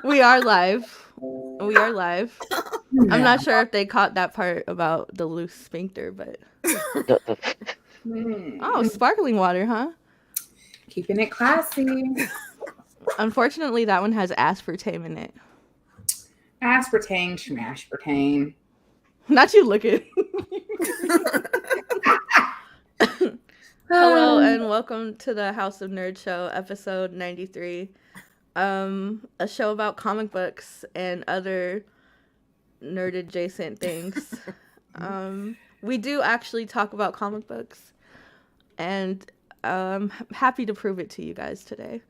We are live. We are live. I'm not sure if they caught that part about the loose sphincter, but oh, sparkling water, huh? Keeping it classy. Unfortunately, that one has aspartame in it. Aspartame, schmashpartame. Not you looking. Hello and welcome to the House of Nerd Show, episode 93. A show about comic books and other nerd adjacent things. We do actually talk about comic books, and I'm happy to prove it to you guys today.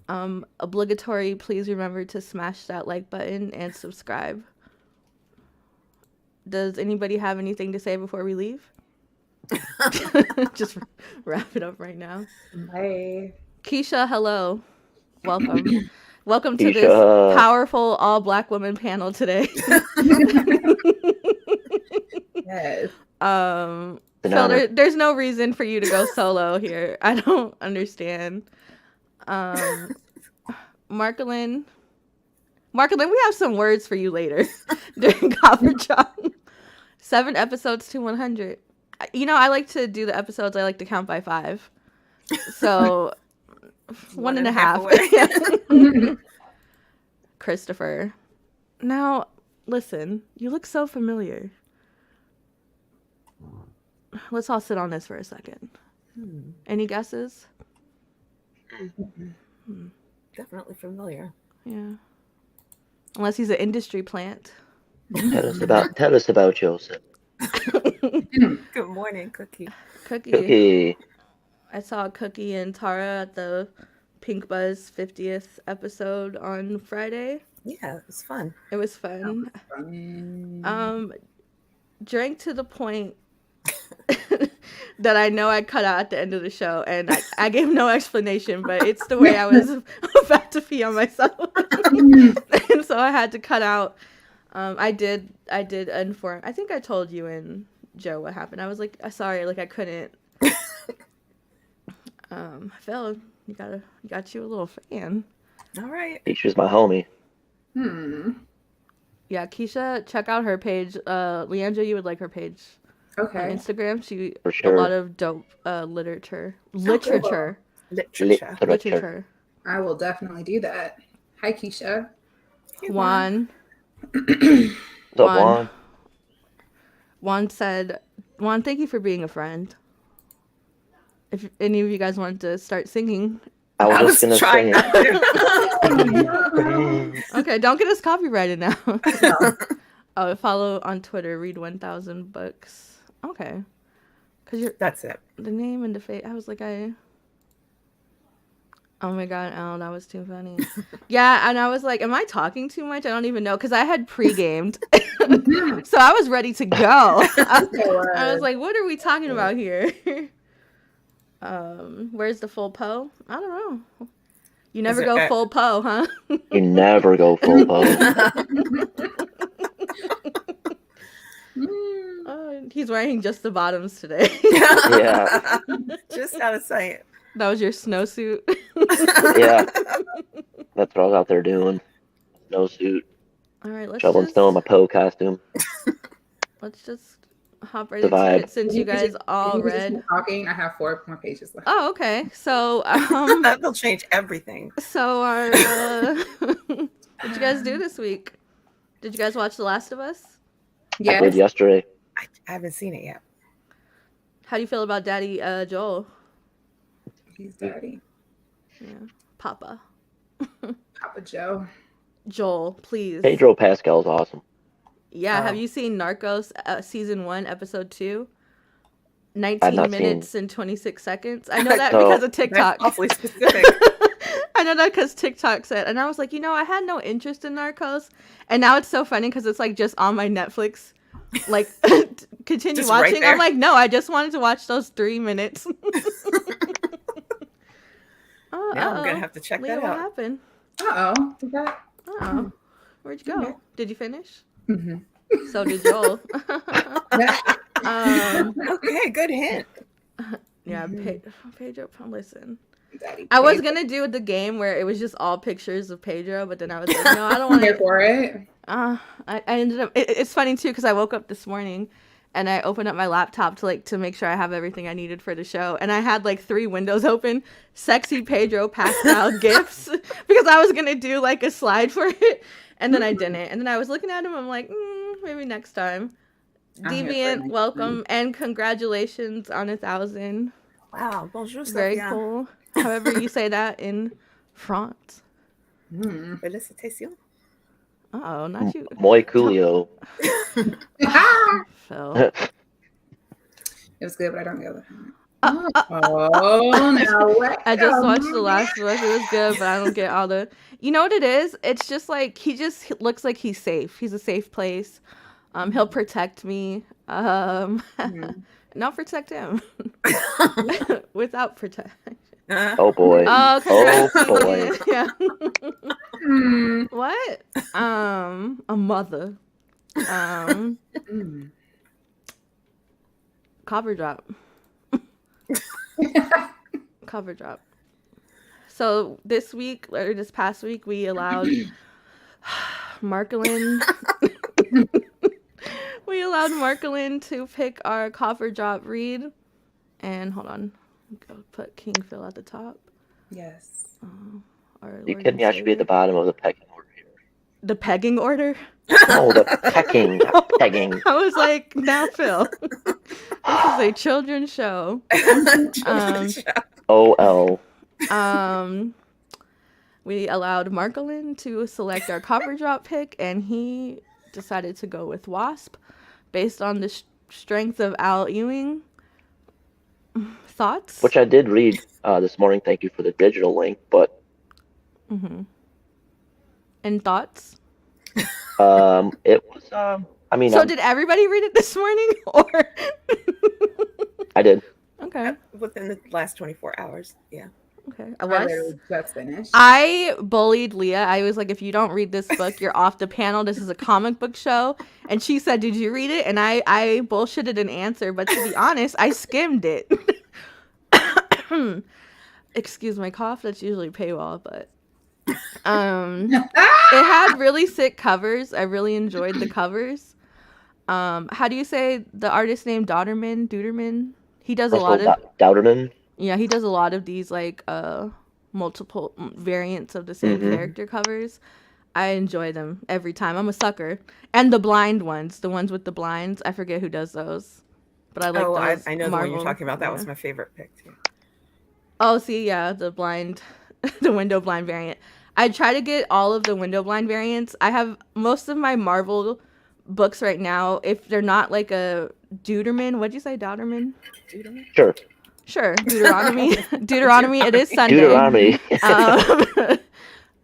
Obligatory, please remember to smash that like button and subscribe. Does anybody have anything to say before we leave? Just wrap it up right now. Hey. Keisha, hello. Welcome. Welcome to this powerful all black woman panel today. Yes. Phil, there's no reason for you to go solo here. I don't understand. Marcolyn, we have some words for you later during Copper John. 7 episodes to 100. You know, I like to do the episodes, I like to count by 5. So, 1.5. Christopher. Now, listen, you look so familiar. Let's all sit on this for a second. Any guesses? Definitely familiar. Yeah. Unless he's an industry plant. Tell us about Joseph. Good morning, Cookie. Cookie. I saw Cookie and Tara at the Pink Buzz 50th episode on Friday. Yeah, it was fun. It was fun. Drank to the point that I know I cut out at the end of the show, and I gave no explanation, but it's the way I was about to pee on myself. And so I had to cut out. I did inform. I think I told you and Joe what happened. I was like, sorry, like I couldn't. Phil, you got you a little fan. All right. Keisha's my homie. Yeah, Keisha, check out her page. Leandra, you would like her page. Okay. On Instagram, she For sure. a lot of dope literature. I will definitely do that. Hi, Keisha. Hey, Juan. What's up, Juan? Juan said, Juan, thank you for being a friend. If any of you guys wanted to start singing. I was just trying gonna to. Okay, don't get us copyrighted now. Oh, follow on Twitter, read 1,000 books. Okay. That's it. The name and the face. I was like, oh my God, Elle, that was too funny. Yeah, and I was like, am I talking too much? I don't even know, because I had pre-gamed. So I was ready to go. I was like, what are we talking about here? Where's the full Poe? I don't know. You never go full Poe, huh? You never go full Poe. He's wearing just the bottoms today. Yeah. Just out of sight. That was your snowsuit. Yeah. That's what I was out there doing. Snowsuit. All right, let's shoveling snow in my Poe costume. Let's just hop right into it since you guys all read. Talking, I have 4 more pages left. Oh, okay. So that'll change everything. So what'd you guys do this week? Did you guys watch The Last of Us? Yes. I did yesterday. I haven't seen it yet. How do you feel about Daddy Joel? He's daddy. Yeah. Papa Joe. Joel, please. Pedro Pascal's awesome. Yeah, have you seen Narcos season 1, episode 2? 19 minutes and 26 seconds. I know that because of TikTok. That's awfully specific. I know that because TikTok said, and I was like, I had no interest in Narcos, and now it's so funny because it's like just on my Netflix, like continue just watching. Right, I'm like, no, I just wanted to watch those 3 minutes. Now I'm gonna have to check Leah, that what out. happened? Where'd you go? Did you finish? Mm-hmm. So did Joel. Okay, good hint. Yeah, Pedro. Listen. Daddy I was Pedro. gonna do the game where it was just all pictures of Pedro, but then I was like, no, I don't I'm want here to. for it. I ended up. It's funny too because I woke up this morning and I opened up my laptop to make sure I have everything I needed for the show, and I had like 3 windows open, sexy Pedro pastel gifs, because I was gonna do like a slide for it, and then I didn't, and then I was looking at him. I'm like, maybe next time. I'm here for it Deviant, next welcome and congratulations on 1,000. Wow, bonjour, Very Sophia. cool. However you say that in France. time. Félicitations. Uh-oh, not you. 𝐬𝐭𝐚𝐲. Phil. It was good, but I don't get it. Oh, now what? I just watched The Last of Us. It was good, but I don't get all the... You know what it is? It's just like, he looks like he's safe. He's a safe place. He'll protect me. And I'll protect him. Without protection. Oh boy. Oh, boy. yeah. What? A mother. Cover drop. Cover drop. So this week, or this past week, we allowed Marcolin. We allowed Marcolin to pick our cover drop read. And hold on. Go put King Phil at the top. Yes. You kidding me? I should be at the bottom of the pecking order here. The pegging order? No, the pecking. Pegging. I was like, now Phil. This is a children's show. OL. We allowed Marcolin to select our cover drop pick, and he decided to go with WASP based on the strength of 𝐬𝐸. Thoughts? Which I did read this morning. Thank you for the digital link. But And thoughts? it was. I mean. So did everybody read it this morning, or? I did. Okay. Within the last 24 hours. Yeah. Okay. I literally just finished. I bullied Leah. I was like, if you don't read this book, you're off the panel. This is a comic book show. And she said, did you read it? And I bullshitted an answer. But to be honest, I skimmed it. Excuse my cough. That's usually paywall, but it had really sick covers. I really enjoyed the covers. How do you say the artist name? Duderman? He does a lot of Douderman. Yeah, he does a lot of these like multiple variants of the same character covers. I enjoy them every time. I'm a sucker. And the blind ones, the ones with the blinds. I forget who does those, but I like those. I know Marvel. the one you're talking about. That was my favorite pick too. Oh, see, yeah, the blind, the window blind variant. I try to get all of the window blind variants. I have most of my Marvel books right now. If they're not like a Duderman, what'd you say, Douderman? Sure, Deuteronomy. It is Sunday. Deuteronomy.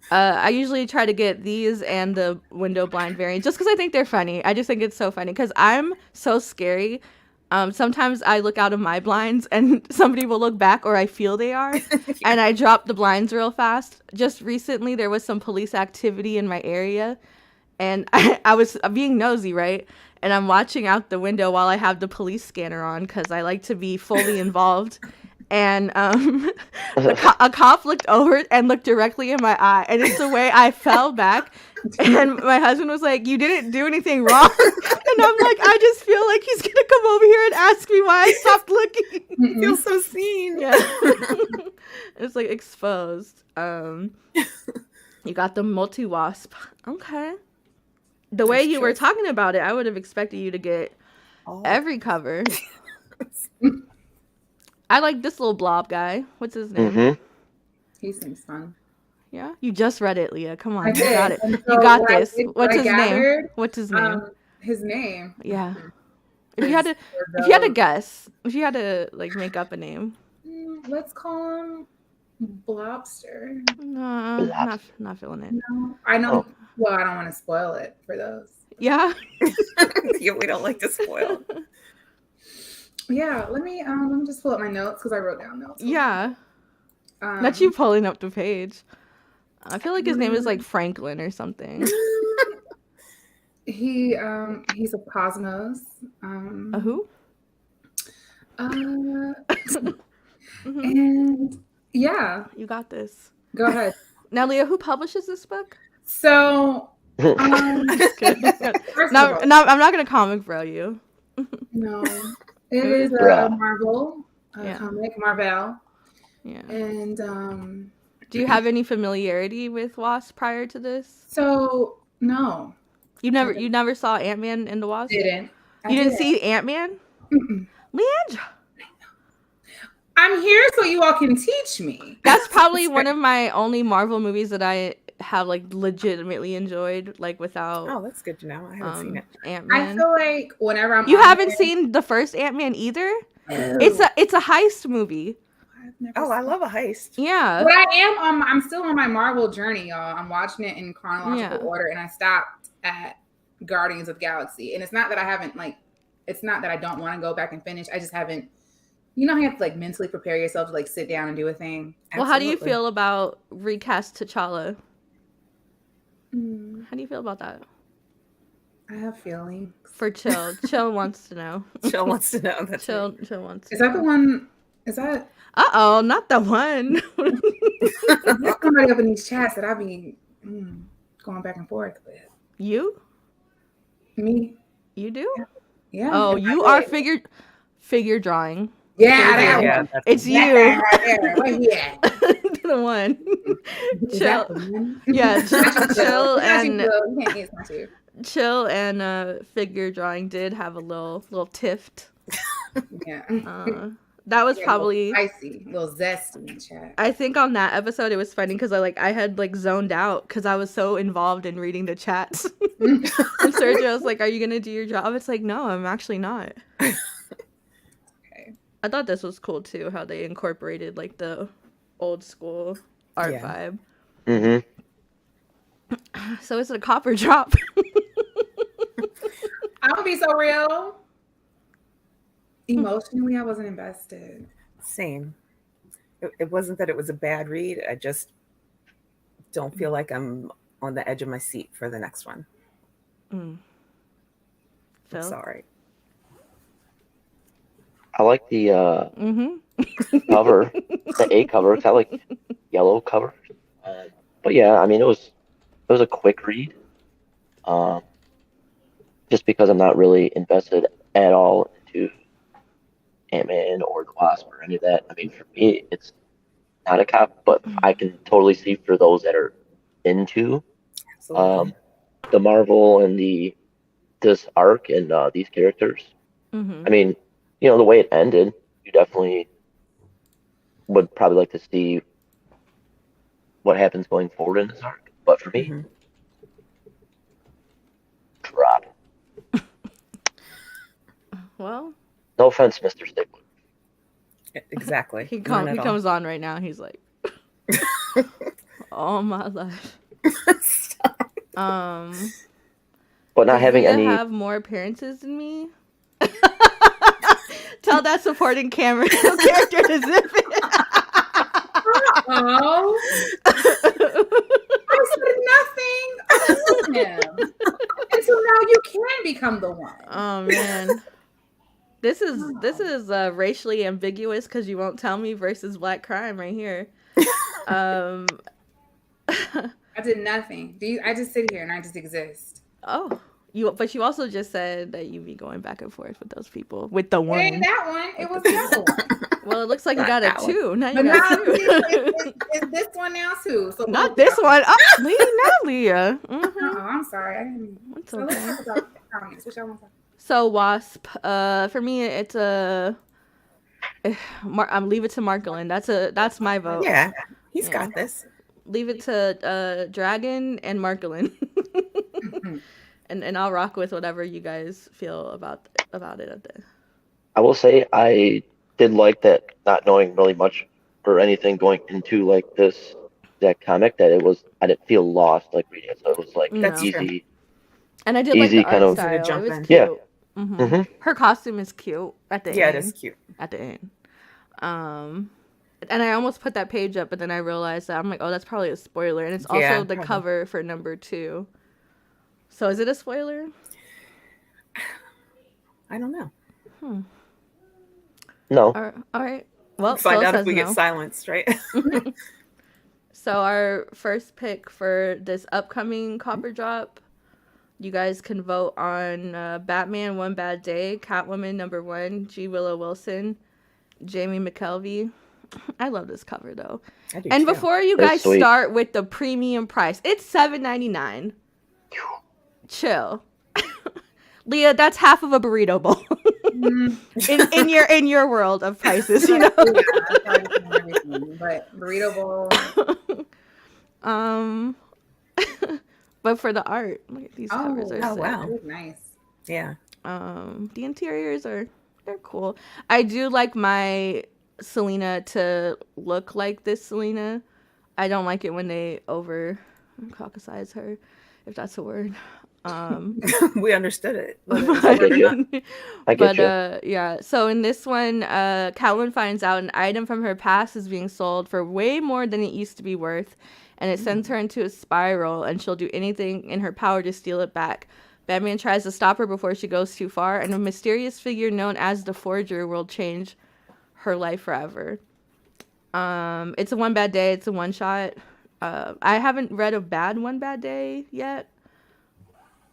I usually try to get these and the window blind variant just because I think they're funny. I just think it's so funny because I'm so scary. Sometimes I look out of my blinds and somebody will look back, or I feel they are, and I drop the blinds real fast. Just recently, there was some police activity in my area, and I was being nosy, right? And I'm watching out the window while I have the police scanner on because I like to be fully involved. And a cop looked over and looked directly in my eye, and it's the way I fell back. And my husband was like, "You didn't do anything wrong." And I'm like, "I just feel like he's gonna come over here and ask me why I stopped looking." I feel so seen. Yeah, it's like exposed. You got the multi-wasp. Okay. The way you were talking about it, I would have expected you to get every cover. I like this little blob guy. What's his name? He seems fun. Yeah, you just read it, Leah. Come on, I you did. got it. And You so got what I this. did- what What's I his name? gathered, What's his name? His name. Yeah. If you had to guess, if you had to like make up a name. Let's call him Blobster. No, not feeling it. No, I know. Well, I don't want to spoil it for those. Yeah. Yeah, we don't like to spoil. Yeah, let me just pull up my notes because I wrote down notes. Yeah. Not you pulling up the page. I feel like his name is like Franklin or something. He's a Cosmos. A who? And Yeah, You got this. go ahead. Now, Leah, who publishes this book? So, Just kidding. first No, of all, no, I'm not gonna comic bro you. no, it is a Bruh. Marvel Yeah. comic, Marvel, Yeah. and Do you have any familiarity with Wasp prior to this? so no, You never saw Ant-Man and the Wasp? didn't. You didn't see Ant-Man? Mm-mm. Leandra. I'm here so you all can teach me. That's probably one of my only Marvel movies that I have like legitimately enjoyed, like without Oh, that's good to know. I haven't seen it. I Ant-Man. feel like whenever I'm You on haven't there- seen the first Ant-Man either? No. It's a heist movie. I've never Oh, I seen- love a heist. Yeah. But I'm still on my Marvel journey, y'all. I'm watching it in chronological Yeah. order, and I stopped at Guardians of the Galaxy. And it's not that I haven't it's not that I don't want to go back and finish. I just haven't. You know how you have to like mentally prepare yourself to like sit down and do a thing. Well, how do you Absolutely. feel about recast T'Challa? Mm, How do you feel about that? I have feelings. For Chill. Chill wants to know. Chill wants to know. That's Chill right. wants to Is that know. the one? Is that Uh-oh, not the one. there's somebody up in these chats that I be going back and forth with? You? Me? You do? Yeah. Oh, if I you are did. figure drawing. Yeah, that Yeah, one. that's It's That you. guy right there. Where he at? The one. Is Chill. that the one? Yeah, Not you, Chill Phil. Not you, and Phil. You can't. It's not you. Chill and figure drawing did have a little tift. Yeah. That was Yeah, probably a little spicy, a little zesty in chat. I think on that episode it was funny because I had like zoned out because I was so involved in reading the chats. And Sergio was like, "Are you gonna do your job?" It's like, no, I'm actually not. Okay. I thought this was cool too, how they incorporated like the old school art Yeah. vibe. Mm-hmm. So it's a copper drop. I'm gonna be so real. Emotionally, I wasn't invested. Same. It wasn't that it was a bad read. I just don't feel like I'm on the edge of my seat for the next one. Mm. Phil? I'm sorry. I like the cover, the A cover. It's got like yellow cover. But yeah, I mean, it was a quick read. Just because I'm not really invested at all into Ant-Man or the Wasp or any of that. I mean, for me, it's not a cop, but I can totally see for those that are into Absolutely. the Marvel and this arc and these characters. Mm-hmm. I mean, you know, the way it ended, you definitely would probably like to see what happens going forward in this arc. But for me, Mhm. drop. Well, No offense, Mr. Stickler. Exactly. he None at all. comes on right now. He's like, all my life. But not Does having Leah any. have more appearances than me? Tell that supporting camera character to zip it. Oh, I said nothing about him. And so now you can become the one. Oh man, this is racially ambiguous because you won't tell me versus black crime right here. I did nothing. I just sit here and I just exist. Oh, but you also just said that you be going back and forth with those people with the It ain't one. that one. It was the other one. Well, it looks like you Not got a that one. 2. Now you But got now 2. it's this one now too. So Not both this y'all. one. Oh, Leah. Oh, I'm sorry. I didn't. It's So let's okay. talk about the comments. What y'all want to talk So Wasp, for me, it's a. I'm leave it to Markland. That's my vote. Yeah, he's Yeah. got this. Leave it to Dragon and Markland, about? and I'll rock with whatever you guys feel about it at the. I will say I did like that, not knowing really much or anything going into like that comic, that I didn't feel lost like reading it. So it was like That's No. true. easy. And I did like the Easy kind art of- style. It jump was in. cute. Yeah. Mm-hmm. Mhm. Her costume is cute at the Yeah, end. it is cute. At the end. And I almost put that page up, but then I realized that I'm like, oh, that's probably a spoiler, and it's also Yeah, the probably. cover for number 2. So is it a spoiler? I don't know. No. All right. Well, Find Phil out if says we get no. silenced, right? So our first pick for this upcoming Copper Drop, you guys can vote on Batman One Bad Day, Catwoman #1, G. Willow Wilson, Jamie McKelvey. I love this cover though. I do And too. before you That's guys sweet. start with the premium price, it's $7.99. Chill. Leah, that's half of a burrito bowl. in your world of prices, you know. But burrito bowl. But for the art, look at these covers are oh, sick. wow. That was nice. Yeah. The interiors they're cool. I do like my Selena to look like this Selena. I don't like it when they over caucasize her, if that's a word. We understood it. I get you. Yeah. So in this one, Catwoman finds out an item from her past is being sold for way more than it used to be worth, and it sends her into a spiral, and she'll do anything in her power to steal it back. Batman tries to stop her before she goes too far, and a mysterious figure known as the Forger will change her life forever. It's a One Bad Day. It's a one shot. I haven't read a bad One Bad Day yet.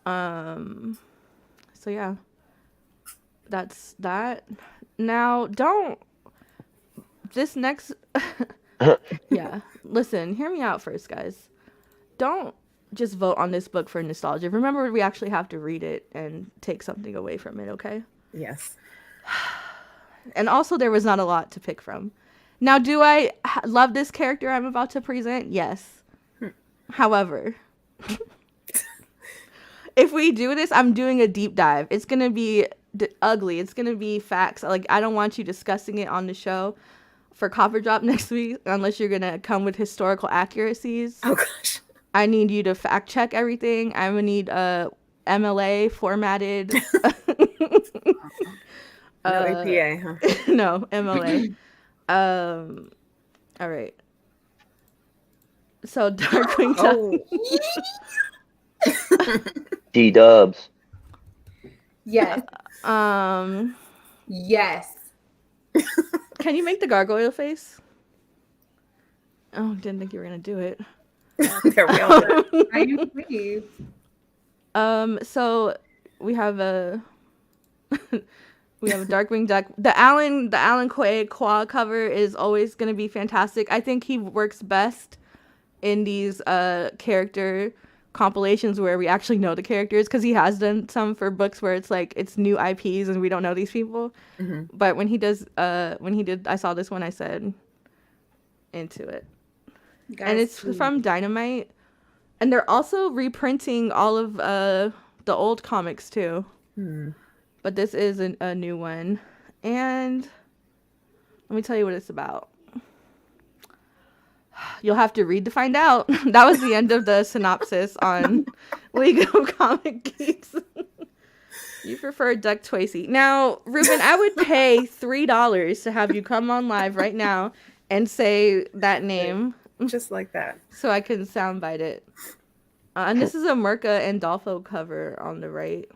So yeah, that's that. Now this next, yeah, listen, hear me out first, guys. Don't just vote on this book for nostalgia. Remember, we actually have to read it and take something away from it, okay? Yes. And also, there was not a lot to pick from. Now, do I love this character I'm about to present? Yes. However, if we do this, I'm doing a deep dive. It's going to be ugly. It's going to be facts. Like, I don't want you discussing it on the show for Copper Drop next week unless you're going to come with historical accuracies. Oh, gosh. I need you to fact check everything. I'm going to need MLA formatted. No APA, huh? No, MLA. All right. So Darkwing D-dubs. Yes. Yes. Can you make the gargoyle face? Oh, didn't think you were gonna do it. There we are. I am pleased. So we have a Darkwing Duck. The Alan 𝐂𝐸 cover is always gonna be fantastic. I think he works best in these character compilations where we actually know the characters, because he has done some for books where it's like it's new IPs and we don't know these people. Mm-hmm. But when he did I saw this one, I said into it. And it's from Dynamite, and they're also reprinting all of the old comics too. But this is a new one, and let me tell you what it's about. You'll have to read to find out. That was the end of the synopsis on League of Comic Geeks. You prefer Duck Tracy. Now, Ruben, I would pay $3 to have you come on live right now and say that name. Just like that. So I can soundbite it. And this is a Merca and Dolfo cover on the right.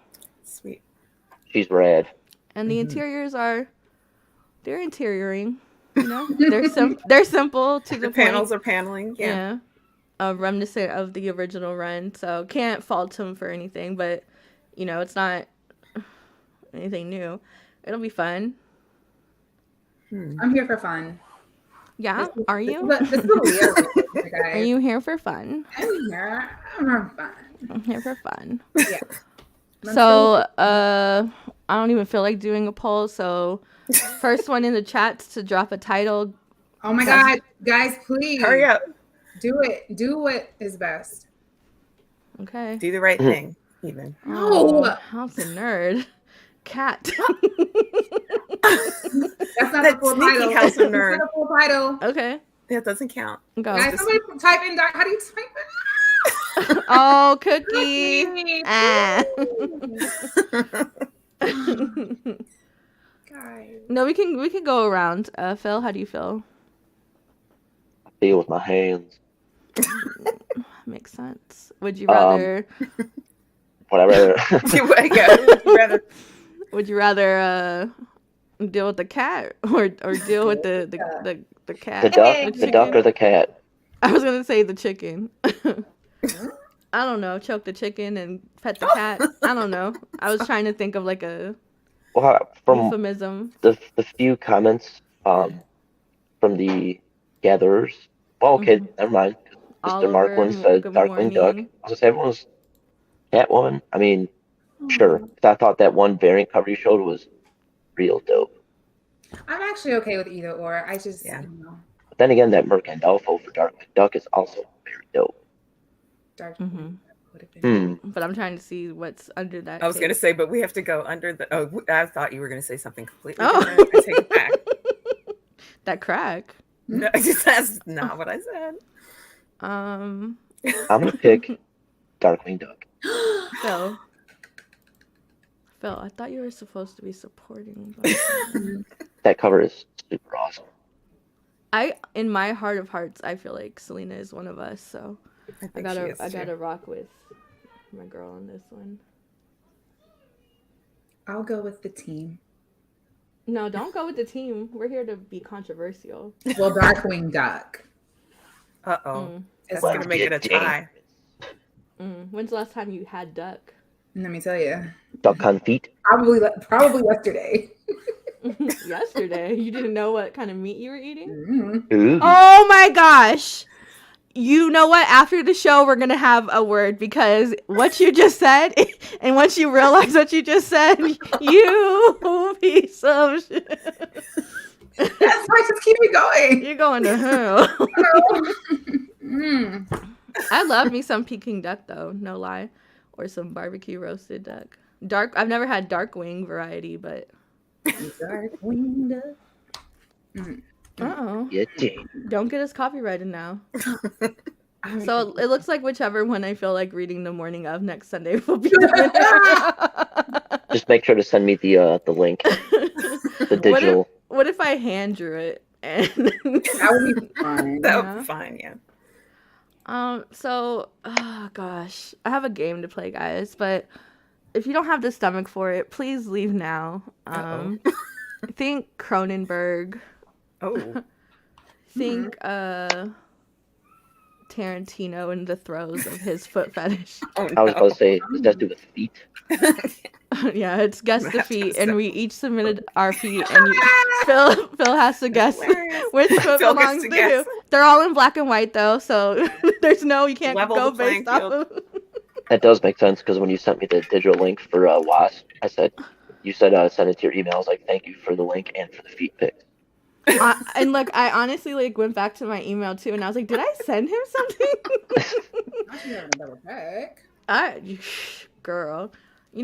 Sweet. She's rad. And the interiors they're interioring. You know, they're simple to the point. Panels are paneling. Yeah. Reminiscent of the original run, so can't fault him for anything. But you know, it's not anything new. It'll be fun. I'm here for fun. Yeah, are you? Are you here for fun? I'm here. I'm for fun. I'm here for fun. Yeah. So, I don't even feel like doing a poll. So, first one in the chats to drop a title. Oh my God, guys, please Hurry up. Do it. Do what is best. Okay. Do the right thing, even. No. How's a nerd? Cat. That's not the full title. House of Nerd. That's not the full title. Okay. That doesn't count. Go. Guys, somebody type in. How do you type it? Oh, Cookie. Ah. Guys. No, we can go around. Phil, how do you feel? I feel with my hands. Makes sense. Would you rather? Would I rather? Would you rather? Would you rather Deal with the cat, or deal with the cat. The duck, Hey. the duck, or the cat? I was gonna say the chicken. I don't know. Choke the chicken and pet the cat. I don't know. I was trying to think of like a Well, from euphemism. the few comments from the gatherers. Well, okay, never mind. Mr. Markwin said good Darkwing Duck. morning. I was gonna say everyone's Catwoman. I mean, sure. 'Cause I thought that one variant cover you showed was real dope. I'm actually okay with either or. I just, Yeah. you know, But then again, that Mercandolfo for Darkwing Duck is also very dope. dark Mhm. would have been. But I'm trying to see what's under that. I was going to cape. say, but we have to go under the. Oh, I thought you were going to say something completely Oh. different. I take it back. That crack. No, that's not what I said. Um, I'm gonna pick Darkwing Duck. Phil. Phil, I thought you were supposed to be supporting. But That cover is super awesome. in my heart of hearts, I feel like Selena is one of us. So I I think she is, too. gotta rock with my girl on this one. I'll go with the team. No, don't go with the team. We're here to be controversial. Well, Darkwing Duck. Uh-oh. That's Well, going to make it a tie. When's the last time you had duck? Let me tell you. Duck on feet. Probably yesterday. Yesterday. You didn't know what kind of meat you were eating? Ooh. Oh my gosh. You know what? After the show, we're going to have a word because what you just said, and once you realize what you just said, you piece of shit. That's why just keep it going. You're going to hell. Mm. I love me some Peking duck, though. No lie. Or some barbecue roasted duck. I've never had Darkwing variety, but... Darkwing Duck. Mm. Uh-oh. Yeah, dang. Don't get us copyrighted now. So it looks like whichever one I feel like reading the morning of next Sunday will be the winner. Just make sure to send me the link, the digital. What if I hand drew it? And That would be fun. That would be fine, yeah. So, oh gosh, I have a game to play, guys. But if you don't have the stomach for it, please leave now. Think Cronenberg. Oh. Think Tarantino in the throes of his foot fetish. Oh, I was about to say, does that do with feet? Yeah, it's guess the That's feet, so- and we each submitted our feet, and Phil has to guess Hilarious. which foot Phil gets belongs to to guess. who. They're all in black and white though, so you can't Level go the based playing off field. of. That does make sense because when you sent me the digital link for WASP, you said send it to your email. I was like, thank you for the link and for the feet pics. And like, I honestly like went back to my email too, and I was like, did I send him something? I'm having a double check. Girl, you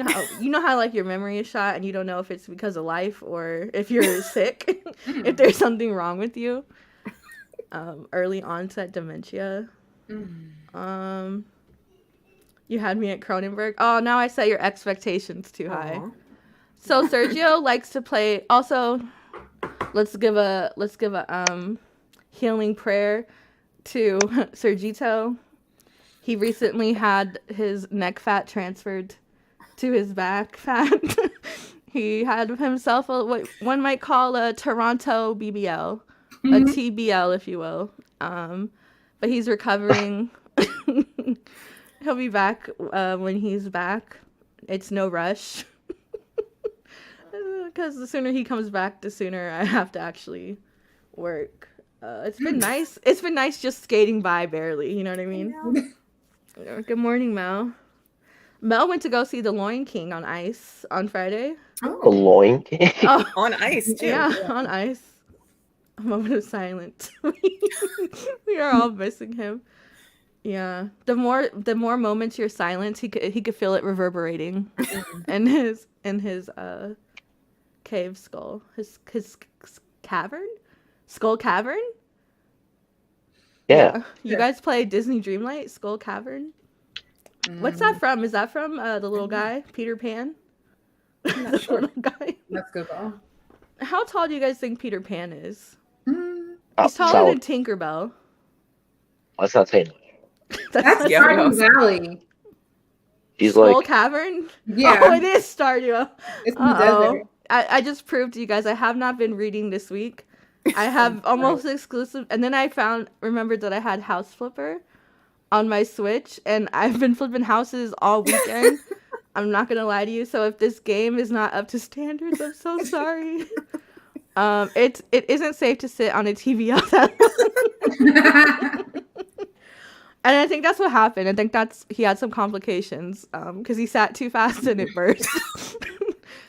know how like your memory is shot, and you don't know if it's because of life or if you're sick, if there's something wrong with you. Early onset dementia. You had me at Cronenberg. Oh, now I set your expectations too high. Aw. So Sergio likes to play. Also, let's give a healing prayer to Sergito. He recently had his neck fat transferred to his back fat. He had himself what one might call a Toronto BBL, a TBL, if you will. But he's recovering. He'll be back when he's back. It's no rush. Because the sooner he comes back, the sooner I have to actually work. It's been nice. It's been nice just skating by barely. You know what I mean? Good morning, Mel. Mel went to go see the Loin King on ice on Friday. The loin king. Oh, On ice, too. yeah, on ice. A moment of silence. We are all missing him. Yeah, the more moments you're silent, he could feel it reverberating in his cave skull, his cavern, skull cavern. Yeah. You guys play Disney Dreamlight Skull Cavern? What's that from? Is that from the little guy, Peter Pan? I'm not The sure. little guy. Let's go. Go. How tall do you guys think Peter Pan is? Mm. He's taller Solid. than Tinkerbell. Let's not say much. That's Yeah, Stardew yeah. Valley. She's Skull like, Cavern? Yeah, Oh, it is Stardew. it's in the Uh-oh. desert. I just proved to you guys I have not been reading this week. I have almost exclusive, and then I remembered that I had House Flipper on my Switch, and I've been flipping houses all weekend. I'm not gonna lie to you. So if this game is not up to standards, I'm so sorry. It isn't safe to sit on a TV all that long. And I think that's what happened. I think he had some complications because he sat too fast and it burst.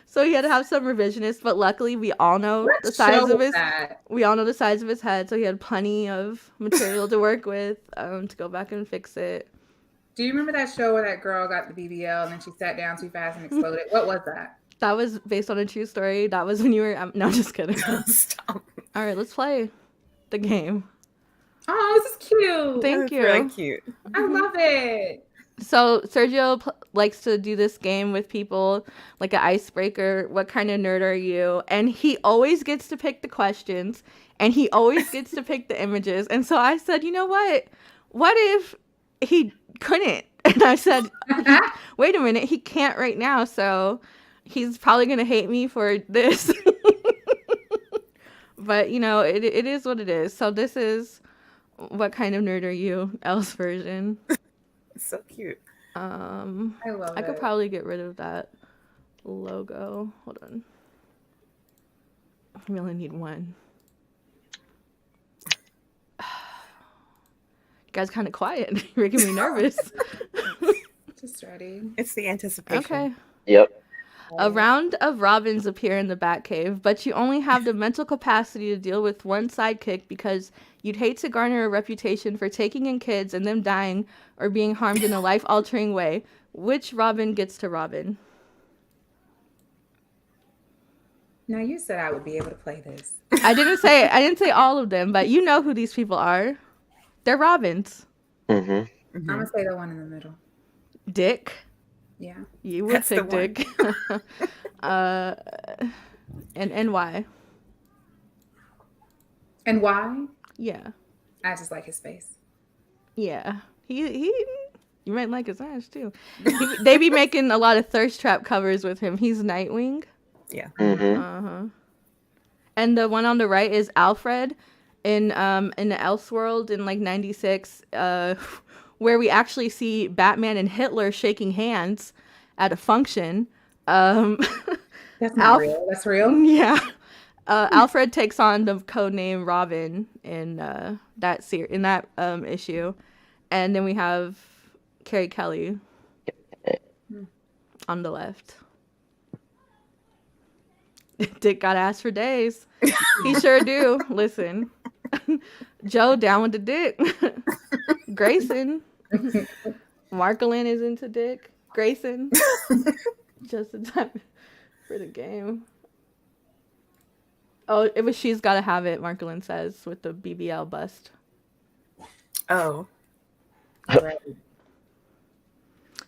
So he had to have some revisionists, but luckily we all know the size of his head, so he had plenty of material to work with to go back and fix it. Do you remember that show where that girl got the BBL and then she sat down too fast and exploded? What was that? That was based on a true story. That was when you were no, just kidding. Stop. All right, let's play the game. Oh, this is cute. Thank you. Really cute. I love it. So Sergio likes to do this game with people, like an icebreaker. What kind of nerd are you? And he always gets to pick the questions, and he always gets to pick the images. And so I said, you know what? What if he couldn't? And I said, wait a minute, he can't right now, so he's probably gonna hate me for this. But you know, it is what it is. So this is What Kind of Nerd Are You? Elle's version. It's so cute. I love it. I could probably get rid of that logo. Hold on. We only need one. You guys kind of quiet. You're making me nervous. Just ready. It's the anticipation. Okay. Yep. A round of robins appear in the Batcave, but you only have the mental capacity to deal with one sidekick because you'd hate to garner a reputation for taking in kids and them dying or being harmed in a life-altering way. Which robin gets to robin? Now you said I would be able to play this. I didn't say all of them, but you know who these people are. They're robins. Mm-hmm. I'm gonna say the one in the middle. Dick. Yeah. You would That's the pick Dick. And why? And why? Yeah. I just like his face. Yeah. He you might like his eyes too. They be making a lot of thirst trap covers with him. He's Nightwing. Yeah. Mm-hmm. And the one on the right is Alfred in the Elseworld in like 96, where we actually see Batman and Hitler shaking hands at a function. That's not real. That's real? Yeah. Alfred takes on the codename Robin in that issue. And then we have Carrie Kelly on the left. Dick got ass for days. He sure do. Listen. Joe down with the dick. Grayson. Marcolin is into Dick. Grayson. Just in time for the game. Oh, it was She's Gotta Have It, Marcolin says, with the BBL bust. Oh.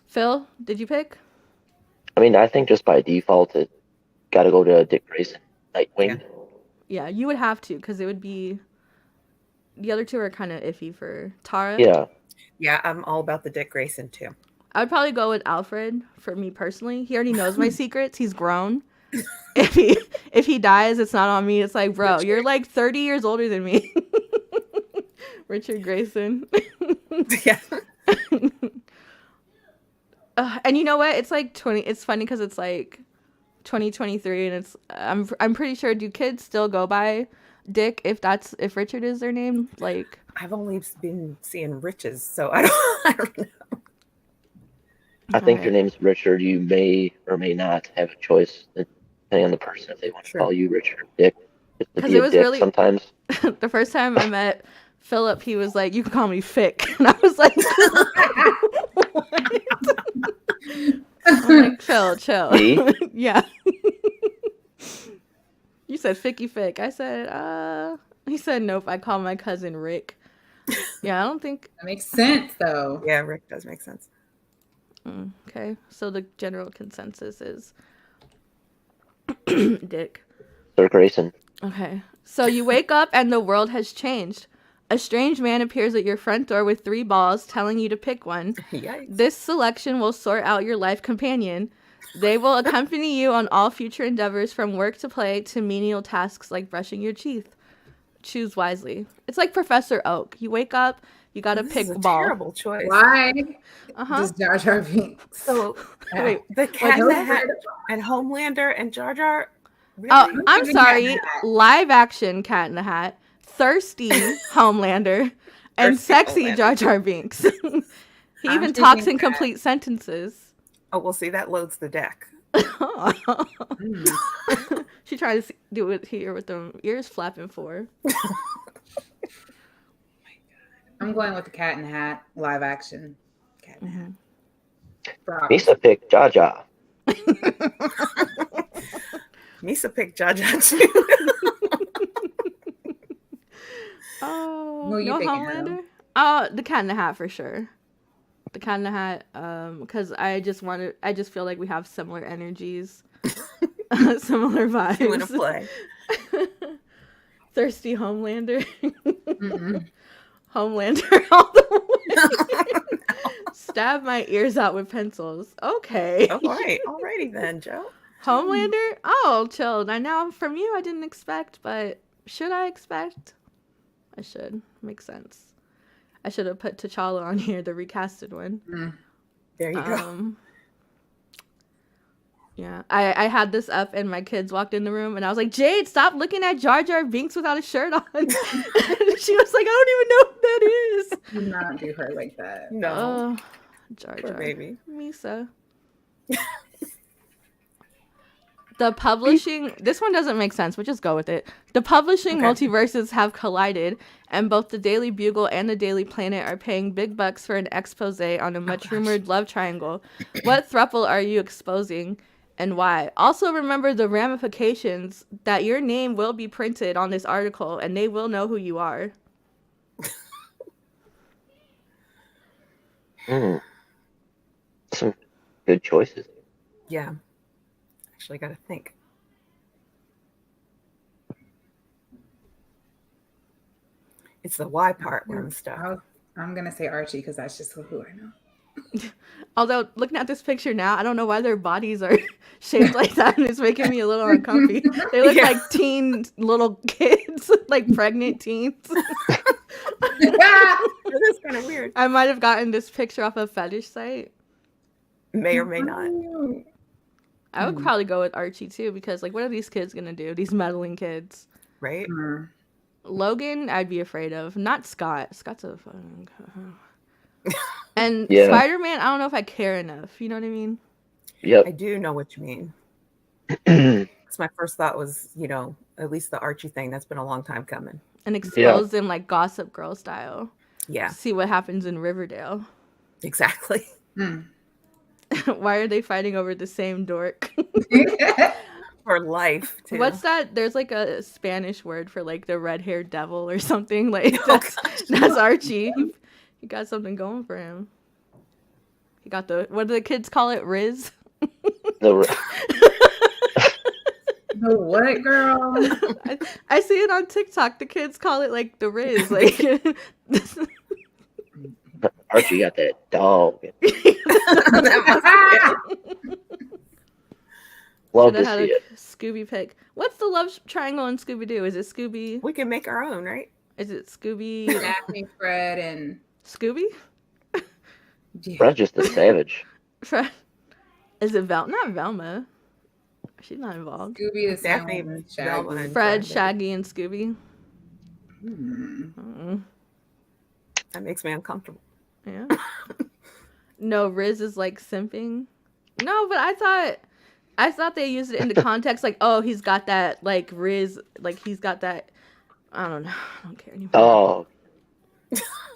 Phil, did you pick? I mean, I think just by default, it got to go to Dick Grayson, Nightwing. Yeah, you would have to, because it would be... The other two are kind of iffy for Tara. Yeah. Yeah, I'm all about the Dick Grayson too. I would probably go with Alfred for me personally. He already knows my secrets. He's grown. If he dies, it's not on me. It's like, bro, you're like 30 years older than me. Richard Grayson. Yeah. And you know what? It's like It's funny because it's like 2023, and it's I'm pretty sure, do kids still go by Dick if Richard is their name? Like, I've only been seeing Riches, so I don't know. I think your name's Richard. You may or may not have a choice depending on the person if they want to call you Richard or Dick. Because it was Dick really sometimes. The first time I met Philip, he was like, "You can call me Fick," and I was like, "What?" I'm like, Phil, chill. Me? Yeah. You said Ficky Fick. I said, he said, nope, I call my cousin Rick. Yeah, I don't think... That makes sense, though. Yeah, Rick does make sense. Okay, so the general consensus is Dick. Sir Grayson. Okay, so you wake up and the world has changed. A strange man appears at your front door with 3 balls telling you to pick one. Yikes. This selection will sort out your life companion. They will accompany you on all future endeavors from work to play to menial tasks like brushing your teeth. Choose wisely. It's like Professor Oak. You wake up, you gotta This pick is a ball. terrible choice. Why Uh-huh. does Jar Jar Binks? So Wait, the Cat in no, the Hat and Homelander and Jar Jar. Really? oh, I'm Picking sorry. Cat in the Hat. Live action Cat in the Hat, thirsty Homelander, and Thirsty sexy Homelander. Jar Jar Binks. He I'm even talks choosing in Cat. complete sentences. Oh, well, see, that loads the deck. Mm. She tried to do it here with them ears flapping for her. I'm going with the Cat in the Hat live action. Cat in the Hat. Props. Misa picked Jaja. Misa picked Jar Jar too. Oh, Who you no picking, Homelander? Earl? Oh, the Cat in the Hat for sure. The Cat in the Hat, because I just feel like we have similar energies, similar vibes. You want to play? Thirsty Homelander. Mm-mm. Homelander all the way. Stab my ears out with pencils. Okay. All right, alrighty then, Joe. Homelander? Oh, chill. I know from you I didn't expect, but should I expect? I should. Makes sense. I should have put T'Challa on here, the recasted one. Mm. There you go. Yeah, I had this up and my kids walked in the room and I was like, Jade, stop looking at Jar Jar Binks without a shirt on. And she was like, I don't even know what that is. Do not do her like that. No, Oh, Jar poor Jar. baby. Misa. The publishing, this one doesn't make sense, but just go with it. The publishing Okay. multiverses have collided, and both the Daily Bugle and the Daily Planet are paying big bucks for an expose on a much rumored love triangle. What throuple are you exposing, and why? Also remember the ramifications that your name will be printed on this article, and they will know who you are. Some good choices. Yeah. Actually, got to think. It's the why part where I'm stuck. I'm gonna say Archie because that's just who I know. Although, looking at this picture now, I don't know why their bodies are shaped like that, and it's making me a little uncomfy. They look Yeah. like teen little kids, like pregnant teens. It is kind of weird. I might have gotten this picture off a fetish site. May or may not. I would probably go with Archie too, because like, what are these kids gonna do? These meddling kids. Right? Mm. Logan, I'd be afraid of. Not Scott. Scott's a fucking. And Yeah. Spider-Man, I don't know if I care enough. You know what I mean? Yep. I do know what you mean. Because my first thought was, at least the Archie thing. That's been a long time coming. And expose them like Gossip Girl style. Yeah, See what happens in Riverdale. exactly. Mm. Why are they fighting over the same dork? For life, too. What's that? There's like a Spanish word for like the red-haired devil or something. Like Oh, that's Archie. He got something going for him. He got what do the kids call it? Riz? The The what, girl? I see it on TikTok. The kids call it like the Riz. Like Archie got that dog. Love Should to have see had it. a Scooby pick. What's the love triangle in Scooby Doo? Is it Scooby? We can make our own, right? Is it Scooby? Daphne, Fred, and Scooby? Fred's just a savage. Fred? Is it Not Velma. She's not involved. Scooby is Daphne, Shaggy. Velma, and Fred, Shaggy, and Scooby. Mm. That makes me uncomfortable. Yeah. No, Riz is like simping. No, but I thought they used it in the context like, oh, he's got that like Riz, like he's got that. I don't know. I don't care anymore. Oh,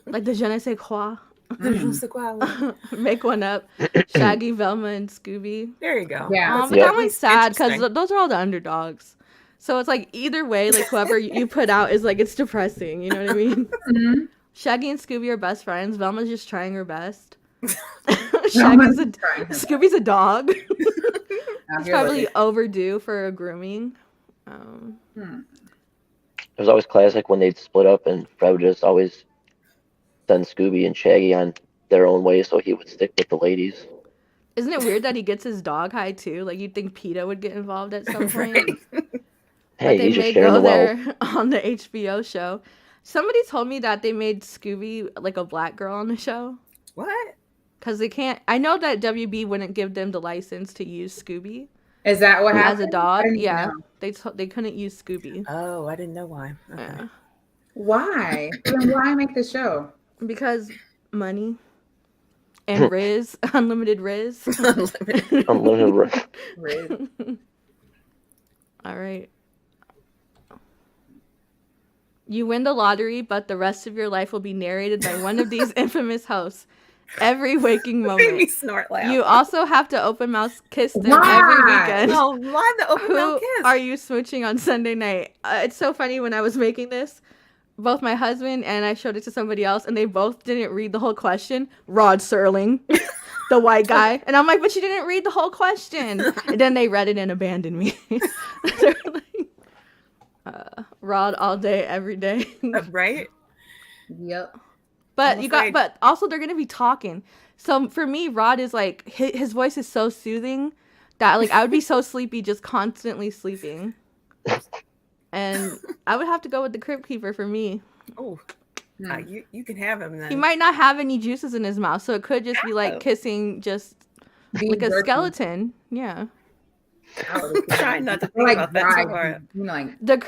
Like the je ne sais quoi. Mm. Make one up. Shaggy, Velma, and Scooby. There you go. Yeah. But Yeah. that one's sad because Interesting. those are all the underdogs. So it's like either way, like whoever you put out is like it's depressing. You know what I mean? Mhm. Shaggy and Scooby are best friends. Velma's just trying her best. Velma's Scooby's trying her best. a dog. Out He's here probably looking. overdue for a grooming. Hmm. it was always classic when they'd split up and Fred would just always send Scooby and Shaggy on their own way so he would stick with the ladies. Isn't it weird that he gets his dog high too? Like you'd think PETA would get involved at some point. Right. Hey, But they he's just may sharing go the wealth. there on the HBO show. Somebody told me that they made Scooby like a black girl on the show. What? Because they can't. I know that WB wouldn't give them the license to use Scooby Is that what happened? as a dog. I didn't Yeah, know. they couldn't use Scooby. Oh, I didn't know why. Okay. Yeah. Why? Then why make the show? Because money and Riz, unlimited Riz. Unlimited. Unlimited. Riz. All right. You win the lottery, but the rest of your life will be narrated by one of these infamous hosts every waking Made me moment. snort laugh. You also have to open mouth kiss them every Why? weekend. Oh, why the open mouth Who kiss? are you smooching on Sunday night? It's so funny when I was making this. Both my husband and I showed it to somebody else, and they both didn't read the whole question. Rod Serling, the white guy. And I'm like, but you didn't read the whole question. And then they read it and abandoned me. They're like, Rod all day, every day. Right? Yep. But I'm you got, afraid. but also they're gonna be talking. So for me, Rod is like his voice is so soothing that like I would be so sleepy, just constantly sleeping. And I would have to go with the Crypt Keeper for me. Oh, Hmm. you can have him then. He might not have any juices in his mouth, so it could just be like Oh. kissing just Be like a virgin. skeleton. Yeah. Trying not to Or think like about that so bride, hard. you know, like The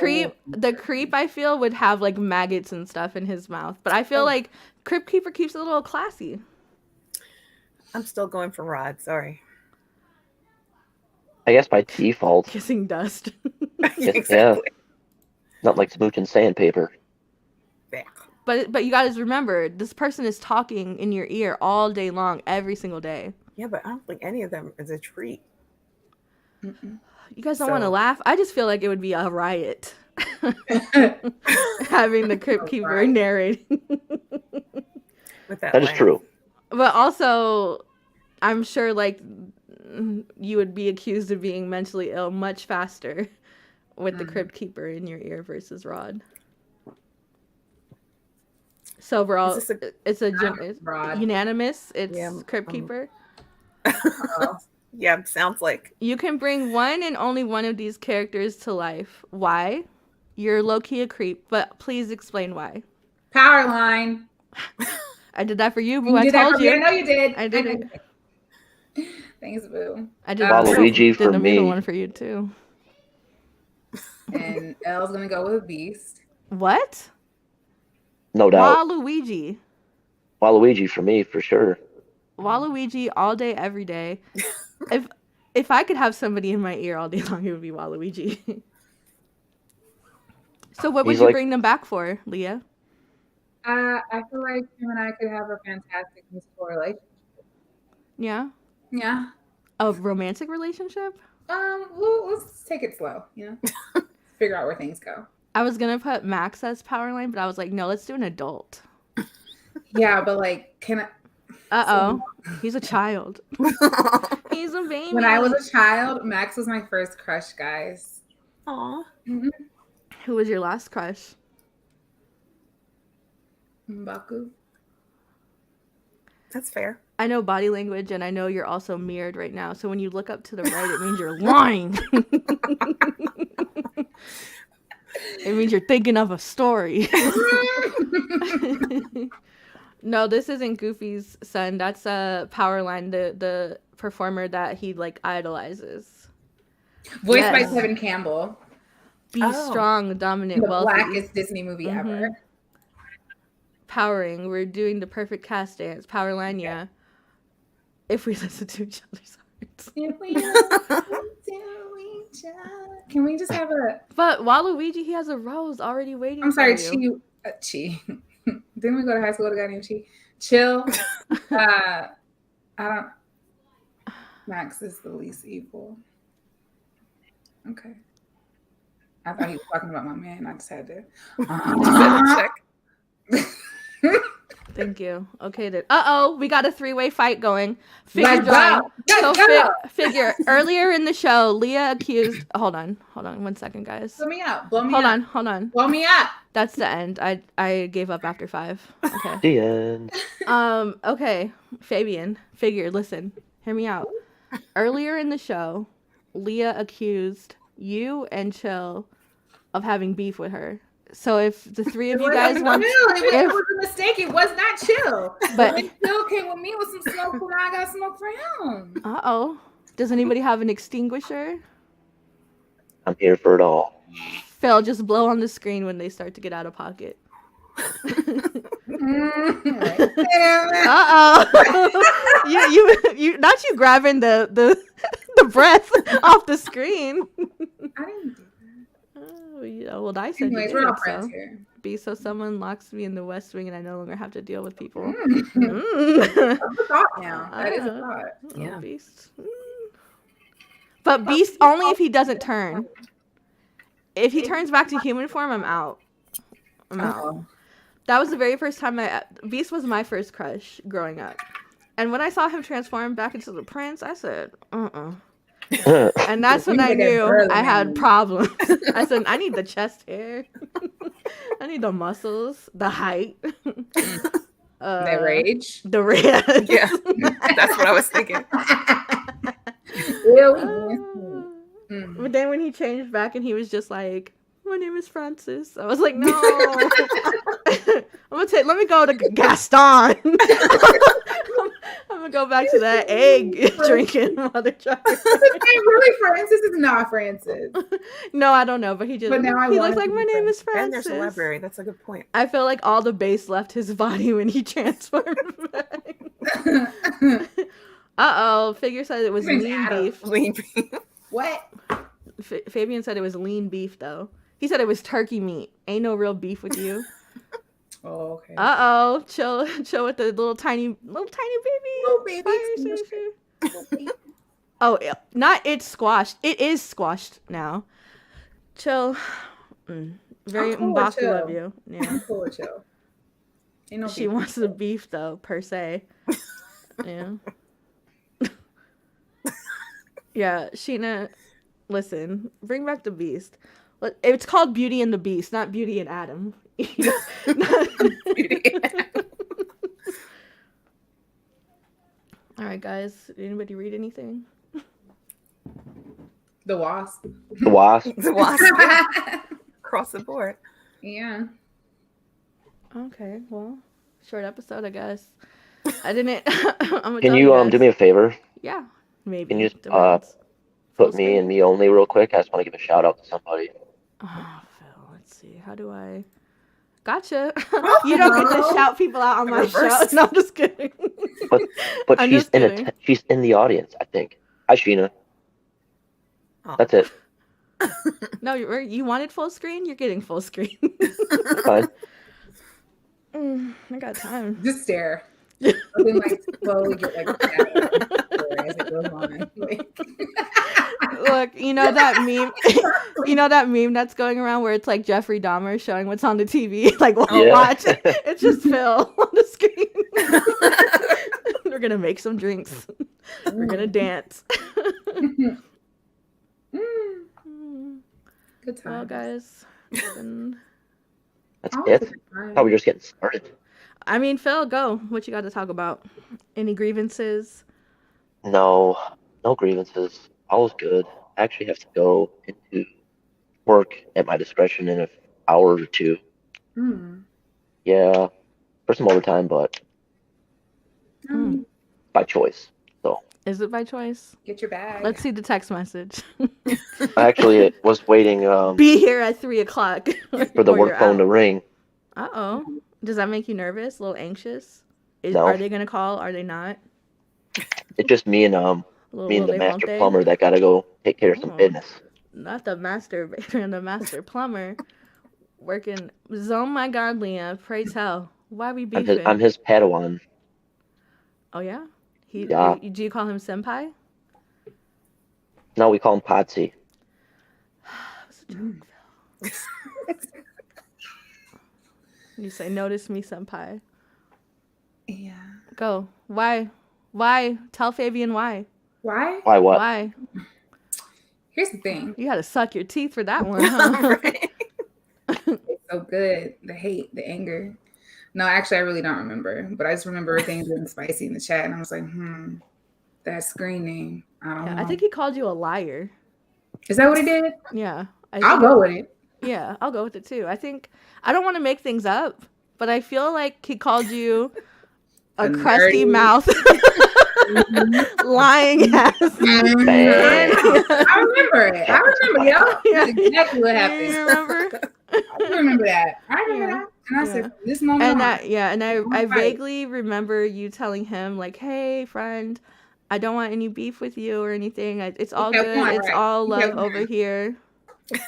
creep I feel would have like maggots and stuff in his mouth. But I feel Oh. like Crypt Keeper keeps it a little classy. I'm still going for Rod. Sorry. I guess by default, Kissing dust. Exactly. not like smooching sandpaper. Yeah. But you guys remember, this person is talking in your ear all day long, every single day. Yeah, but I don't think any of them is a treat. Mm-mm. You guys don't want to So- laugh? I just feel like it would be a riot. Having the Crypt A Keeper riot. narrating. With that That is laugh. true. But also, I'm sure like you would be accused of being mentally ill much faster with the Crypt Keeper in your ear versus Rod. So we're all Is this it's Rod. unanimous. It's Yeah, Crypt Keeper. Oh. Yeah, sounds like. You can bring one and only one of these characters to life. Why? You're low-key a creep, but please explain why. Power line. I did that for you, boo. You I did that told for me. I you. know you did. I did it. it. Thanks, boo. I did Waluigi did for the middle me. one for you too. And Elle's gonna go with Beast. What? No doubt. Waluigi. Waluigi for me, for sure. Waluigi all day, every day. If I could have somebody in my ear all day long, it would be Waluigi. So what would He's you like- bring them back for, Leah? I feel like him and I could have a fantastic musical relationship. Yeah? Yeah. A romantic relationship? Let's take it slow, you know? Figure out where things go. I was gonna put Max as Powerline, but I was like, no, let's do an adult. Yeah, but like, can I? Uh-oh. He's a child. He's a baby. When I was a child, Max was my first crush, guys. Aw. Who was your last crush? Mbaku. That's fair. I know body language, and I know you're also mirrored right now. So when you look up to the right, it means you're lying. It means you're thinking of a story. No, this isn't Goofy's son. That's Powerline, the performer that he like idolizes. Voiced by Yes. Kevin Campbell. Be Oh. strong, dominant, The wealthy. blackest Disney movie Mhm. ever. Powering. We're doing the perfect cast dance. Powerline, yeah. If we listen to each other's hearts. Can we just have a? But Waluigi, he has a rose already waiting I'm sorry, for you. Chi. Didn't we go to high school with a guy named Chi? Chill. I don't. Max is the least evil. Okay. I thought he was talking about my man. I just had to. Check. Thank you. Okay then. Uh-oh, we got a three-way fight going. Figure Let's join. go. Let's So go. figure earlier in the show, Leah accused. Hold on 1 second, guys. Blow me up. Blow me Hold up. on. Blow me up. That's the end. I gave up after 5. Okay. The end. Okay. Fabian, figure. Listen, hear me out. Earlier in the show, Leah accused you and Chill of having beef with her. So if the three of you guys want, it was a mistake. It was not Chill. But when Chill came with me with some smoke, and I got smoke for him. Does anybody have an extinguisher? I'm here for it all. Phil, just blow on the screen when they start to get out of pocket. you not you grabbing the breath off the screen. I didn't do that. Oh, yeah. Well, I said Anyways, we're all friends here. So someone locks me in the West Wing and I no longer have to deal with people. That's a thought now. That is a thought. Yeah. Beast. But Beast only if he doesn't turn. If he turns back to human form, I'm out. That was the very first time Beast was my first crush growing up. And when I saw him transform back into the prince, I said, And that's when I knew I had problems. I said, I need the chest hair. I need the muscles, the height. The rage. The rage. Yeah, that's what I was thinking. But then when he changed back and he was just like, my name is Francis. I was like, no. Let me go to Gaston. I'm gonna go back to that egg drinking mother trucker. Really, Francis is not Francis. No, I don't know, but he just he looks like my name is Francis. And there's a library. That's a good point. I feel like all the bass left his body when he transformed back. Figure said it was lean beef. Lean beef. What? Fabian said it was lean beef though. He said it was turkey meat. Ain't no real beef with you. Oh, okay. Chill with the little tiny baby. Little baby. Oh, not it's squashed. It is squashed now. Chill. Very Mbaku of you. Yeah. I'm cool with Chill. Ain't no she wants the beef though, per se. Yeah. Yeah, Sheena, listen, bring back the Beast. It's called Beauty and the Beast, not Beauty and Adam. Beauty and Adam. All right, guys. Did anybody read anything? The Wasp. The Wasp. The Wasp. Across the board. Yeah. Okay, well, short episode, I guess. I didn't. Can you do me a favor? Yeah, maybe. Can you just put me and me only real quick? I just want to give a shout out to somebody. Oh, Phil, let's see. How do I? Gotcha. You don't get to shout people out on my show. No, I'm just kidding. But she's in the audience, I think. Hi, Sheena. Oh. That's it. No, you wanted full screen? You're getting full screen. Fine. I got time. Just stare. And then slowly get as it goes on. Look, you know that meme? You know that meme that's going around where it's like Jeffrey Dahmer showing what's on the TV? Like, watch. It's just Phil on the screen. We're going to make some drinks. We're going to dance. Good time. Well, guys. That's it? Oh, we're just getting started. I mean, Phil, go. What you got to talk about? Any grievances? No grievances. All is good. I actually have to go into work at my discretion in an hour or two. Yeah, for some overtime, but by choice. So. Is it by choice? Get your bag. Let's see the text message. I actually was waiting. Be here at 3:00 for the work phone to ring. Does that make you nervous? A little anxious? No. Are they gonna call? Are they not? It's just me and the master plumber that gotta go take care of some business. Not the master and the master plumber working. Oh my God, Leah, pray tell. Why we beefing? I'm his Padawan. Oh yeah? Yeah. Do you call him senpai? No, we call him Potsy. That's a joke, Phil. You say, notice me, senpai. Yeah. Go. Why? Tell Fabian why. Why? Why what? Why? Here's the thing. You had to suck your teeth for that one, huh? It's so good. The hate, the anger. No, actually, I really don't remember. But I just remember things being spicy in the chat. And I was like, that screen name. I don't Yeah, know. I think he called you a liar. Is that what he did? Yeah. I'll go with it. Yeah, I'll go with it too. I think I don't want to make things up, but I feel like he called you a crusty nerdy. mouth, lying ass. I remember it. I remember, yo. Yeah. That's exactly what happened. You remember? I remember that. I remember that. And I said, from this moment And on, I vaguely remember you telling him like, "Hey, friend, I don't want any beef with you or anything. It's all kept good. going, It's right. all You love kept over going. here." I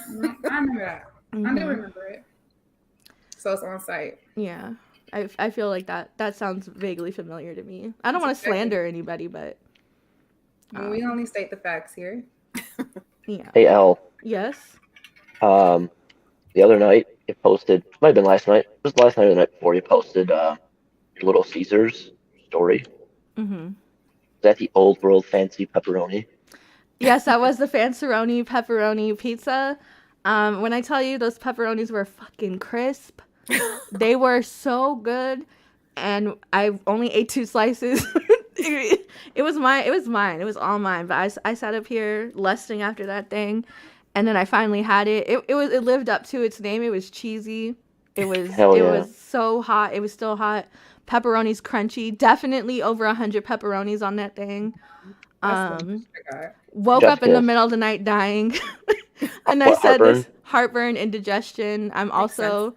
remember that. I do Mhm. remember it. So it's on site. Yeah. I feel like that sounds vaguely familiar to me. I don't want to slander anybody, but We only state the facts here. yeah. Hey, Elle. Yes. The other night you posted, might have been last night. It was last night or the night before you posted your Little Caesars story. Mm-hmm. Is that the old world fancy pepperoni? Yes, that was the Fanceroni pepperoni pizza. When I tell you those pepperonis were fucking crisp, they were so good, and I only ate 2 slices. It was mine. It was mine. It was all mine. But I sat up here lusting after that thing, and then I finally had it. It lived up to its name. It was cheesy. It was Hell yeah. was so hot. It was still hot. Pepperoni's crunchy. Definitely over 100 pepperonis on that thing. Woke up in the middle of the night dying. And I said this heartburn, indigestion. I'm also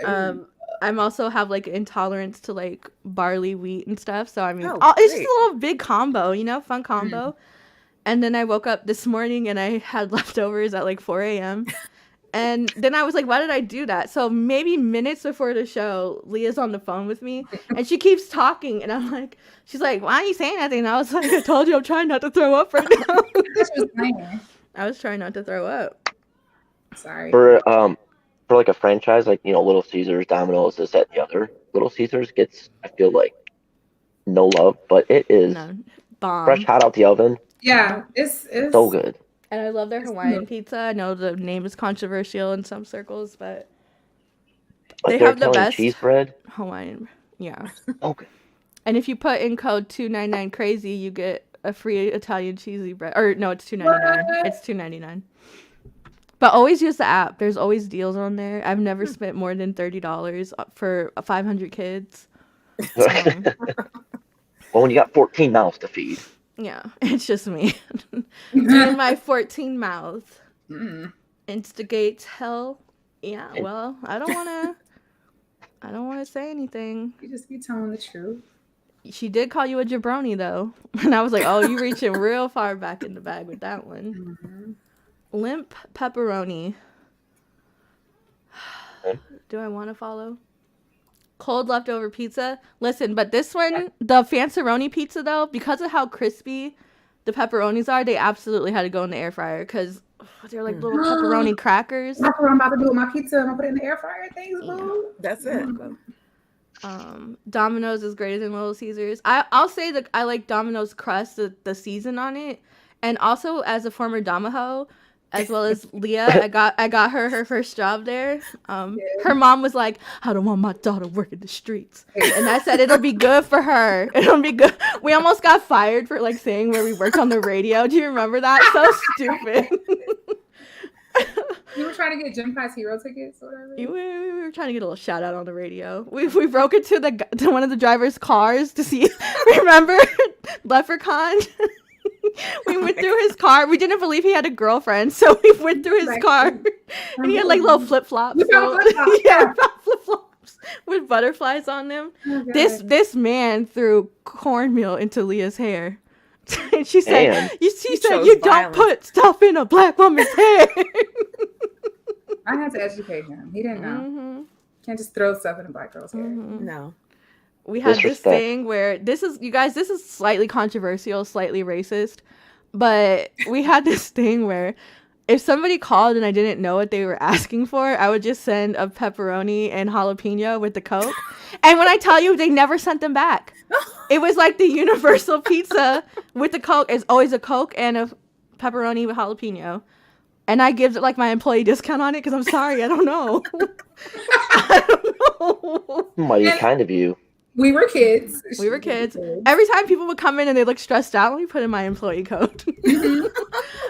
have like intolerance to like barley, wheat, and stuff. So I mean, it's just a little big combo, fun combo. And then I woke up this morning and I had leftovers at like 4 a.m. And then I was like, why did I do that? So maybe minutes before the show, Leah's on the phone with me and she keeps talking. And I'm like, she's like, why aren't you saying anything? And I was like, I told you I'm trying not to throw up right now. I was trying not to throw up. Sorry. For like a franchise, like, Little Caesars, Domino's, this, that, and the other, Little Caesars gets, I feel like, no love, but it is bomb. Fresh hot out the oven. Yeah, it's so good. And I love their Hawaiian pizza. I know the name is controversial in some circles, but Like they have the best cheese bread. Hawaiian. Yeah. Okay. And if you put in code 299 crazy, you get a free Italian cheesy bread. Or no, it's $2.99. It's $2.99. But always use the app. There's always deals on there. I've never spent more than $30 for 500 kids. Well, when you got 14 mouths to feed. Yeah, it's just me. And my 14 mouth instigates hell. Yeah, well, I don't want to say anything. You just be telling the truth. She did call you a jabroni though. And I was like, oh, you reaching real far back in the bag with that one. Mm-hmm. Limp pepperoni. Do I want to follow? Cold leftover pizza. Listen, but this one, the Fanceroni pizza though, because of how crispy the pepperonis are, they absolutely had to go in the air fryer because they're like little pepperoni crackers. That's what I'm about to do with my pizza. I'm gonna put it in the air fryer. Thanks, boo. That's it. Domino's is greater than Little Caesars. I'll say that I like Domino's crust, the season on it, and also as a former Domaho, as well as Leah, I got her first job there. Her mom was like, I don't want my daughter working the streets. And I said, it'll be good for her. It'll be good. We almost got fired for like saying where we worked on the radio. Do you remember that? So stupid. You were trying to get Gym Pass Hero tickets or whatever? We were trying to get a little shout out on the radio. We broke into to one of the driver's cars to see, remember? Leprechaun? We went through his car. We didn't believe he had a girlfriend, so we went through his car, and he had like little flip-flops. Yeah, flip-flops with butterflies on them. Oh, this man threw cornmeal into Leah's hair. And she said, you don't put stuff in a black woman's hair. I had to educate him. He didn't know. Mm-hmm. Can't just throw stuff in a black girl's hair. No. We had this thing where this is slightly controversial, slightly racist, but we had this thing where if somebody called and I didn't know what they were asking for, I would just send a pepperoni and jalapeno with the Coke. And when I tell you, they never sent them back. It was like the universal pizza with the Coke. It's always a Coke and a pepperoni with jalapeno. And I give it like my employee discount on it because I'm sorry, I don't know. I don't know. Mighty kind of you. We were kids. We were kids. Every time people would come in and they look stressed out, let me put in my employee code.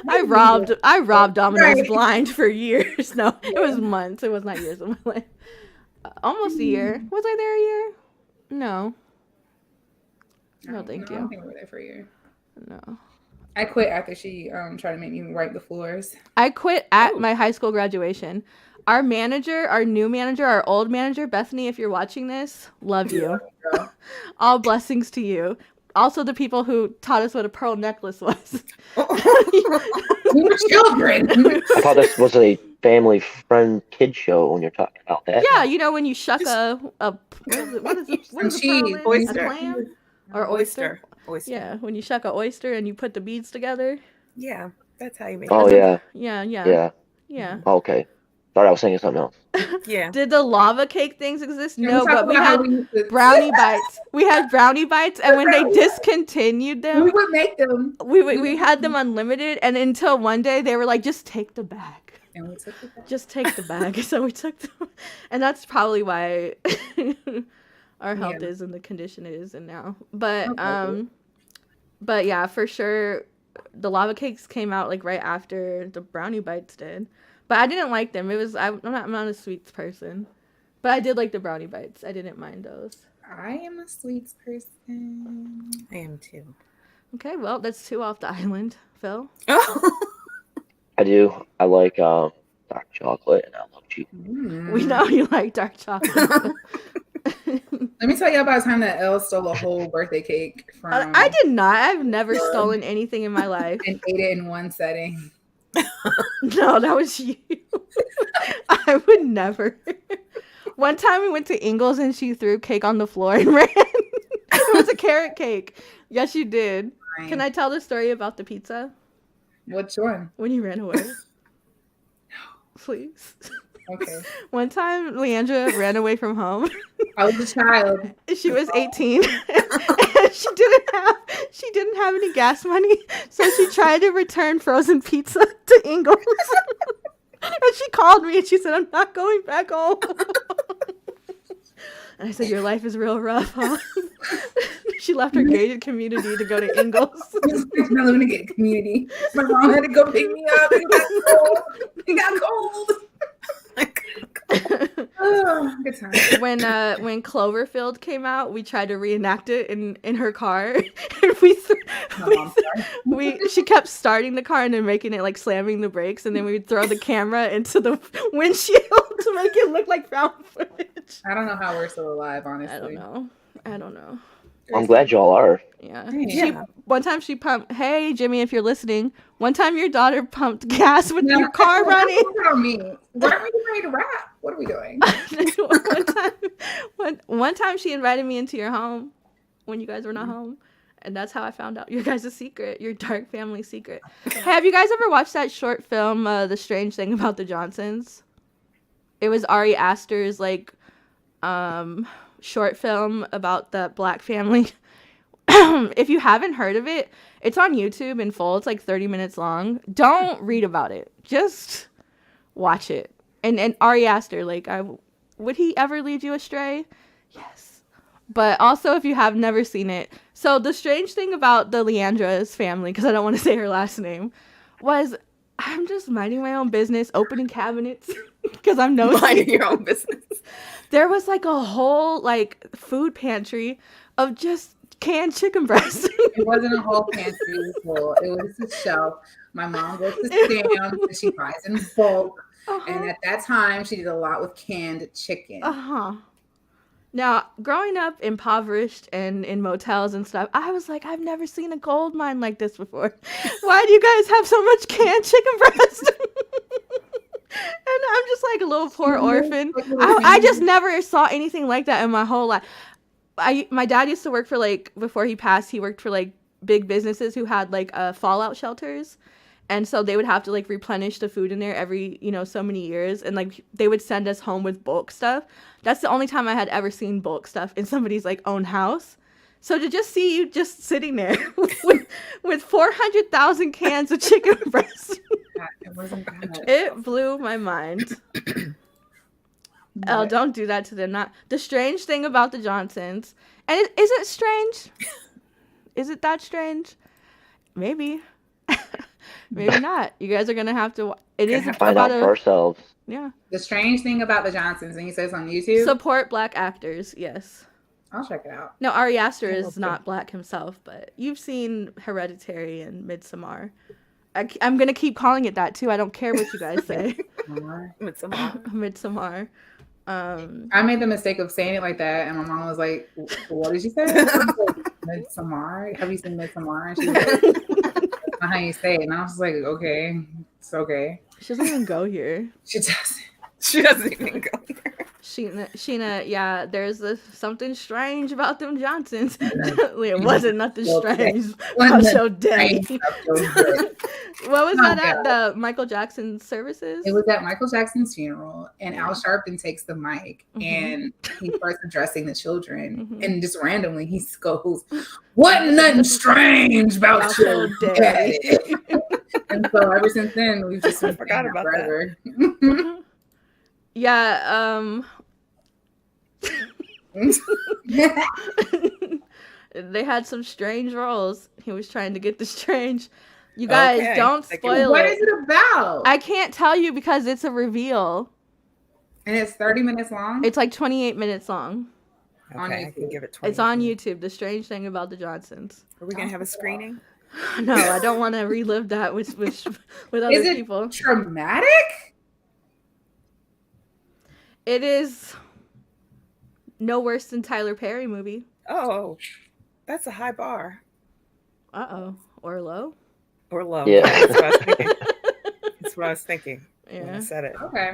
I robbed Domino's blind for years. No, it was months. It was not years of my life. Almost a year. Was I there a year? No. No, thank you. I don't think we were there for a year. No. I quit after she tried to make me wipe the floors. I quit at my high school graduation. Our manager, our new manager, our old manager, Bethany, if you're watching this, love you. All blessings to you. Also, the people who taught us what a pearl necklace was. We were children. I thought this was a family friend kid show when you're talking about that. Yeah, you know when you shuck what is it? Oyster. A clam or oyster? Oyster. Yeah, when you shuck an oyster and you put the beads together. Yeah, that's how you make Oh, it. yeah. Yeah. Okay. Thought I was thinking something else. Yeah. Did the lava cake things exist? Can No, we talk but we about how had we used to- brownie bites. We had brownie bites, and when they discontinued them, We would make them. we had them unlimited, and until one day they were like, just take the bag. And we took it back. Just take the bag. So we took them. And that's probably why our health is in the condition it is in now. But yeah, for sure, the lava cakes came out like right after the brownie bites did. But I didn't like them. I'm not a sweets person. But I did like the brownie bites. I didn't mind those. I am a sweets person. I am too. Okay, well, that's 2 off the island, Phil. I do. I like dark chocolate and I love cheese. We know you like dark chocolate. Let me tell you about a time that Elle stole a whole birthday cake from. I did not. I've never stolen anything in my life. And ate it in one setting. No, that was you. I would never. One time we went to Ingles and she threw cake on the floor and ran. It was a carrot cake. Yes, you did. Fine. Can I tell the story about the pizza? Which one? When you ran away? Please. Okay. One time, Leandra ran away from home. I was a child. She was 18. And she didn't have any gas money, so she tried to return frozen pizza to Ingles. And she called me and she said, "I'm not going back home." And I said, "Your life is real rough, huh?" She left her gated community to go to Ingles. It's not living in a gated community. My mom had to go pick me up. It got cold. It got cold. Oh, good time. When Cloverfield came out, we tried to reenact it in her car. And she kept starting the car and then making it like slamming the brakes, and then we would throw the camera into the windshield to make it look like found footage. I don't know how we're still alive, honestly. I don't know. I'm glad y'all are. Yeah. One time she pumped. Hey, Jimmy, if you're listening, one time your daughter pumped gas with your car running. On me. What are we getting ready to rap? What are we doing? one time she invited me into your home when you guys were not home. And that's how I found out your guys' secret, your dark family secret. Hey, have you guys ever watched that short film, The Strange Thing About the Johnsons? It was Ari Aster's like short film about the black family. If you haven't heard of it, it's on YouTube in full. It's like 30 minutes long. Don't read about it. Just watch it. And Ari Aster, like, would he ever lead you astray? Yes. But also, if you have never seen it, so the strange thing about the Leandra's family, because I don't want to say her last name, was I'm just minding my own business, opening cabinets, because I'm nosy. Minding your own business. There was like a whole like food pantry of just canned chicken breast. It wasn't a whole pantry. It was a shelf. My mom goes to Sam's and she buys in bulk. And at that time, she did a lot with canned chicken. Now, growing up impoverished and in motels and stuff, I was like, I've never seen a gold mine like this before. Why do you guys have so much canned chicken breast? And I'm just like a little poor orphan. I just never saw anything like that in my whole life. My dad used to work for like, before he passed, he worked for like big businesses who had like fallout shelters. And so they would have to like replenish the food in there every, so many years. And like they would send us home with bulk stuff. That's the only time I had ever seen bulk stuff in somebody's like own house. So to just see you just sitting there with 400,000 cans of chicken breast, It wasn't bad. it blew my mind. Elle, don't do that to them. Not the strange thing about the Johnsons. And is it strange? Is it that strange? Maybe. Maybe not. You guys are gonna have to. It is Find out for ourselves. Yeah. The strange thing about the Johnsons, and he says on YouTube. Support black actors. Yes. I'll check it out. No, Ari Aster is not black himself, but you've seen Hereditary and Midsommar. I'm gonna keep calling it that too. I don't care what you guys say. Midsommar. I made the mistake of saying it like that, and my mom was like, "What did you say?" I was like, Midsommar. Have you seen Midsommar? And she was like, "That's not how you say it." And I was like, "Okay, it's okay." She doesn't even go here. She doesn't. She doesn't even go here. Sheena, yeah, there's something strange about them Johnsons. It wasn't nothing strange. I'm so dead. What was that at the Michael Jackson services? It was at Michael Jackson's funeral, and Al Sharpton takes the mic, and he starts addressing the children, and just randomly he goes, "What nothing strange about your daddy?" And so ever since then, we've just forgot about forever. that. Yeah, they had some strange roles. He was trying to get the strange. You guys, don't spoil What it. is it about? I can't tell you because it's a reveal. And it's 30 minutes long? It's like 28 minutes long. Okay, I can give it 20. It's on YouTube. The strange thing about the Johnsons. Are we going to have a screening? No, I don't want to relive that with other people. Is it traumatic? It is no worse than Tyler Perry movie. Oh, that's a high bar. Uh-oh. Or low? Or low. Yeah. That's what I was thinking. That's what I was thinking when I said it. Okay.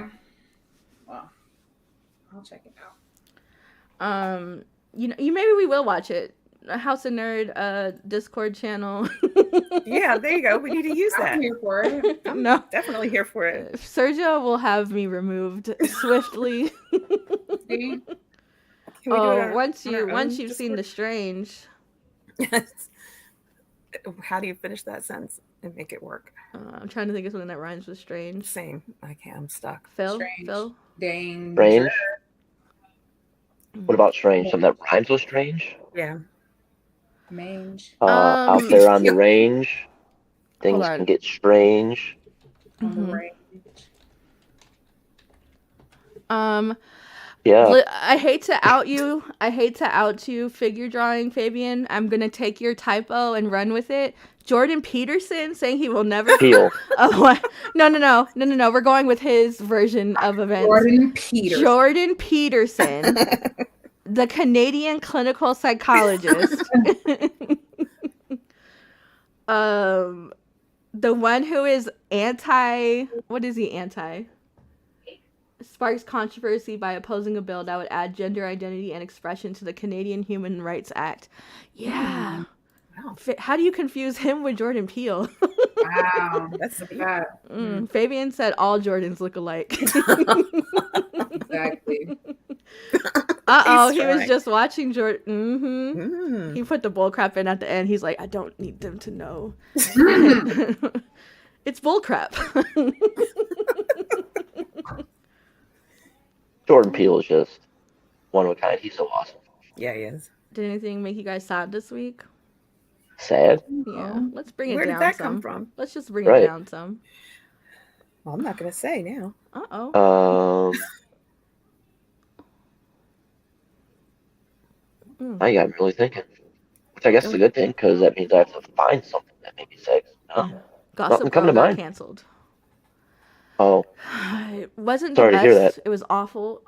Well, I'll check it out. Maybe we will watch it. House of Nerd Discord channel. Yeah, there you go. We need to use that. I'm here for it. I'm No. definitely here for it. Sergio will have me removed swiftly. See? Once you've seen The Strange. Yes. How do you finish that sentence and make it work? I'm trying to think of something that rhymes with strange. Same. I'm stuck. Phil? Dang. Strange? What about strange? Something that rhymes with strange? Yeah. Mange. Out there on the range, things can get strange. On the range. Yeah. I hate to out you, figure drawing, Fabian. I'm gonna take your typo and run with it. Jordan Peterson saying he will never Peel. Oh, what? No. We're going with his version of events. Jordan Peterson, the Canadian clinical psychologist. The one who is anti. What is he anti? Sparks controversy by opposing a bill that would add gender identity and expression to the Canadian Human Rights Act. Yeah. Wow. How do you confuse him with Jordan Peele? Wow. That's bad. Fabian said all Jordans look alike. Exactly. He was just watching Jordan. He put the bullcrap in at the end. He's like, I don't need them to know. It's bullcrap. Jordan Peele is just one of a kind. He's so awesome. Yeah, he is. Did anything make you guys sad this week? Sad? Yeah. Let's bring it down. Where did that come from? Let's just bring it down some. Well, I'm not going to say now. Uh-oh. Now you got me really thinking. Which I guess is a good thing, because that means I have to find something that made me sad. No. Gossip come to Girl got mind. canceled. Oh. It wasn't Sorry the to hear best. that. It was awful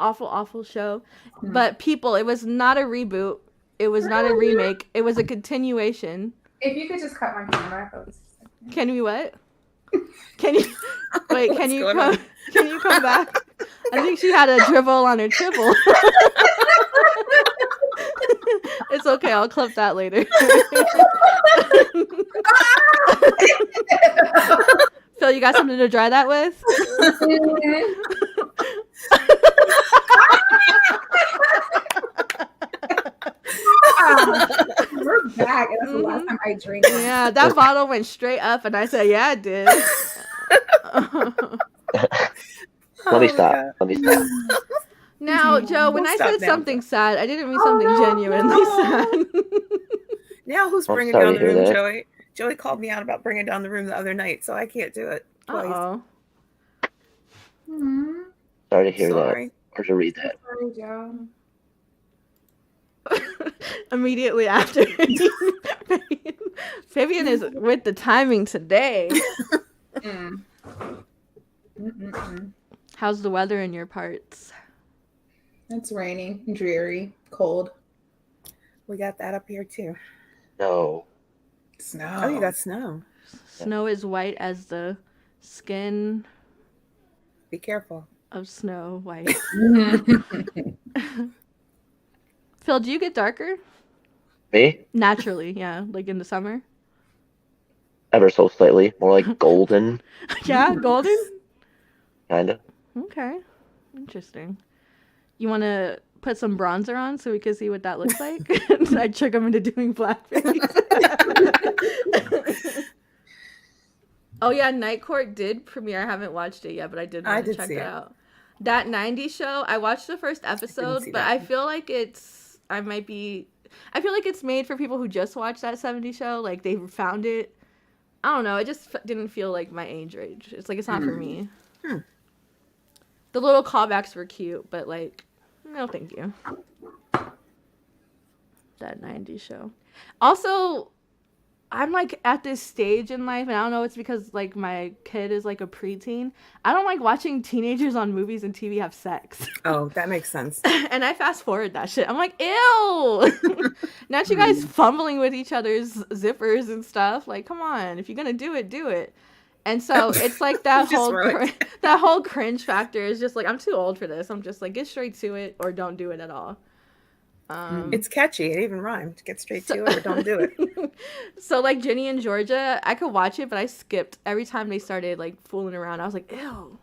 show. But people, it was not a reboot. It was not a remake. It was a continuation. If you could just cut my camera. Can we what? Can you wait? Can you come back? I think she had a dribble on her tribble. It's okay. I'll clip that later. Phil, you got something to dry that with? We're back. That's the last time I drank. Yeah, that bottle went straight up, and I said, "Yeah, it did." Let me stop. Now, Joe, when We'll I stop said now, something Joe. sad, I didn't mean Oh, something no, genuinely no. sad. Now who's I'm bringing sorry down to the hear room, that. Joey? Joey called me out about bringing down the room the other night, so I can't do it twice. Uh-oh. Sorry to hear Sorry. that or to read that. Sorry, Joe. Immediately after. Fabian is with the timing today. Mm. Mm-mm-mm. How's the weather in your parts? It's rainy, dreary, cold. We got that up here too. No. Snow. Oh, you got snow. Snow is white as the skin Be careful. of Snow White. Phil, do you get darker? Me? Naturally, yeah. Like in the summer? Ever so slightly. More like golden, Yeah, golden? kind of. Okay. Interesting. You want to put some bronzer on so we can see what that looks like? I trick him into doing blackface. Oh, yeah, Night Court did premiere. I haven't watched it yet, but I did want to did check see that it. out. That 90s show, I watched the first episode, see but that. I feel like I feel like it's made for people who just watched that 70s show. Like, they found it. I don't know. It just didn't feel like my age range. It's like, it's not for me. Hmm. The little callbacks were cute, but like, no thank you. That 90s show. Also, I'm like at this stage in life, and I don't know, it's because like my kid is like a preteen. I don't like watching teenagers on movies and TV have sex. Oh, that makes sense. And I fast forward that shit. I'm like, ew! Not you guys fumbling with each other's zippers and stuff. Like, come on. If you're gonna do it, do it. And so it's like that Just ruined. that whole cringe factor is just like, I'm too old for this. I'm just like, get straight to it or don't do it at all. It's catchy. It even rhymed. Get straight to it or don't do it. So like Ginny and Georgia, I could watch it, but I skipped every time they started like fooling around. I was like, ew.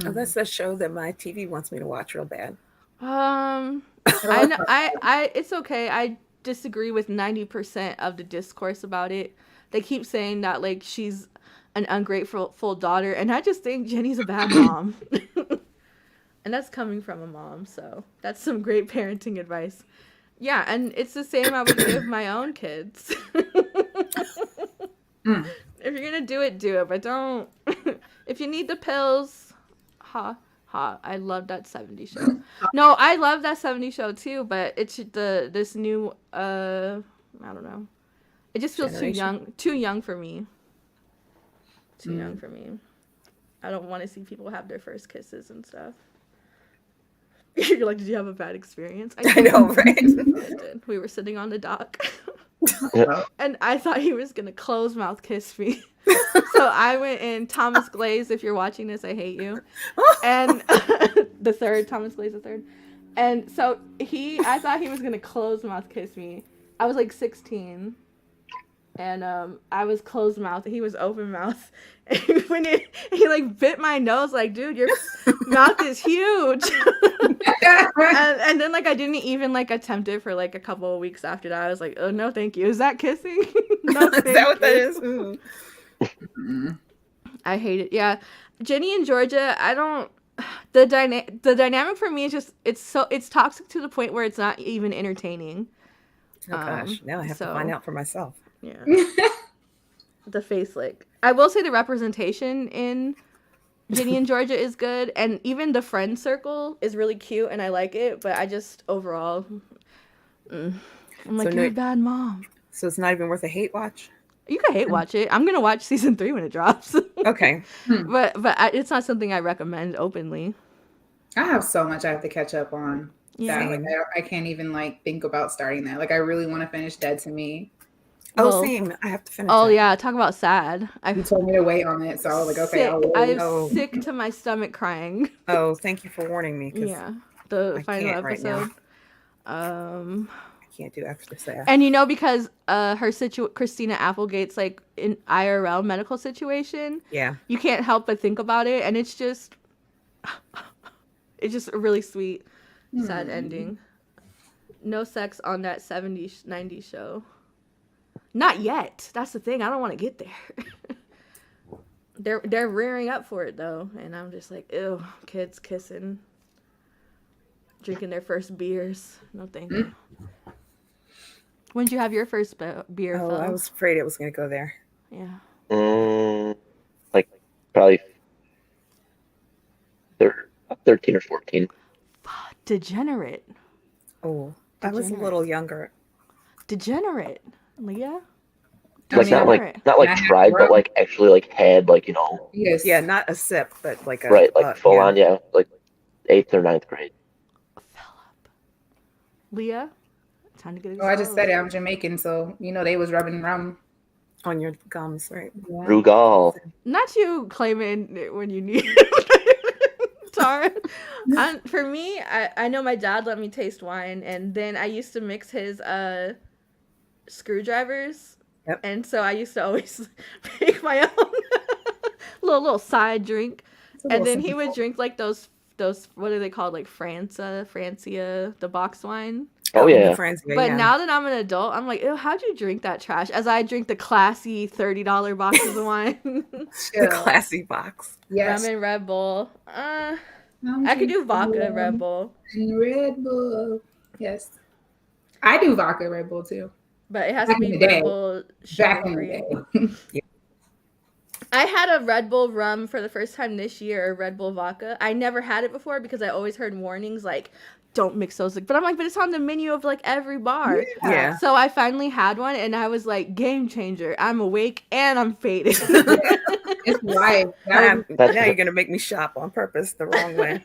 Oh, that's the show that my TV wants me to watch real bad. I know, I it's okay. I disagree with 90% of the discourse about it. They keep saying that like she's an ungrateful daughter, and I just think Jenny's a bad mom. And that's coming from a mom, so that's some great parenting advice. Yeah, and it's the same I would give my own kids. If you're gonna do it, but don't. If you need the pills, I love that 70s show. No, I love that 70s show too, but it's this new I don't know. It just feels Generation. too young for me. Too young for me. I don't want to see people have their first kisses and stuff. You're like, did you have a bad experience? I know, right? I did. We were sitting on the dock. And I thought he was going to close mouth kiss me. So I went in, Thomas Glaze, if you're watching this, I hate you. And the third, Thomas Glaze the third. And so I thought he was going to close mouth kiss me. I was like 16. And I was closed mouth. He was open mouth. And when he like bit my nose, like, dude, your mouth is huge. and then like I didn't even like attempt it for like a couple of weeks after that. I was like, oh no, thank you. Is that kissing? No, thank Is that what that you. is? I hate it. Yeah, Jenny and Georgia. I don't. The dynamic for me is just it's toxic to the point where it's not even entertaining. Oh gosh, now I have to find out for myself. Yeah. The face lick. I will say the representation in Ginny and Georgia is good, and even the friend circle is really cute, and I like it. But I just overall, I'm like, you're a bad mom. So it's not even worth a hate watch. You can hate watch it. I'm gonna watch season 3 when it drops. Okay, but it's not something I recommend openly. I have so much I have to catch up on. Yeah. That, like, I can't even like think about starting that. Like I really want to finish Dead to Me. Oh, same. I have to finish. Oh that. yeah, talk about sad. You told me to wait on it, so I was like, okay, I'll wait. I'm sick to my stomach crying. Oh, thank you for warning me. Yeah, the final Right episode. I can't do extra sad. And you know, because Christina Applegate's like in IRL medical situation. Yeah. You can't help but think about it, and it's just a really sweet, sad ending. No sex on that 70s, 90s show. Not yet. That's the thing. I don't want to get there. They're rearing up for it though, and I'm just like, ew, kids kissing. drinking their first beers. No, thank you. When did you have your first beer, Oh, Phil? I was afraid it was going to go there. Yeah. Like probably 13 or 14. Degenerate. Oh, I was a little younger. Degenerate. Leah? Like not like tried, but like actually like had like, you know. Yes. Yeah, not a sip, but like a Right, like full yeah. on, yeah, like 8th or 9th grade. Philip. Leah? Time to get it. Oh, I just said it. I'm Jamaican, so you know they was rubbing rum On your gums, right? Yeah. Rugal. Not you claiming it when you need Tara. For me, I know my dad let me taste wine, and then I used to mix his screwdrivers. Yep. And so I used to always make my own little side drink. And then he would drink like those what are they called, like Francia, the box wine. Oh yeah. But now that I'm an adult, I'm like, ew, how'd you drink that trash? As I drink the classy $30 boxes of wine. The classy box. Yes. Rum and Red Bull. I could do vodka Red Bull. And Red Bull. Yes. I do vodka Red Bull too. But it has Back to in be the Red day. Bull Back in the sugar-free. day. I had a Red Bull rum for the first time this year, Red Bull vodka. I never had it before because I always heard warnings like, don't mix those. But I'm like, but it's on the menu of like every bar. Yeah. So I finally had one and I was like, game changer. I'm awake and I'm faded. It's wild. Now you're going to make me shop on purpose the wrong way.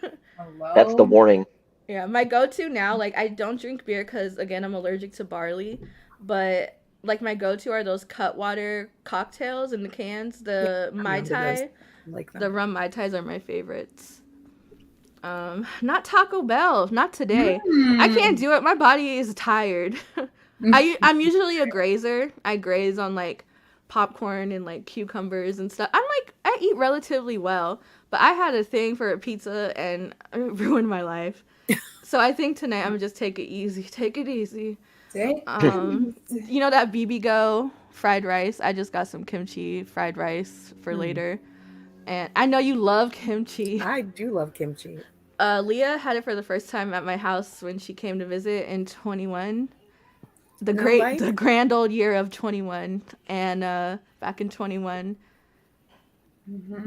That's the warning. Yeah, my go-to now, like I don't drink beer because again, I'm allergic to barley. But like my go-to are those Cutwater cocktails in the cans. The Mai Tai, Like the rum Mai Tais are my favorites. Not Taco Bell, not today. I can't do it. My body is tired. I'm usually a grazer. I graze on like popcorn and like cucumbers and stuff. I eat relatively well, but I had a thing for a pizza and it ruined my life. So I think tonight I'm gonna just take it easy. Take it easy. You know that BB Go fried rice? I just got some kimchi fried rice for later. And I know you love kimchi. I do love kimchi. Leah had it for the first time at my house when she came to visit in 21. The grand old year of 21. And back in 21,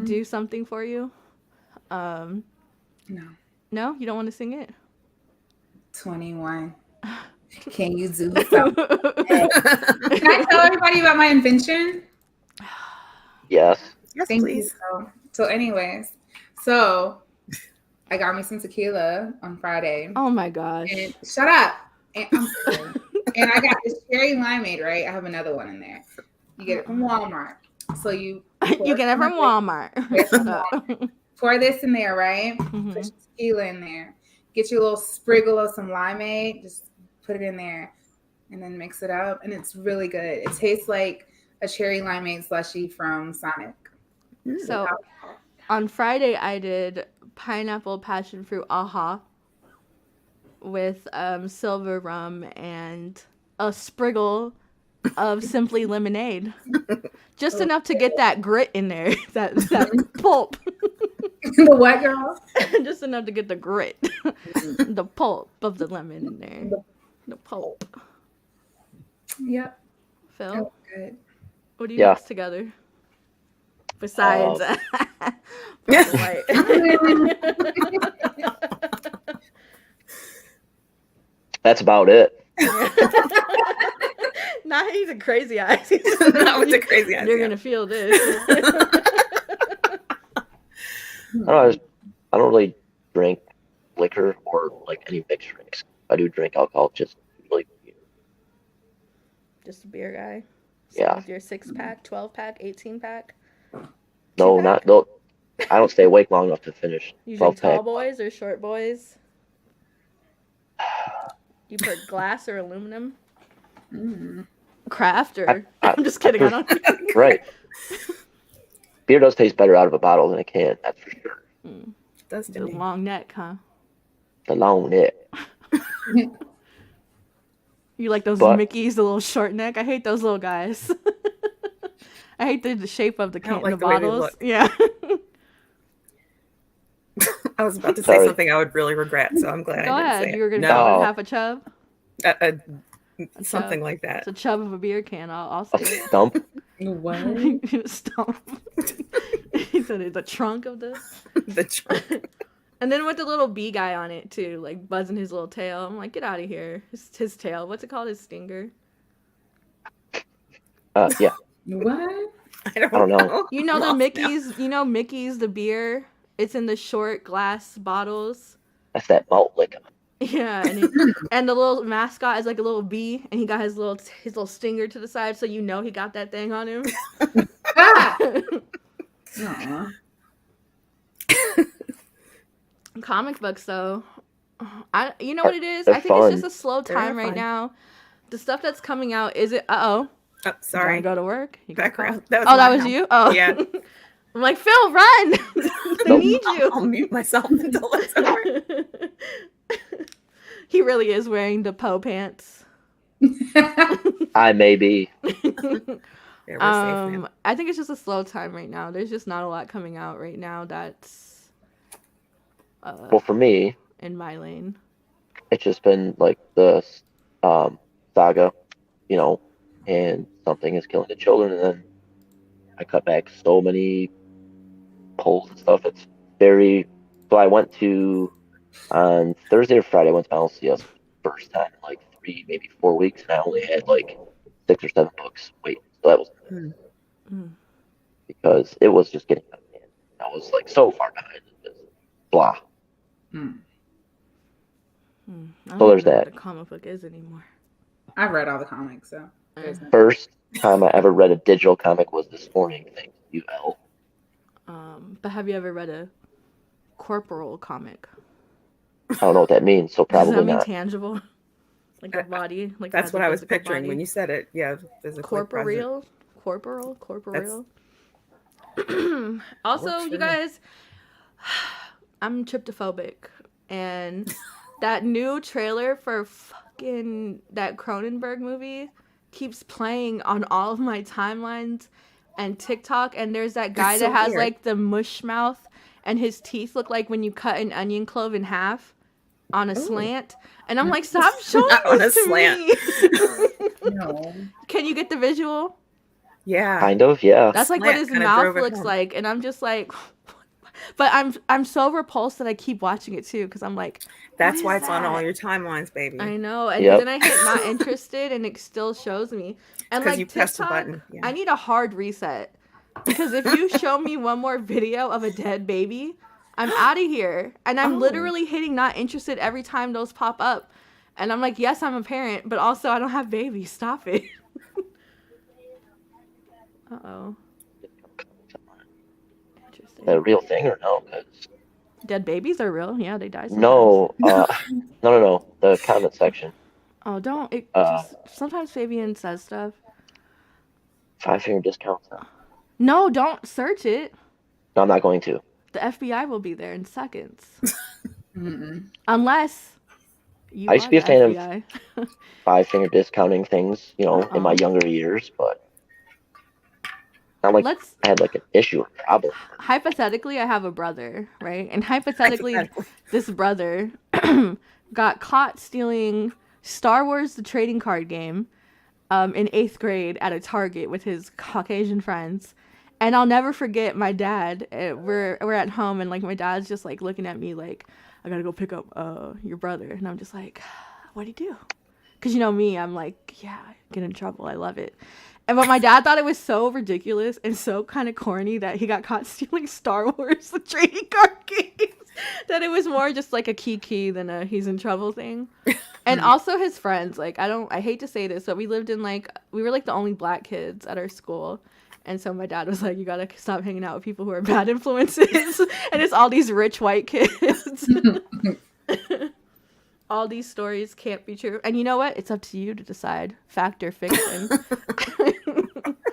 do something for you? No. No? You don't want to sing it? 21. Can you do something? Can I tell everybody about my invention? Yes. Yes, Thank please. you. So anyways, so I got me some tequila on Friday. Oh my gosh. And shut up. And, and I got this cherry limeade, right? I have another one in there. You get it from Walmart. So you get it from Walmart. Shut up. Pour this in there, right? Mhm. Put your tequila in there. Get your little spriggle of some limeade. Just put it in there and then mix it up. And it's really good. It tastes like a cherry limeade slushie from Sonic. So on Friday, I did pineapple passion fruit aha with silver rum and a spriggle of simply lemonade. Just enough to get that grit in there, that pulp. The what, girl? Just enough to get the grit, the pulp of the lemon in there. The pulp. Yep. Phil, That was good. what do you mix together? Besides, white. That's about it. Nah, he's a crazy eyes. Not with the crazy eyes. You're gonna feel this. I don't really drink liquor or like any mixed drinks. If I do drink alcohol, just usually beer. Just a beer guy. Yeah. With your 6-pack, 12-pack, 18-pack. No, not no. I don't stay awake long enough to finish. You 12 drink tall pack. boys or short boys? You put glass or aluminum? Craft or I'm just kidding. I don't. Right. Beer does taste better out of a bottle than a can. That's for sure. Does to The me. long neck, huh? The long neck. You like those But- Mickeys, the little short neck? I hate those little guys. I hate the shape of the I don't can, like the the way they bottles. look. Yeah. I was about to say Sorry. something I would really regret, so I'm glad Go I didn't ahead. say You were it. gonna No, go No. half a chub. something chub. like that. It's a chub of a beer can. I'll say A it. stump. What? Stump. He said it's the trunk of the. The trunk. And then with the little bee guy on it too, like buzzing his little tail. I'm like, get out of here. His tail. What's it called? His stinger. Yeah. What? I don't don't know. know. You know I'm the lost now. Mickey's. You know Mickey's the beer. It's in the short glass bottles. That's that malt liquor. Yeah, and the little mascot is like a little bee, and he got his little stinger to the side, so you know he got that thing on him. Ah! Aw. Comic books though, you know what it is? They're I think it's fun. just a slow They're time right fun. now. The stuff that's coming out is it? Oh, You sorry. wanna go to work? You got a Background. call? That was Oh, that my was house. you. Oh, Yeah. I'm like, Phil, run! They Nope. need you. I'll mute myself until it's over. He really is wearing the Poe pants. I may be. Yeah, we're safe now. I think it's just a slow time right now. There's just not a lot coming out right now that's Well, for me, in my lane. it's just been like the saga, and something is killing the children, and then I cut back so many polls and stuff. It's very. So I went to on Thursday or Friday. I went to LCS first time in like 3, maybe 4 weeks, and I only had like 6 or 7 books. Wait, so that was because it was just getting out of hand. I was like so far behind. Just blah. I don't So there's even know what that. the comic book is anymore. I've read all the comics, so. there's no- First time I ever read a digital comic was this morning. Thanks to you, Elle. But have you ever read a corporal comic? I don't know what that means, so Does that probably mean not. tangible? Like a body? Like That's has what a I was physical picturing body? when you said it. Yeah, physically present. Corporal? That's- Also, Works you for me. guys, I'm tryptophobic. And that new trailer for fucking that Cronenberg movie keeps playing on all of my timelines and TikTok. And there's that guy That's that so has weird. like the mush mouth and his teeth look like when you cut an onion clove in half on a slant. And I'm like, stop showing Not on this a to slant. me. No. Can you get the visual? Yeah. Kind of, yeah. That's like what Slant his kinda mouth drove it looks home. like, and I'm just like, but I'm so repulsed that I keep watching it too, because I'm like, That's what why is it's on all that? your timelines, baby. I know, and Yep. then I hit not interested, and it still shows me. And 'Cause like you pressed a TikTok, button, yeah. I need a hard reset because if you show me one more video of a dead baby, I'm out of here, and I'm Oh. literally hitting not interested every time those pop up, and I'm like, yes, I'm a parent, but also I don't have babies. Stop it. Uh-oh. Interesting. The real thing or no? 'Cause Dead babies are real. Yeah, they die sometimes. no, no. The comment section. Oh, don't. It Uh, just sometimes Fabian says stuff. 5-finger discounts. No, don't search it. No, I'm not going to. The FBI will be there in seconds. Mm-mm. Unless you I used are to be a the fan of- FBI. 5-finger discounting things, in my younger years, but not like Let's I had like an issue or problem. hypothetically, I have a brother, right? And hypothetically, this brother got caught stealing Star Wars: The Trading Card Game in 8th grade at a Target with his Caucasian friends. And I'll never forget my dad. We're at home, and like my dad's just like looking at me like, I gotta go pick up your brother, and I'm just like, what'd he do? Because you know me, I'm like, yeah, get in trouble. I love it. But my dad thought it was so ridiculous and so kind of corny that he got caught stealing Star Wars, the trading card games, that it was more just like a key than a he's in trouble thing. And also his friends, like, I hate to say this, but we were like the only black kids at our school. And so my dad was like, you gotta stop hanging out with people who are bad influences. And it's all these rich white kids. All these stories can't be true. And you know what? It's up to you to decide fact or fiction.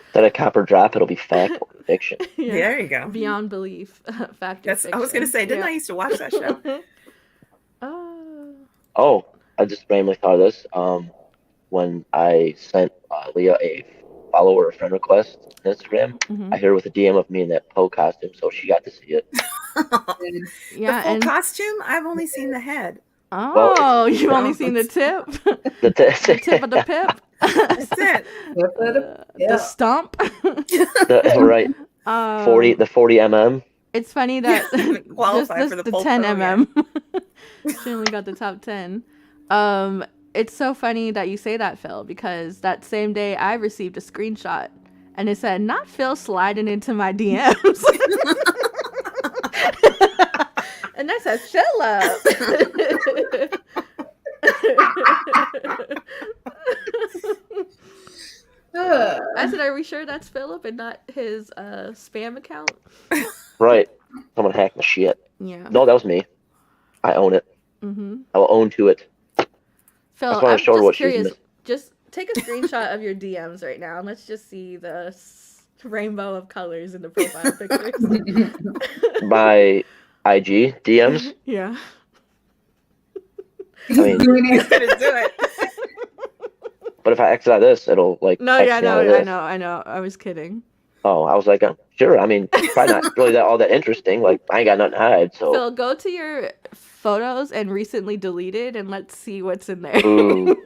Instead of copper drop, it'll be fact or fiction. Yeah. There you go. Beyond belief. Fact or That's. fiction. I was gonna say, didn't I used to watch that show? Oh, I just randomly thought of this. When I sent Leah a follow or a friend request on Instagram. Mhm. I hit her with a DM of me in that Poe costume, so she got to see it. Good. Yeah, the full and costume? I've only seen the head. oh, it's- you've only no, seen the tip, The the tip of the pip, That's it. the stump. right, 40 the 40 mm. It's funny that Doesn't qualify just for the the full 10 pro yet. mm. She only got the top 10. It's so funny that you say that, Phil, because that same day I received a screenshot and it said, "Not Phil sliding into my DMs." And I said, "Philip." I said, "Are we sure that's Philip and not his spam account?" Right. Someone hacked my shit. Yeah. No, that was me. I own it. Mm-hmm. I will own to it. Phil, That's why I'm I showed just what she was curious. missing. Just take a screenshot of your DMs right now, and let's just see the rainbow of colors in the profile pictures. My IG DMs. Yeah. He's I mean- doing He's it. gonna do it. But if I exit out of this, it'll like. No, yeah, exit no, out of I this. know, I know. I was kidding. Oh, I was like, sure. I mean, probably not really all that interesting. Like, I ain't got nothing to hide. So. Phil, go to your photos and recently deleted, and let's see what's in there. Ooh.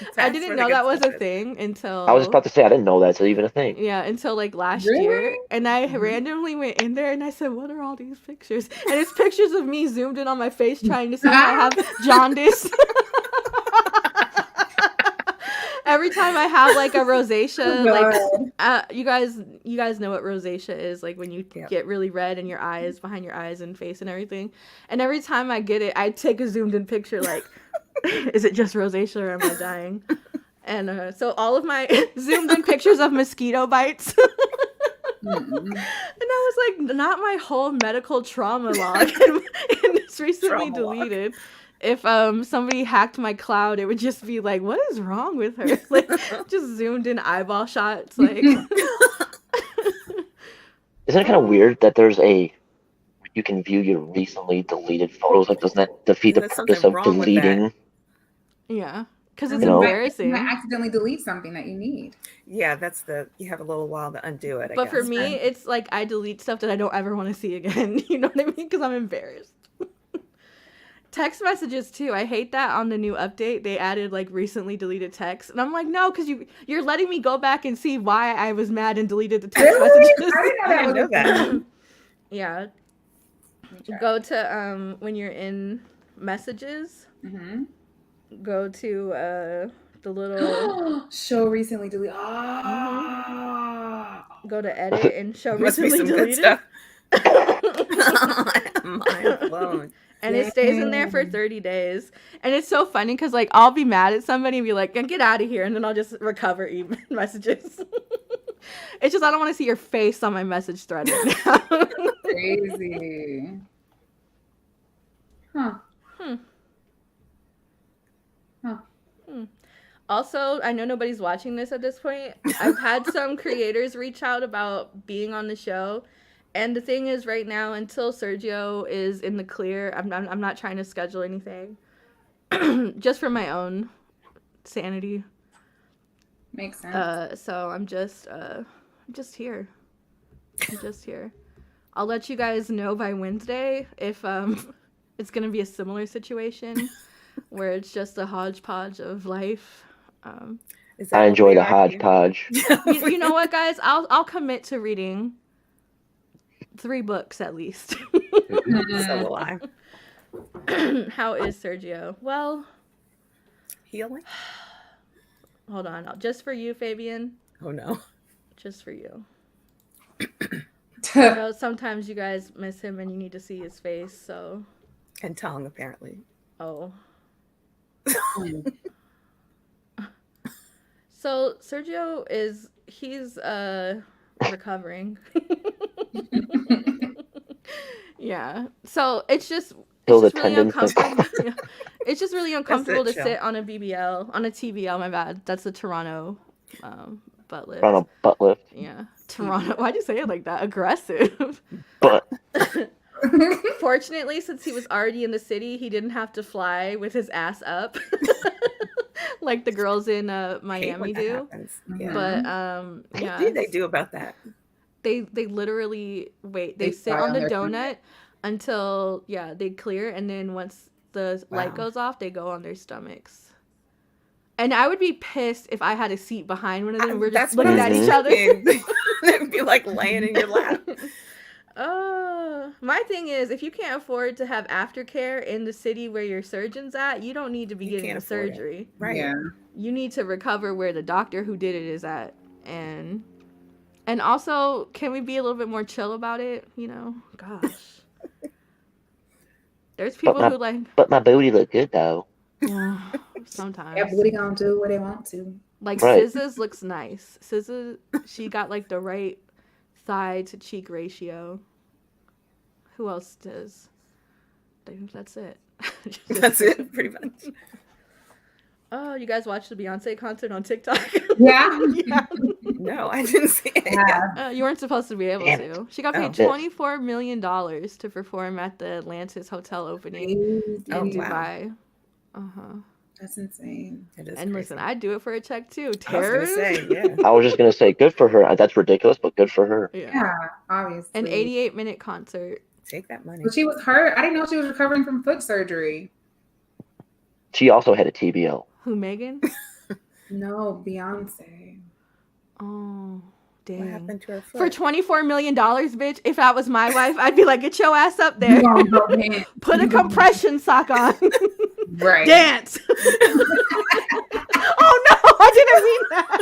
I That's didn't where know the that good was stuff a is. thing until I was about to say I didn't know that's even a thing. yeah, until like last Really? year, and I randomly went in there and I said, "What are all these pictures?" And it's pictures of me zoomed in on my face trying to see if I have jaundice. Every time I have like a rosacea, like you guys know what rosacea is, like when you Yep. get really red in your eyes, behind your eyes and face and everything. And every time I get it, I take a zoomed in picture like, is it just rosacea or am I dying? And so all of my zoomed in pictures of mosquito bites. Mm-mm. And I was like, not my whole medical trauma log. And it's recently Trauma log. deleted. If somebody hacked my cloud, it would just be like, what is wrong with her? Like, just zoomed in eyeball shots. Like, Isn't it kind of weird that there's you can view your recently deleted photos? Like, doesn't that defeat the There's purpose something of wrong with that. deleting? yeah, because it's You know? embarrassing. You might accidentally delete something that you need. Yeah, you have a little while to undo it. I But for guess. me, it's like I delete stuff that I don't ever want to see again. You know what I mean? Because I'm embarrassed. Text messages too. I hate that on the new update they added like recently deleted text, and I'm like, no, because you're letting me go back and see why I was mad and deleted the text Really? messages. I didn't know I that didn't was know a that. thing. Yeah, Let me try. go to when you're in messages, Mhm. go to the little Show recently deleted. Ah. go to edit and show Must be recently some good deleted. stuff. Mind blown. And it stays in there for 30 days. And it's so funny because, like, I'll be mad at somebody and be like, get out of here. And then I'll just recover messages. It's just I don't want to see your face on my message thread right now. Crazy. Huh. Also, I know nobody's watching this at this point. I've had some creators reach out about being on the show. And the thing is, right now, until Sergio is in the clear, I'm not trying to schedule anything. Just for my own sanity. Makes sense. So I'm just here. I'm just here. I'll let you guys know by Wednesday if it's gonna be a similar situation where it's just a hodgepodge of life. Is that I what enjoy we the are here? hodgepodge. You know what, guys? I'll commit to reading 3 books at least. So will I. How is Sergio? Well, Healing? hold on. Just for you, Fabian. Oh no. Just for you. I know sometimes you guys miss him and you need to see his face, so And tongue, apparently. oh. So Sergio he's recovering. Yeah. So it's just Till the really tendons. uncomfortable. Yeah. It's just really uncomfortable to chill. sit on a TBL, my bad. That's the Toronto butt lift. On a butt lift. Yeah. Toronto. Why'd you say it like that? Aggressive. But Fortunately, since he was already in the city, he didn't have to fly with his ass up like the girls in Hate when Miami that do. happens. Yeah. But What yeah, do they do about that? they literally wait. They They sit fly on on the their donut until they clear, and then once the light Wow. goes off, they go on their stomachs. And I would be pissed if I had a seat behind one of them. And we're just That's what looking I at was each other. thinking. They'd be like laying in your lap. My thing is, if you can't afford to have aftercare in the city where your surgeon's at, you don't need to be You getting can't the afford it. surgery. Right. Yeah. You need to recover where the doctor who did it is at. And also, can we be a little bit more chill about it? You know, gosh. There's people who like. But my booty look good though. Sometimes. Yeah, booty gonna do what they want to. Like Right. SZA's looks nice. SZA, she got like the right thigh to cheek ratio. Who else does? I think that's it. That's it, pretty much. Oh, you guys watched the Beyonce concert on TikTok? Yeah. Yeah. No, I didn't see it. Yeah. You weren't supposed to be able Damn to. She got paid Oh. $24 million to perform at the Atlantis hotel opening in Oh, wow. Dubai. That's insane. It is And crazy. listen, I'd do it for a check too. I was Terrors. gonna say, yeah. I was just gonna say, good for her. That's ridiculous, but good for her. Yeah. Yeah, obviously. An 88-minute concert. Take that money. But she was hurt. I didn't know she was recovering from foot surgery. She also had a TBL. Who, Megan? No, Beyonce. Oh, dang. What happened to her foot? For $24 million, bitch, if that was my wife, I'd be like, get your ass up there. Put a compression sock on. Right. Dance. Oh, no, I didn't mean that.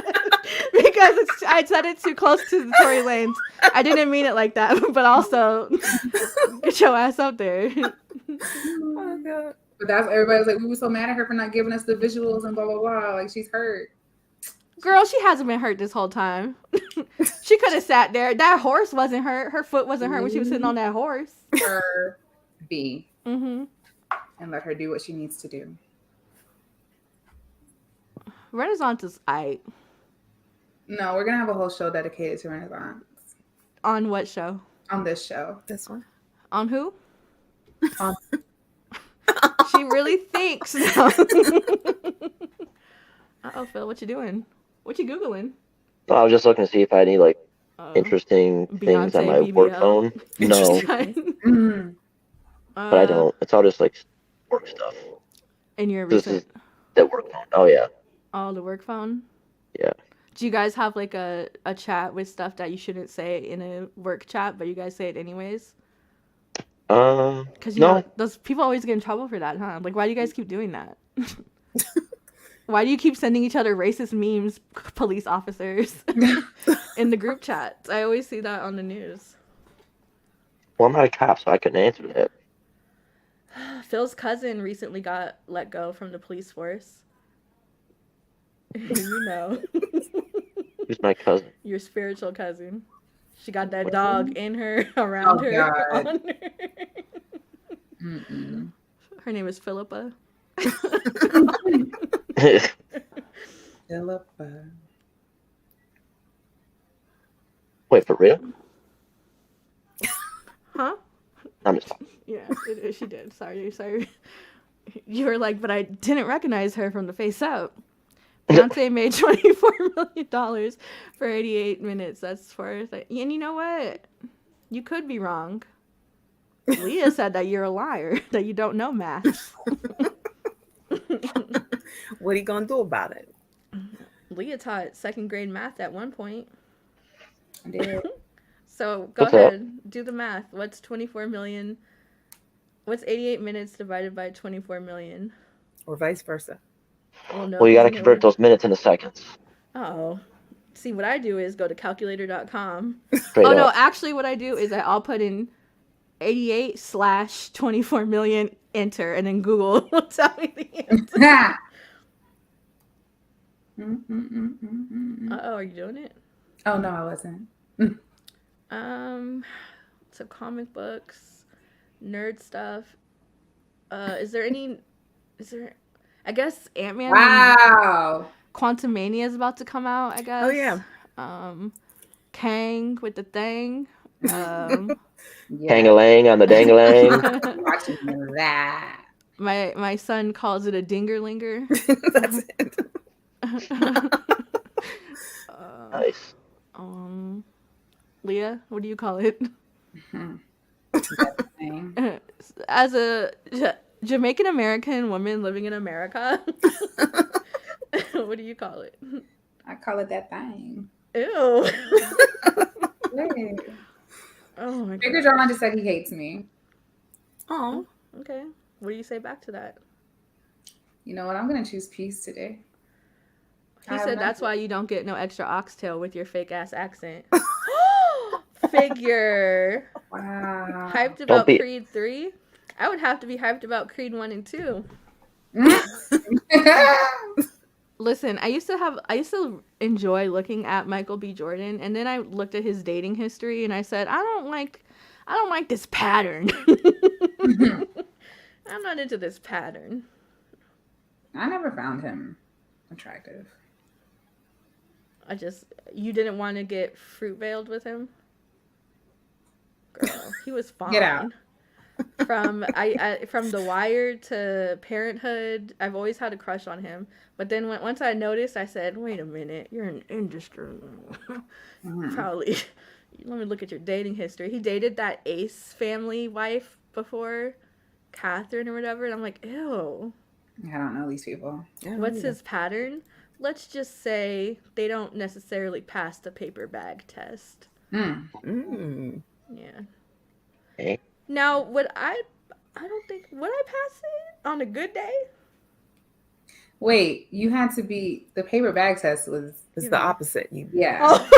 Because I said it too close to the Tory Lanez. I didn't mean it like that, but also, get your ass up there. Oh, God. But that's everybody was like, we were so mad at her for not giving us the visuals and blah blah blah. Like she's hurt. Girl, she hasn't been hurt this whole time. She could have sat there. That horse wasn't hurt. Her foot wasn't hurt when she was sitting on that horse. Her be Mm-hmm. and let her do what she needs to do. Renaissance is aight. No, we're gonna have a whole show dedicated to Renaissance On what show? on this show. This one? On who? On She really thinks. Uh-oh, Phil, what you doing? What you Googling? No, I was just looking to see if I had any like Oh. interesting things on Beyonce my work BBL. phone. No, Mm. but I don't. It's all just like work stuff. In your This recent, is the work phone. Oh yeah, the work phone? yeah. Do you guys have like a chat with stuff that you shouldn't say in a work chat, but you guys say it anyways? Because you No. know, those people always get in trouble for that, huh? Like, why do you guys keep doing that? Why do you keep sending each other racist memes, police officers, in the group chats? I always see that on the news. Well, I'm not a cop, so I couldn't answer that. Phil's cousin recently got let go from the police force. You know. Who's my cousin? Your spiritual cousin. She got that dog in her, around Oh, her, God. on her. Mm-mm. Her name is Philippa. Philippa. Wait, for real? Huh? I'm just talking. Yeah, she did. Sorry. You were like, but I didn't recognize her from the face up. Beyonce made $24 million for 88 minutes. That's for, and you know what? You could be wrong. Leah said that you're a liar, that you don't know math. What are you gonna do about it? Leah taught second grade math at one point. I did. So go What's up? ahead, do the math. What's 24 million? What's 88 minutes divided by 24 million? Or vice versa. Oh no. Well, you got to isn't it convert those minutes into seconds. Oh. See, what I do is go to calculator.com. Straight Oh no, up. actually what I do is I'll put in 88/24 million, enter, and then Google will tell me the answer. Uh-oh, are you doing it? Oh no, I wasn't. So comic books, nerd stuff. Is there, I guess Ant-Man and Wow. Quantumania is about to come out, I guess. Oh yeah. Kang with the thing. Yeah. Hang-a-lang on the dang-a-lang. Watching that. my son calls it a dingerlinger. That's it. Nice. Leah, what do you call it? That thing. As a Jamaican American woman living in America, what do you call it? I call it that thing. Ew. Hey. Oh my Figure god. John just said he hates me. Oh, Okay. What do you say back to that? You know what? I'm gonna choose peace today. He I have said that's nothing. why you don't get no extra oxtail with your fake ass accent. Figure. Wow. Hyped about be- Creed 3? I would have to be hyped about Creed 1 and 2. Listen, I used to enjoy looking at Michael B. Jordan, and then I looked at his dating history and I said, I don't like this pattern. I'm not into this pattern. I never found him attractive. You didn't want to get fruit veiled with him? Girl, he was fine. Get out. From The Wire to Parenthood, I've always had a crush on him. But then once I noticed, I said, "Wait a minute, you're an industry." Probably. Let me look at your dating history. He dated that Ace family wife before, Catherine or whatever, and I'm like, ew. I don't know these people. What's his pattern? Let's just say they don't necessarily pass the paper bag test. Mm. Yeah. Okay. Now, would I pass it on a good day? Wait, you had to be the paper bag test was It's the opposite. You yeah. Oh.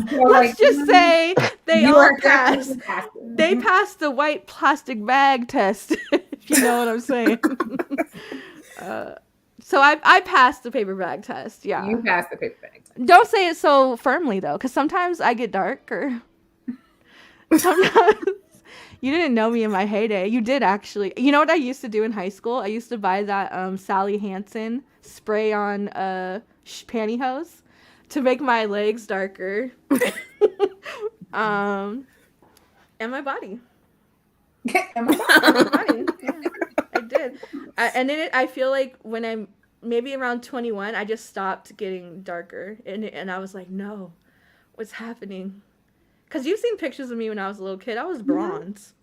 So, like, Let's just say they you all are passed. definitely They passed the white plastic bag test, if you know what I'm saying. So I passed the paper bag test, yeah. You passed the paper bag test. Don't say it so firmly, though, because sometimes I get darker. Sometimes. You didn't know me in my heyday. You did, actually. You know what I used to do in high school? I used to buy that Sally Hansen spray-on pantyhose to make my legs darker. And my body. Am I My body. Yeah, I did. And then I feel like when I'm maybe around 21, I just stopped getting darker. And I was like, no, what's happening? Because you've seen pictures of me when I was a little kid. I was bronze.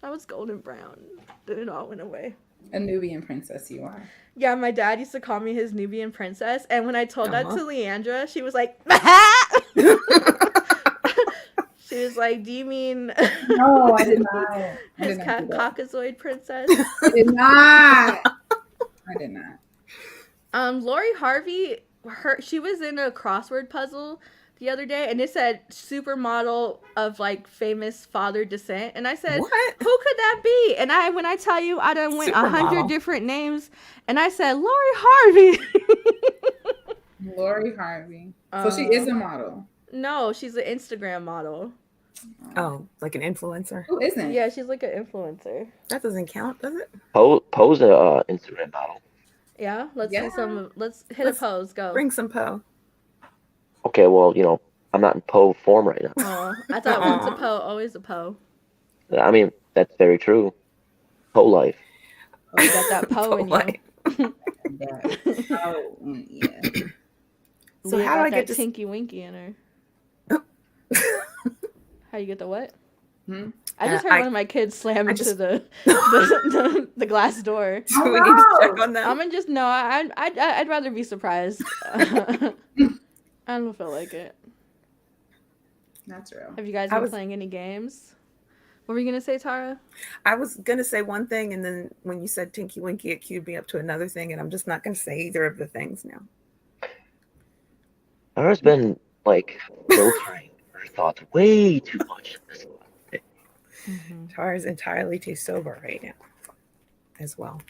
I was golden brown. Then it all went away. a Nubian princess you are? Yeah, my dad used to call me his Nubian princess. And when I told that to Leandra, she was like, she was like, do you mean... No, I did not. His 𝐬𝐭𝐸𝐲𝐬𝐿 princess? I did not. I did not. Lori Harvey, she was in a crossword puzzle the other day, and it said supermodel of like famous father descent, and I said, What? who could that be? And when I tell you, I done went 100 Supermodel. different names, and I said Lori Harvey. Lori Harvey. So she is a model. No, she's an Instagram model. Oh, like an influencer? Who isn't? Yeah, she's like an influencer. That doesn't count, does it? Pose a Instagram model. Yeah, let's Yeah. see some. Let's hit a pose. Go. Bring some Poe. Okay, well, I'm not in Poe form right now. Oh, I thought once a Poe, always a Poe. I mean, that's very true. Poe life. Oh, you got that Poe in Like- you. Oh, yeah. So Leah how do got I get that to Tinky Winky in her? How you get the what? Hmm? I just heard one of my kids slam into just- the glass door. Do we need to check on that? I'm gonna just no. I'd rather be surprised. I don't feel like it. That's real. Have you guys I been was- playing any games? What were you gonna say, Tara? I was gonna say one thing, and then when you said Tinky Winky, it queued me up to another thing, and I'm just not gonna say either of the things now. Tara's been filtering her thoughts way too much. Tara's entirely too sober right now, as well.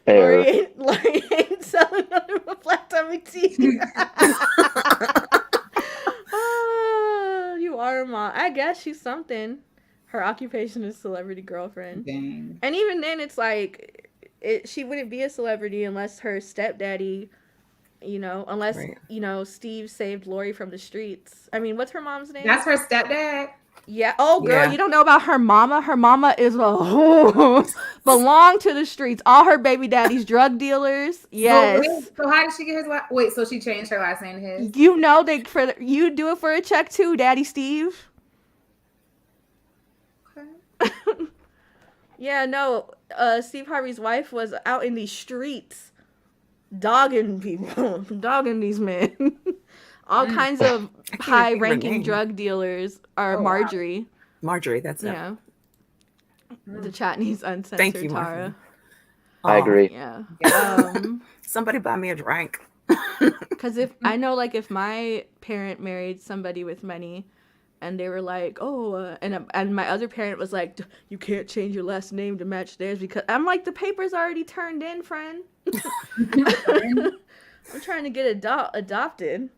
Fair. Lori ain't selling under a flat tummy tea. Oh, you are a mom. I guess she's something. Her occupation is celebrity girlfriend. Dang. And even then, it's like, she wouldn't be a celebrity unless her stepdaddy, unless, Right. Steve saved Lori from the streets. I mean, what's her mom's name? That's her stepdad. Yeah. Oh, girl, Yeah. you don't know about her mama. Her mama is belong to the streets. All her baby daddies drug dealers. Yes. So how did she get his last? Wait, so she changed her last name to his? You know you do it for a check too, Daddy Steve. Okay. Yeah, no. Steve Harvey's wife was out in these streets, dogging people, dogging these men. All kinds of I can't think of her high-ranking name. drug dealers are Oh, wow. Marjorie. Marjorie, that's it. Yeah. The chat needs uncensored. Thank you, Tara. Marjorie. I Oh, agree. Yeah. Yeah. Somebody buy me a drink. Because if my parent married somebody with money, and they were like, oh, and my other parent was like, you can't change your last name to match theirs, because I'm like, the paper's already turned in, friend. I'm trying to get adopted.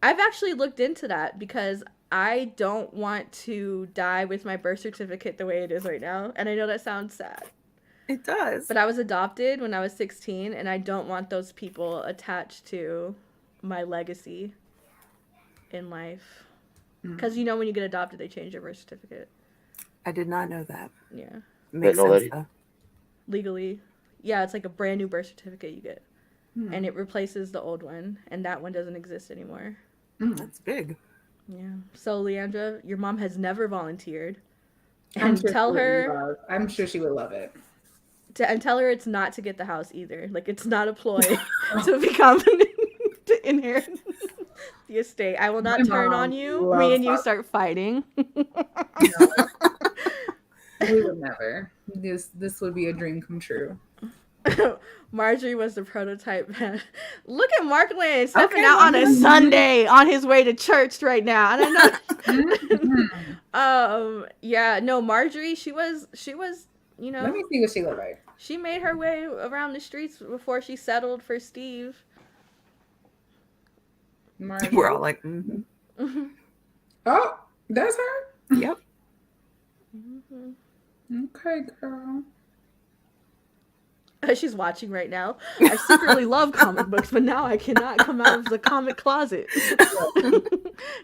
I've actually looked into that because I don't want to die with my birth certificate the way it is right now, and I know that sounds sad. It does. But I was adopted when I was 16, and I don't want those people attached to my legacy in life. Because when you get adopted, they change your birth certificate. I did not know that. Yeah. Makes Didn't know sense, that though. Legally. Yeah, it's like a brand new birth certificate you get. And it replaces the old one, and that one doesn't exist anymore. That's big. Yeah. So, Leandra, your mom has never volunteered. I'm And sure tell she would her... love- I'm sure she would love it. And tell her it's not to get the house either. Like, it's not a ploy to become to inherit the estate. I will not My turn mom on you. Me loves and you that. start fighting. We would never. This would be a dream come true. Marjorie was the prototype. Look at Mark Lynn stepping Okay, out on a Mark. Sunday on his way to church right now. And I Mhm. know no, Marjorie, she was Let me see what she looked like. she made her way around the streets before she settled for Steve. Marjorie. We're all like, Oh, that's her? yep. Okay, girl. She's watching right now. I secretly love comic books, but now I cannot come out of the comic closet.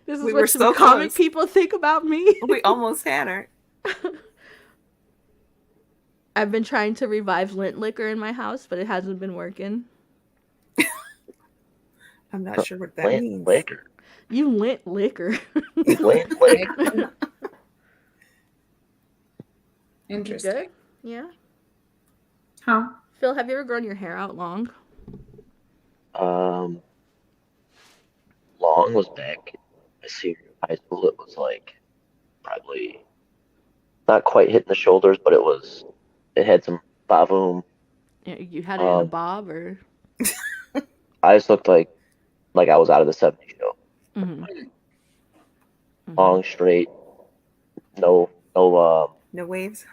This is We were what some so comic close. people think about me. We almost had her. I've been trying to revive lint liquor in my house, but it hasn't been working. I'm not sure what that Lint means. liquor. You lint liquor. Lint liquor. Interesting. Good? Yeah. Huh? Phil, have you ever grown your hair out long? Long was back my senior year of high school. It was like probably not quite hitting the shoulders, but it had some bavoom. Yeah, you had it in a Um, bob, or? I just looked like I was out of the 70s show. Mm-hmm. Long, straight, no No waves?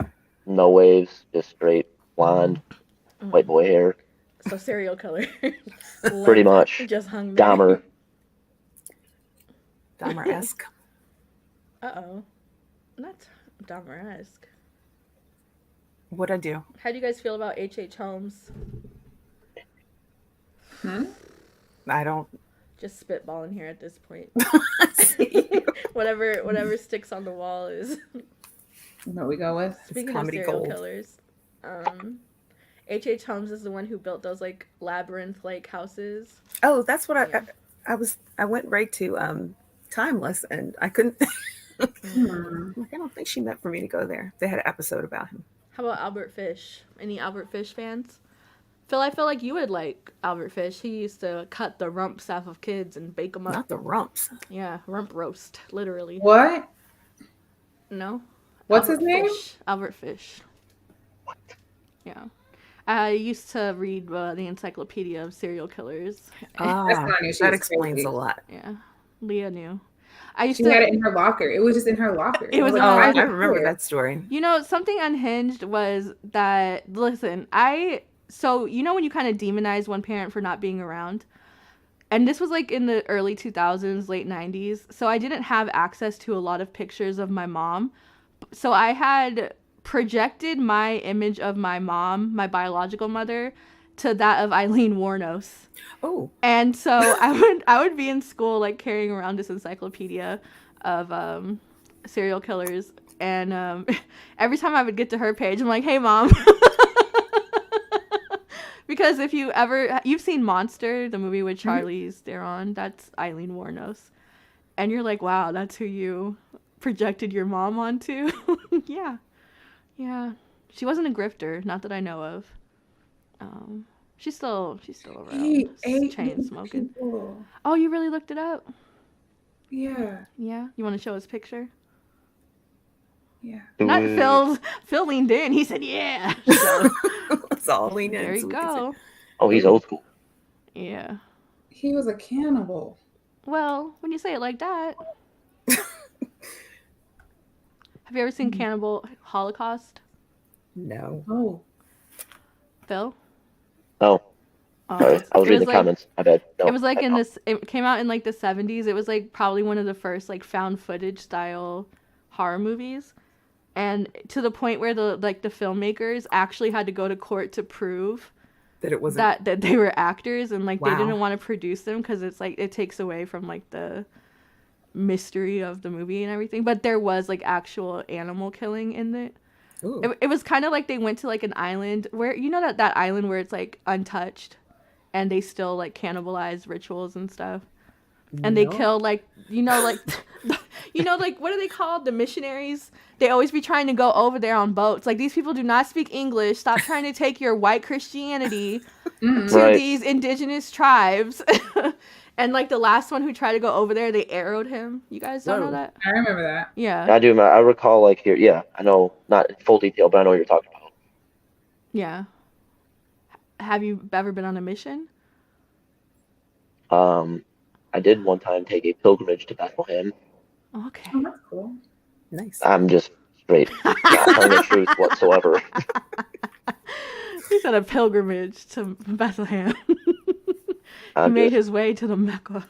no waves, just straight blonde white boy hair. So serial killer. Pretty much. Just hung there. Dahmer. Dahmer-esque. Uh-oh. Not Dahmer-esque. What'd I do? How do you guys feel about H.H. Holmes? I don't. Just spitballing here at this point. Whatever sticks on the wall is. What we go with? Speaking of comedy serial gold. killers, H.H. Holmes is the one who built those like labyrinth-like houses. Oh, that's what Yeah. I went right to Timeless, and I couldn't. Like, I don't think she meant for me to go there. They had an episode about him. How about Albert Fish? Any Albert Fish fans? Phil, I feel like you would like Albert Fish. He used to cut the rumps off of kids and bake them up. Not the rumps. Yeah, rump roast, literally. What? No? What's Albert his name? Fish. Albert Fish. Yeah. I used to read the Encyclopedia of Serial Killers. That's not new. She That was explains crazy. a lot. Yeah. Leah knew. I used She to... had it in her locker. It was just in her locker. It was like, in her Oh, I locker. remember that story. You know, something unhinged was that, listen, so you know when you kind of demonize one parent for not being around? And this was like in the early 2000s, late 90s. So I didn't have access to a lot of pictures of my mom. So I had projected my image of my mom, my biological mother, to that of Eileen Warnos. Oh, And so I would be in school like carrying around this encyclopedia of serial killers, and every time I would get to her page, I'm like, "Hey, mom." Because if you've seen Monster, the movie with Charlize Theron, that's Eileen Wuornos, and you're like, "Wow, that's who you projected your mom onto." Yeah, yeah. She wasn't a grifter, not that I know of. She's still around, He ate chain smoking. people. Oh, you really looked it up? Yeah. Yeah. You want to show his picture? Yeah. Not Phil leaned in. He said, "Yeah." So, Let's all lean in. there you so we can go. Oh, he's old school. Yeah. He was a cannibal. Well, when you say it like that. Have you ever seen Cannibal Holocaust? see. No. Oh. Phil? Oh, sorry. I was it reading was the like- comments. I bet. No, It was like I in know. this. It came out in like the 70s. It was like probably one of the first like found footage style horror movies, and to the point where the filmmakers actually had to go to court to prove That it wasn't. that they were actors, and like they Wow. didn't want to produce them because it's like it takes away from like the mystery of the movie and everything. But there was like actual animal killing in it. Ooh. It was kind of like they went to like an island where that island where it's like untouched, and they still like cannibalize rituals and stuff, and they No. kill like like what are they called, the missionaries? They always be trying to go over there on boats. Like, these people do not speak English. Stop trying to take your white Christianity to Right. these indigenous tribes. And like the last one who tried to go over there, they arrowed him. You guys don't know Whoa. that? I remember that. Yeah. I do. I recall like here. Yeah, I know, not in full detail, but I know what you're talking about. Yeah. Have you ever been on a mission? I did one time take a pilgrimage to Bethlehem. Okay. Oh, that's cool. Nice. I'm just straight not telling the truth whatsoever. He said a pilgrimage to Bethlehem. He I'm made just- his way to the Mecca.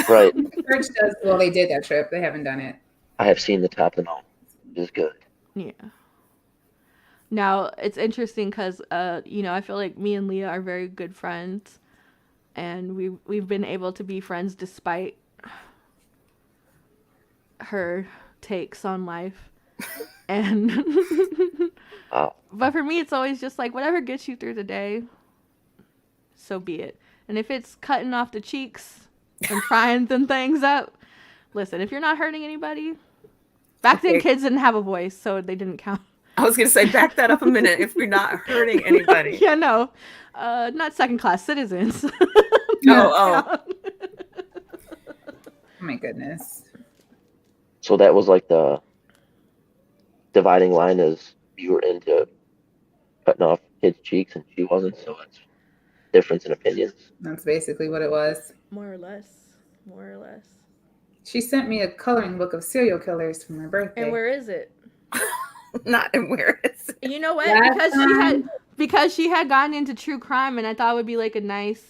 Right. Church does. Well, they did that trip. They haven't done it. I have seen the top of the mountain. It is good. Yeah. Now, it's interesting because, I feel like me and Leah are very good friends. And we've been able to be friends despite her takes on life. And Wow. but for me, it's always just like whatever gets you through the day, so be it. And if it's cutting off the cheeks and frying them things up, listen, if you're not hurting anybody, back then Okay. kids didn't have a voice, so they didn't count. I was gonna say, back that up a minute. If you're not hurting anybody. Yeah, no, not second-class citizens. Oh. Oh my goodness. So that was like the dividing line, is you were into cutting off kids' cheeks and she wasn't, so it's difference in opinions. That's basically what it was. More or less. More or less. She sent me a coloring book of serial killers for my birthday. And where is it? Not in where it's. You know what? Last Because she had gotten into true crime, and I thought it would be like a nice.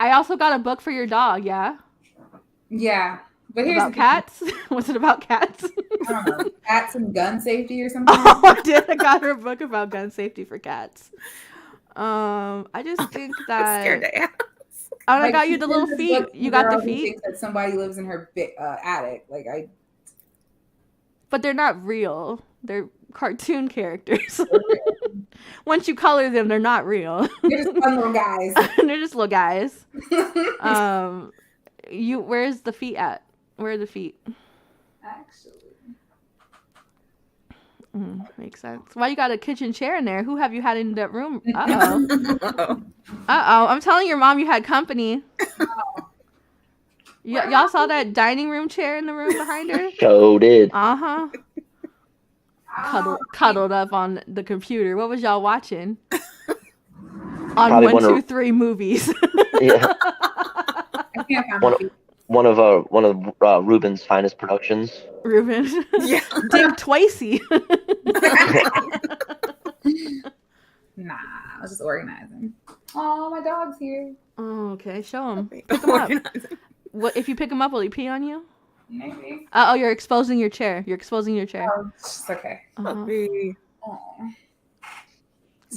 I also got a book for your dog. Yeah. Yeah. But here's About the thing. cats? Was it about cats? I don't know. Cats and gun safety or something. Oh, I did. I got her a book about gun safety for cats. I just think I'm scared that. to ask. Oh, I Like, got she you the sent little this feet. book to You a got girl the who feet, thinks that somebody lives in her attic. Like, but they're not real. They're cartoon characters. Once you color them, they're not real. they're just fun little guys. They're just little guys. Where's the feet at? Where are the feet? Actually. Makes sense. Why you got a kitchen chair in there? Who have you had in that room? Uh-oh. Uh-oh. Uh-oh. I'm telling your mom you had company. Y'all saw that dining room chair in the room behind her? So did. Uh-huh. Cuddled up on the computer. What was y'all watching? On Probably 1, 2, 3 movies. Yeah. I can't find One my of- feet. One of Ruben's finest productions. Ruben. Yeah. Dick Twacey. Nah, I was just organizing. Oh, my dog's here. Oh, okay. Show him. Pick him up. What if you pick him up? Will he pee on you? Maybe. Oh, you're exposing your chair. You're exposing your chair. Oh, it's okay. Uh-huh. Puppy. Oh.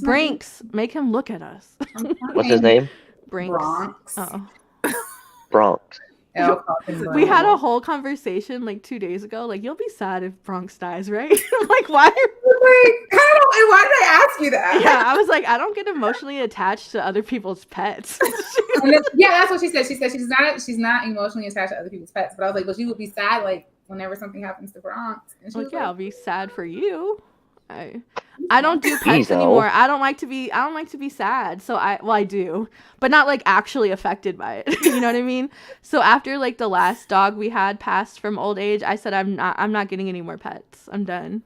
Brinks, make him look at us. What's his name? Brinks. Bronx. Oh, Bronx. 𝐿 We had a whole conversation like 2 days ago. Like, you'll be sad if Bronx dies, right? I'm like, why? Why did I ask you that? Yeah, I was like, I don't get emotionally attached to other people's pets. Yeah, that's what she said. She said she's not emotionally attached to other people's pets. But I was like, but you would be sad like whenever something happens to Bronx. And she Like, was yeah, like, I'll be sad for you. I don't do pets Jeez, anymore. Elle. I don't like to be sad. So I do, but not like actually affected by it. You know what I mean? So after like the last dog we had passed from old age, I said I'm not getting any more pets. I'm done.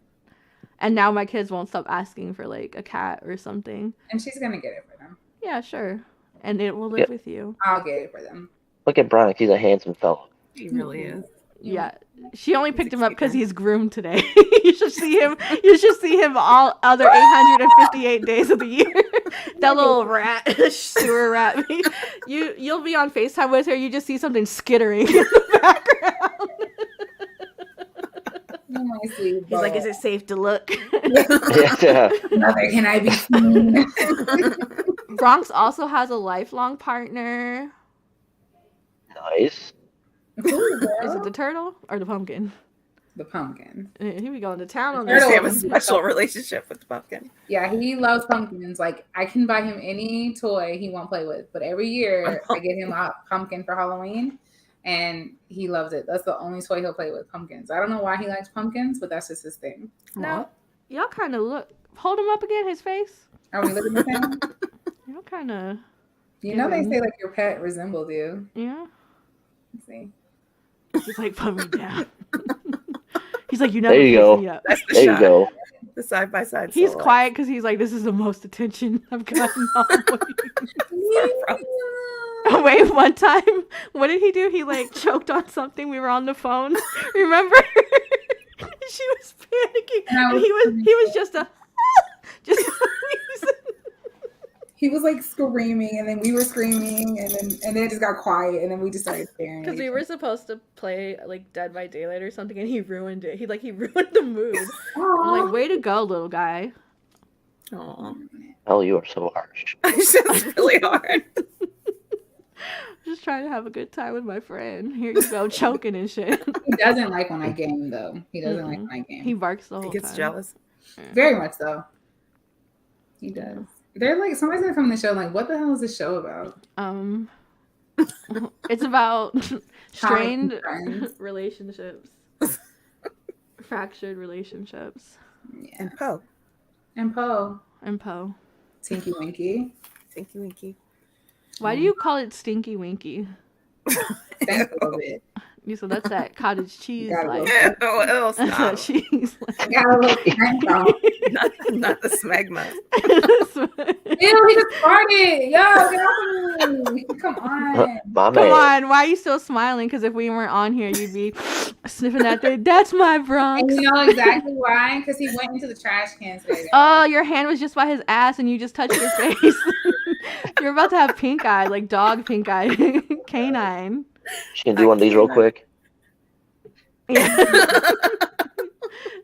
And now my kids won't stop asking for like a cat or something. and she's gonna get it for them. Yeah, sure. And it will live Yep. with you. I'll get it for them. Look at Bronx. He's a handsome fellow. He really is. Yeah. She only picked him up because he's groomed today. You should see him. You should see him all other 858 days of the year. That little rat, sewer rat. You'll be on FaceTime with her. You just see something skittering in the background. He's He's like, "Is it safe to look?" Yeah. Mother, can I be seen? Bronx also has a lifelong partner. Nice. Is it the turtle or the pumpkin? The pumpkin. He be going to town on Turtle. this. They have a special relationship with the pumpkin. Yeah, he loves pumpkins. Like, I can buy him any toy he won't play with, but every year I get him a pumpkin for Halloween, and he loves it. That's the only toy he'll play with, pumpkins. I don't know why he likes pumpkins, but that's just his thing. Now, y'all kind of look. Hold him up again. His face. Are we looking at him? Y'all kind of. You know they say like your pet resembled you. Yeah. Let's see. He's like, put me down. He's like, you There never you pick go. me up. That's the There you shot. go. The side by side. He's quiet because he's like, this is the most attention I've gotten all week. Wait, one time, what did he do? He like choked on something. We were on the phone. Remember? She was panicking, and he was just a just. He was like screaming, and then we were screaming, and then it just got quiet, and then we just started staring. Because we were supposed to play like Dead by Daylight or something, and he ruined it. He ruined the mood. I'm like, way to go, little guy. Aw. Elle, you are so harsh. It's just really hard. Just trying to have a good time with my friend. Here you go, choking and shit. He doesn't like when I game, though. He doesn't like when I game. He barks the He whole gets time. jealous. Very much so. He does. They're like, somebody's gonna come on the show. Like, what the hell is this show about? It's about strained friends. relationships, fractured relationships, Yeah. And Poe. And Poe, and Poe. Tinky Winky. Tinky Winky. Why do you call it Stinky Winky? Thanks a little bit. You said that's that cottage cheese Gotta like. What else? That's that cheese I like. got a little crank on. Not the smegma. Ew, he just farted. Yo, get off of me. Come on. My Come man. on, why are you still smiling? Because if we weren't on here, you'd be sniffing that thing. That's my Bronx. And you know exactly why? Because he went into the trash can today. Oh, your hand was just by his ass and you just touched your face. You're about to have pink eye, like dog pink eye. Canine. She can do one of these real quick. Yeah.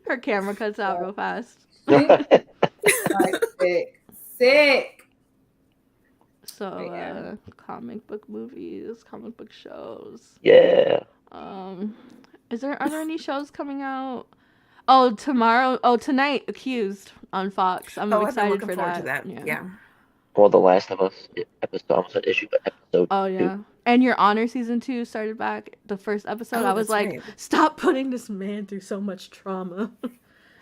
Her camera cuts out real fast. Like, sick. So, comic book movies, comic book shows. Yeah. Are there any shows coming out? Oh, tonight, Accused on Fox. I'm I've been excited looking for forward that. to that. Yeah. Well, The Last of Us episode, almost an issue, but episode Oh yeah. 2. And Your Honor season 2 started back. The first episode, Oh, I was that's like, right. stop putting this man through so much trauma.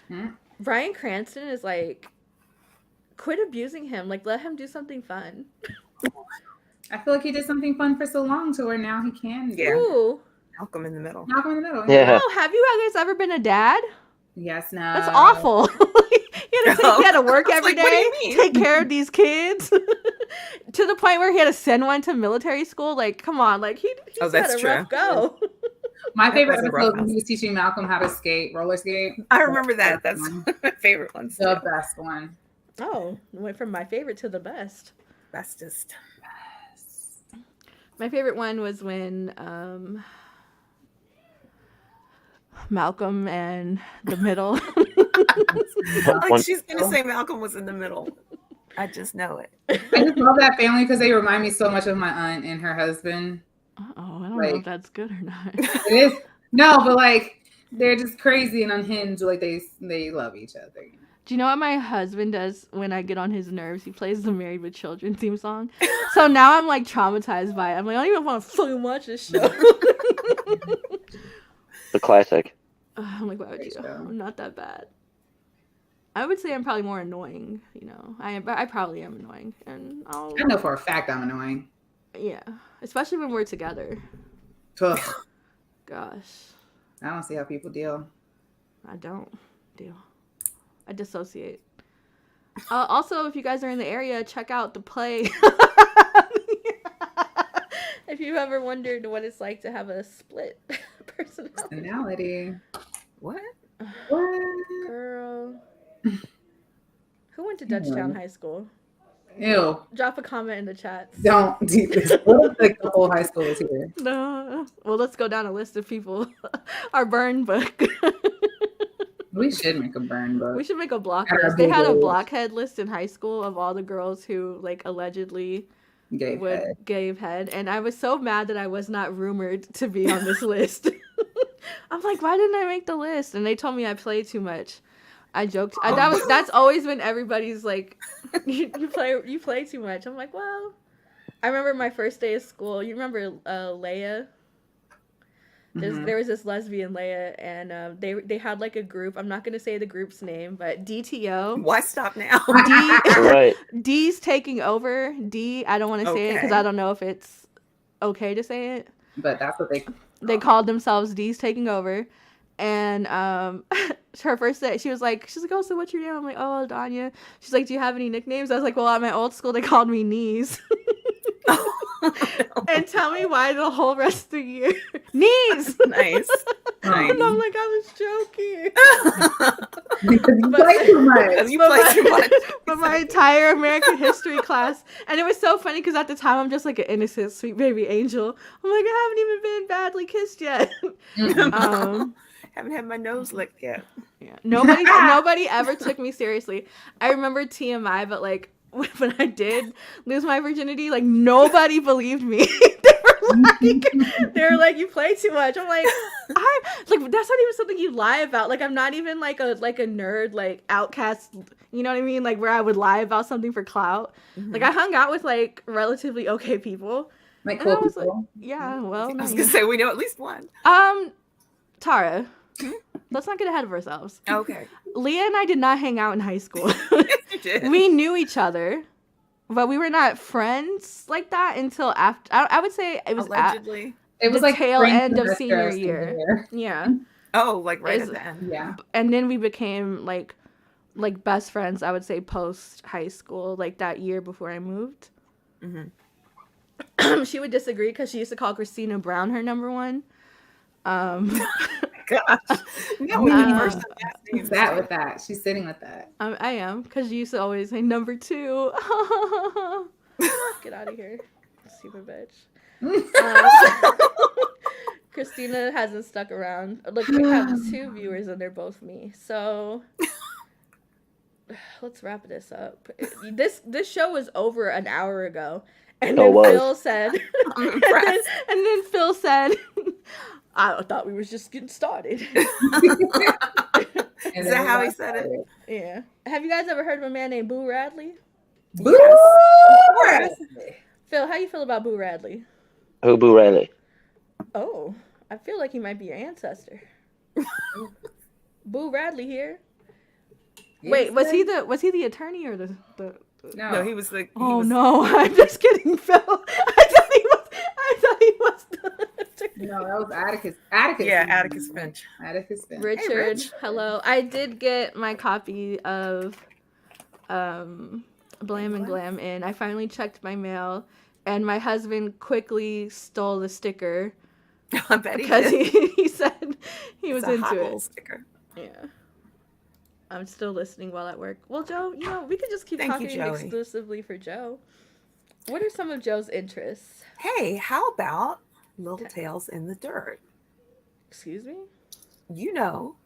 Hmm? Bryan Cranston is like, quit abusing him. Like, let him do something fun. I feel like he did something fun for so long to where now he can. Yeah. Ooh. Malcolm in the Middle. Knock him in the middle. Yeah. Oh, have you guys ever been a dad? Yes, no. That's awful. He had to work I was every like, what do day, you mean? take care of these kids, to the point where he had to send one to military school. Like, come on, like he's Oh, had that's a true. rough go. My favorite was a rough episode when house. he was teaching Malcolm how to skate, roller skate. I remember that. That's one. my favorite one. The best one. Oh, went from my favorite to the best. Bestest. My favorite one was when Malcolm and the middle. Like she's gonna say Malcolm was in the middle. I just know it. I just love that family because they remind me so much of my aunt and her husband. Oh, I don't don't know Like, if that's good or not. it is. No, but like they're just crazy and unhinged. Like they love each other. You know? Do you know what my husband does when I get on his nerves? He plays the Married with Children theme song. So now I'm like traumatized by it. I'm like, I don't even want to fucking watch this show. The classic. I'm like, why would Great you? show. I'm not that bad. I would say I'm probably more annoying, you know. I probably am annoying, and I'll I know for a fact I'm annoying. yeah, especially when we're together. Ugh. Gosh, I don't see how people deal. I don't deal. I dissociate. Also, if you guys are in the area, check out the play. If you've ever wondered what it's like to have a split personality. Personality. What? What? Girl. Who went to Dutchtown High School? Ew. Drop a comment in the chat. Don't do this. What if like the whole high school is here? No. Well, let's go down a list of people. Our burn book. We should make a burn book. We should make a block Our list. They had a Googles. blockhead list in high school of all the girls who like allegedly gave head, and I was so mad that I was not rumored to be on this list. I'm like, why didn't I make the list? And they told me I play too much. I joked. That's always been everybody's like, you play too much. I'm like, well, I remember my first day of school. You remember Leia? There was this lesbian Leia, and they had like a group. I'm not gonna say the group's name, but DTO. Why stop now? Right. D's taking over. D. I don't want to say it because Okay. I don't know if it's okay to say it. But that's what They called themselves D's taking over, and her first day, she's like, oh, so what's your name? I'm like, oh, Danya. She's like, do you have any nicknames? I was like, well, at my old school they called me Knees. And tell me why the whole rest of the year. Knees. Nice. And I'm like, I was joking. because you play too much. You play too much. But my entire American history class, and it was so funny because at the time I'm just like an innocent, sweet baby angel. I'm like, I haven't even been badly kissed yet. Haven't had my nose licked yet. Yeah, nobody ever took me seriously. I remember TMI, but like when I did lose my virginity, like nobody believed me. They were like, you play too much. I'm like, that's not even something you lie about. Like, I'm not even like a nerd, like outcast, you know what I mean? Like where I would lie about something for clout. Mm-hmm. Like I hung out with like relatively okay people. Like And cool I was people. like, yeah, well, I was gonna say we know at least one. Tara, let's not get ahead of ourselves. Okay. Leah and I did not hang out in high school. You did. We knew each other, but we were not friends like that until after. I would say it was Allegedly. It was the like tail spring end of semester senior year. Yeah. Oh, like right Is- at the end. Yeah. And then we became like best friends, I would say, post high school, like that year before I moved. Mm-hmm. She would disagree because she used to call Christina Brown her number one. Gosh. No, we did first and last She's names. sat with that. She's sitting with that. I am, because you used to always say number two. Get out of here, stupid bitch. Christina hasn't stuck around. Look, we have 2 viewers and they're both me. So let's wrap this up. This show was over an hour ago, and So then was. Phil said, I'm impressed. and then Phil said, I thought we was just getting started. And Is then that how we he got said it? started. Yeah. Have you guys ever heard of a man named Boo Radley? Boo! Yes. Phil, how you feel about Boo Radley? Who Boo Radley? Oh, I feel like he might be your ancestor. Boo Radley here. Wait, was he the attorney or the No, he was the. Oh no, I'm just kidding, Phil. I thought he was the No, that was Atticus. Atticus. Yeah, Atticus Finch. Atticus Finch. Richard. Rich. Hello. I did get my copy of Blam and Glam in. I finally checked my mail, and my husband quickly stole the sticker I bet he because did. he said he was It's a hot into little it. sticker. Yeah. I'm still listening while at work. Well, Joe, we could just keep Thank you, talking Joey. exclusively for Joe. What are some of Joe's interests? Hey, how about Little Tales in the Dirt? Excuse me? You know.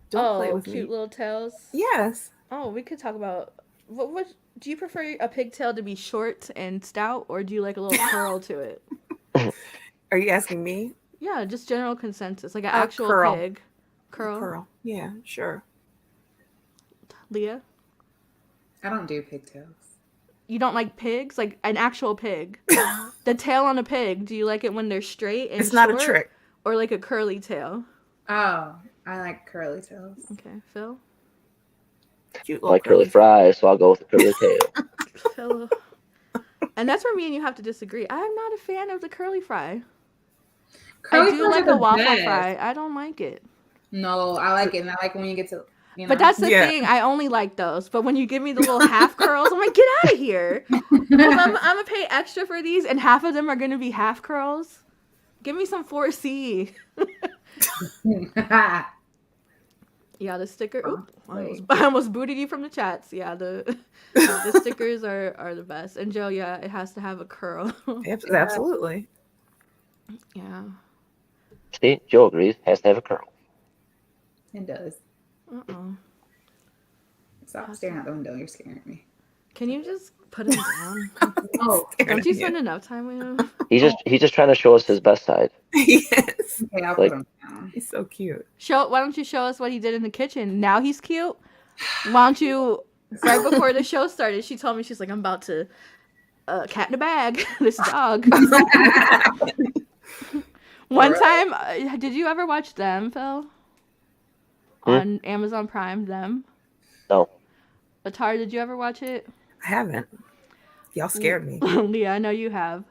Don't play with cute me. little tails. Yes. Oh, we could talk about what do you prefer a pigtail to be short and stout, or do you like a little curl to it? Are you asking me? Yeah, just general consensus, like an A actual curl. pig. Curl. Yeah, sure. Leah, I don't do pigtails. you don't like pigs? Like an actual pig. The tail on a pig. Do you like it when they're straight and It's not a short, trick. or like a curly tail? Oh, I like curly tails. Okay, Phil. Cute I little like curly fries, so I'll go with the curly tail. Phil. And that's where me and you have to disagree. I'm not a fan of the curly fry. Curly I do fries like are a the waffle best. fry. I don't like it. No, I like it. And I like when you get to, you know. But that's the Yeah. thing. I only like those. But when you give me the little half curls, I'm like, get out of here. I'm gonna pay extra for these, and half of them are gonna be half curls. Give me some 4C. Yeah, the sticker. Oop, I almost booted you from the chats. Yeah, the stickers are the best. And Joe, yeah, it has to have a curl. Absolutely. Yeah. See, Joe agrees. Has to have a curl. It does. Uh-oh. Stop staring out the window. You're scaring me. Can you just put him down? Oh, Don't you spend enough time with him? He's just trying to show us his best side. Yes. okay, I'll Like- put him down. He's so cute. Why don't you show us what he did in the kitchen? Now he's cute. Why don't you? Right before the show started, she told me, she's like, I'm about to cat in a bag. This dog. One time, did you ever watch Them, Phil? On Amazon Prime, Them. No. Atar, did you ever watch it? I haven't. Y'all scared me. Leah, I know you have.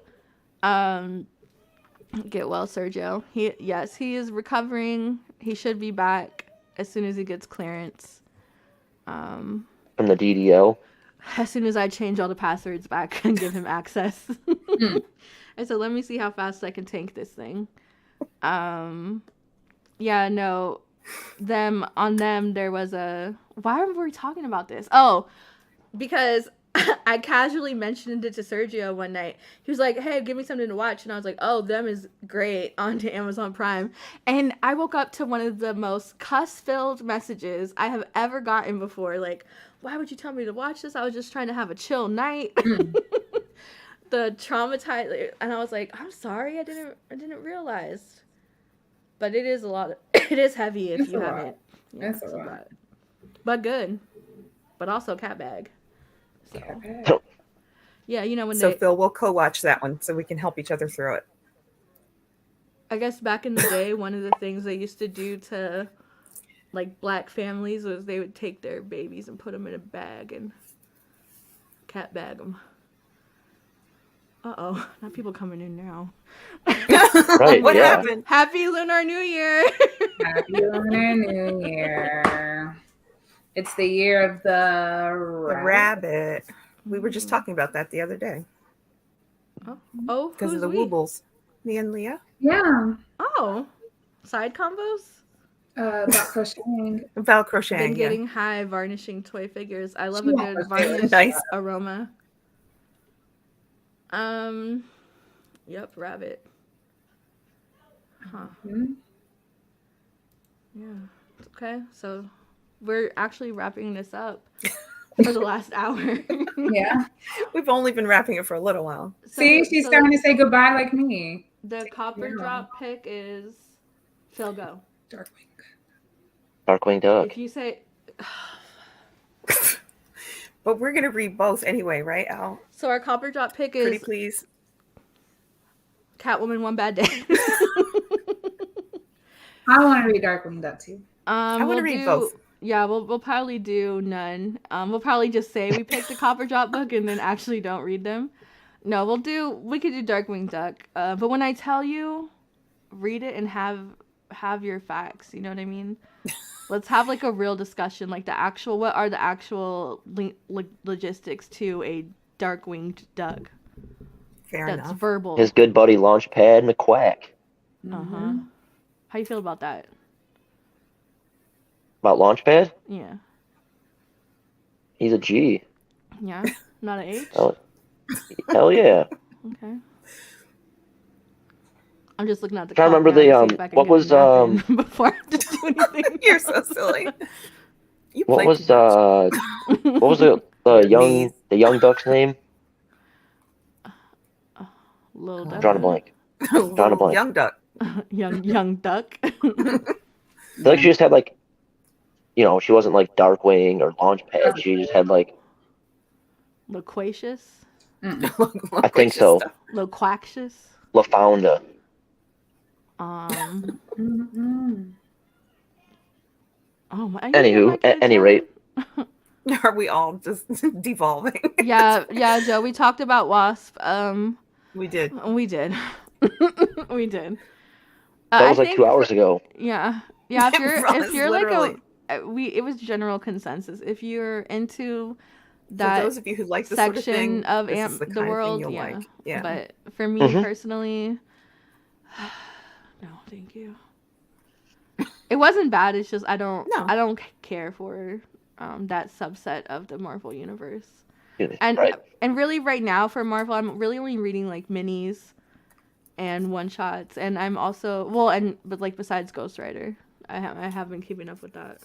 Get well, Sergio. He is recovering. He should be back as soon as he gets clearance. From the DDO. As soon as I change all the passwords back and give him access. I said, let me see how fast I can tank this thing. Yeah, no. On them, there was why are we talking about this? Oh, because I casually mentioned it to Sergio one night. He was like, hey, give me something to watch. And I was like, oh, Them is great on Amazon Prime. And I woke up to one of the most cuss-filled messages I have ever gotten before. Like, why would you tell me to watch this? I was just trying to have a chill night. The traumatized, and I was like, I'm sorry, I didn't realize. But it is a lot. It is heavy if you haven't. Yeah, It's a lot. But good. But also cat bag. So, Okay. yeah, you know when So Phil, we'll co-watch that one so we can help each other through it. I guess back in the day, one of the things they used to do to like black families was they would take their babies and put them in a bag and cat bag them. Uh-oh, not people coming in now. Right, What yeah. happened? Happy Lunar New Year! Happy Lunar New Year. It's the year of the The rabbit. We were just talking about that the other day Oh, because who's of the we? woobles. Me and Leah. Yeah. Oh, side combos? About crocheting. About Been crocheting. Yeah. getting high varnishing toy figures. I love She a wants good to feel varnish nice. aroma. Yep, rabbit. Huh. Mhm. Yeah. Okay, so we're actually wrapping this up for the last hour. Yeah. We've only been wrapping it for a little while. See, she's starting to say goodbye like me. The copper Yeah. drop pick is Phil go. Darkwing. Darkwing Duck. If you say But we're gonna read both anyway, right, Al? so, our copper drop pick Pretty is please. Catwoman One Bad Day. I want to read Darkwing Duck too. I want to read both. Yeah, we'll probably do none. We'll probably just say we picked the copper drop book and then actually don't read them. No, we could do Darkwing Duck. But when I tell you, read it and have your facts. You know what I mean? Let's have like a real discussion, like what are the actual logistics to a dark-winged duck? Fair That's enough. verbal. His good buddy Launchpad McQuack. Uh-huh. How you feel about that? About Launchpad? Yeah. He's a G. Yeah? Not an H? Oh, hell yeah. Okay. I'm just looking at the Trying to clock remember now the, to see if I can what get a was, nap in before I just do anything. You're so silly. You What play was too much. what was the young duck's name? Little I'm Duck. Drawing a blank. Drawing a blank. Young duck. young duck. I feel like she just had like, she wasn't like Darkwing or Launchpad. She just had like, Loquacious. I think so. Loquacious. LaFaunda. Oh my. Anywho, at any rate. Are we all just devolving? Yeah, Joe. We talked about WASP. We did. We did. We did. That was like 2 hours ago. Yeah. If you're literally. like it was general consensus. If you're into that for those of you who like this section sort of thing, of the world, like. Yeah. But for me personally, no, thank you. It wasn't bad. It's just I don't care for that subset of the Marvel universe. And really right now for Marvel, I'm really only reading like minis and one shots, and I'm also but like besides Ghost Rider, I have been keeping up with that.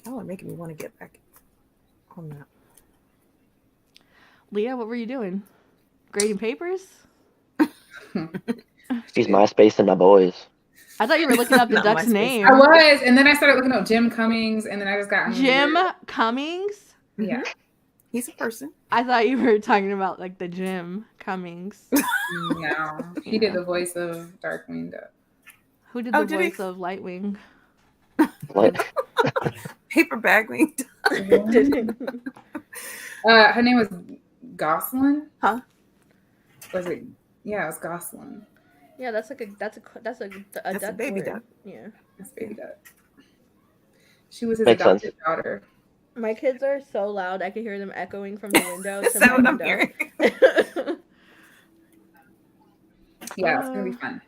Y'all are making me want to get back on that. Leah, what were you doing? Grading papers? She's MySpace and my boys. I thought you were looking up the duck's name. I was, and then I started looking up Jim Cummings, and then I just got Jim Cummings? Yeah. He's a person. I thought you were talking about like the Jim Cummings. No, he did the voice of Darkwing Duck. Who did the voice of Lightwing? Paper Bagwing. Her name was Gosselin. Huh? Was it? Yeah, it was Gosselin. Yeah, that's a duck baby word. duck. Yeah, that's baby duck. She was his Makes adopted daughter. My kids are so loud; I can hear them echoing from the window. That's what I'm hearing. Yeah, it's gonna be fun.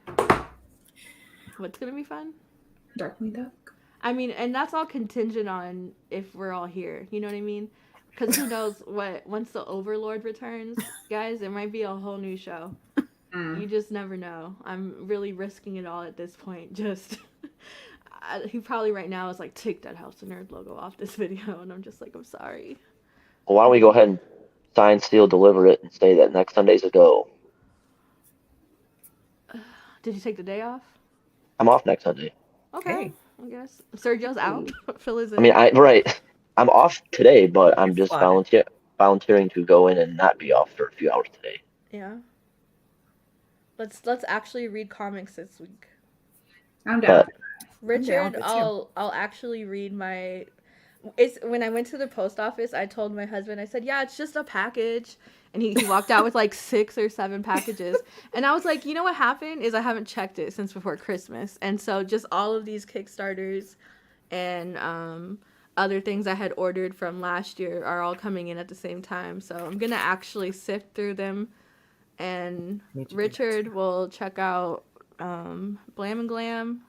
What's gonna be fun? Darkwing Duck. I mean, and that's all contingent on if we're all here. You know what I mean? Because who knows what once the Overlord returns, guys, it might be a whole new show. You just never know. I'm really risking it all at this point. Just he probably right now is like, take that House of Nerd logo off this video, and I'm just like, I'm sorry. Well, why don't we go ahead and sign, seal, deliver it, and say that next Sunday's a go. Did you take the day off? I'm off next Sunday. Okay, I guess Sergio's out. Phil is in. I mean, I'm off today, but I'm just volunteering to go in and not be off for a few hours today. Yeah. Let's actually read comics this week. I'm down. Richard, I'll actually read my. When I went to the post office, I told my husband, I said, yeah, it's just a package. And he walked out with like 6 or 7 packages. And I was like, you know what happened is I haven't checked it since before Christmas. And so just all of these Kickstarters and other things I had ordered from last year are all coming in at the same time. So I'm going to actually sift through them. And Richard will check out Blam and Glam.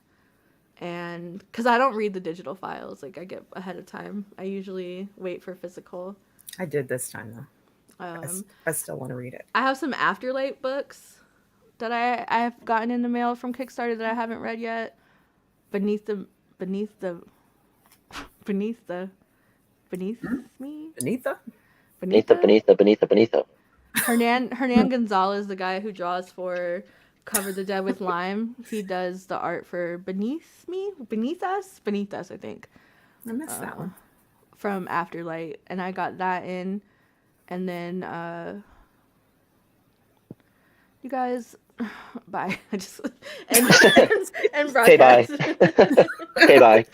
And because I don't read the digital files, like I get ahead of time. I usually wait for physical. I did this time though. I still want to read it. I have some Afterlight books that I have gotten in the mail from Kickstarter that I haven't read yet. Beneath me. Benita Hernan Gonzalez, the guy who draws for Cover the Dead with Lime, he does the art for Beneath Us, I think. I missed that one. From Afterlight, and I got that in, and then you guys, bye. I just and broadcast. Okay, bye. Okay, bye.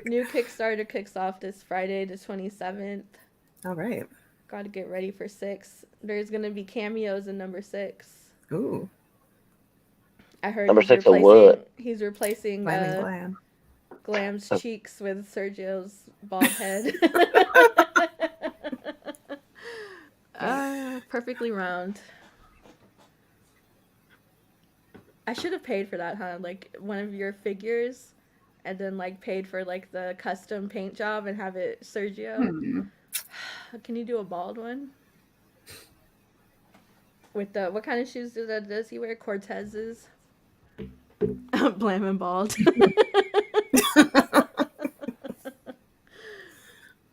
New Kickstarter kicks off this Friday, the 27th. All right. Got to get ready for 6. There's gonna be cameos in number 6. Ooh. I heard number 6 of what? He's replacing Glam's cheeks with Sergio's bald head. Perfectly round. I should have paid for that, huh? Like one of your figures, and then like paid for like the custom paint job and have it Sergio. Can you do a bald one? With the what kind of shoes does he wear? Cortez's. Blam and bald.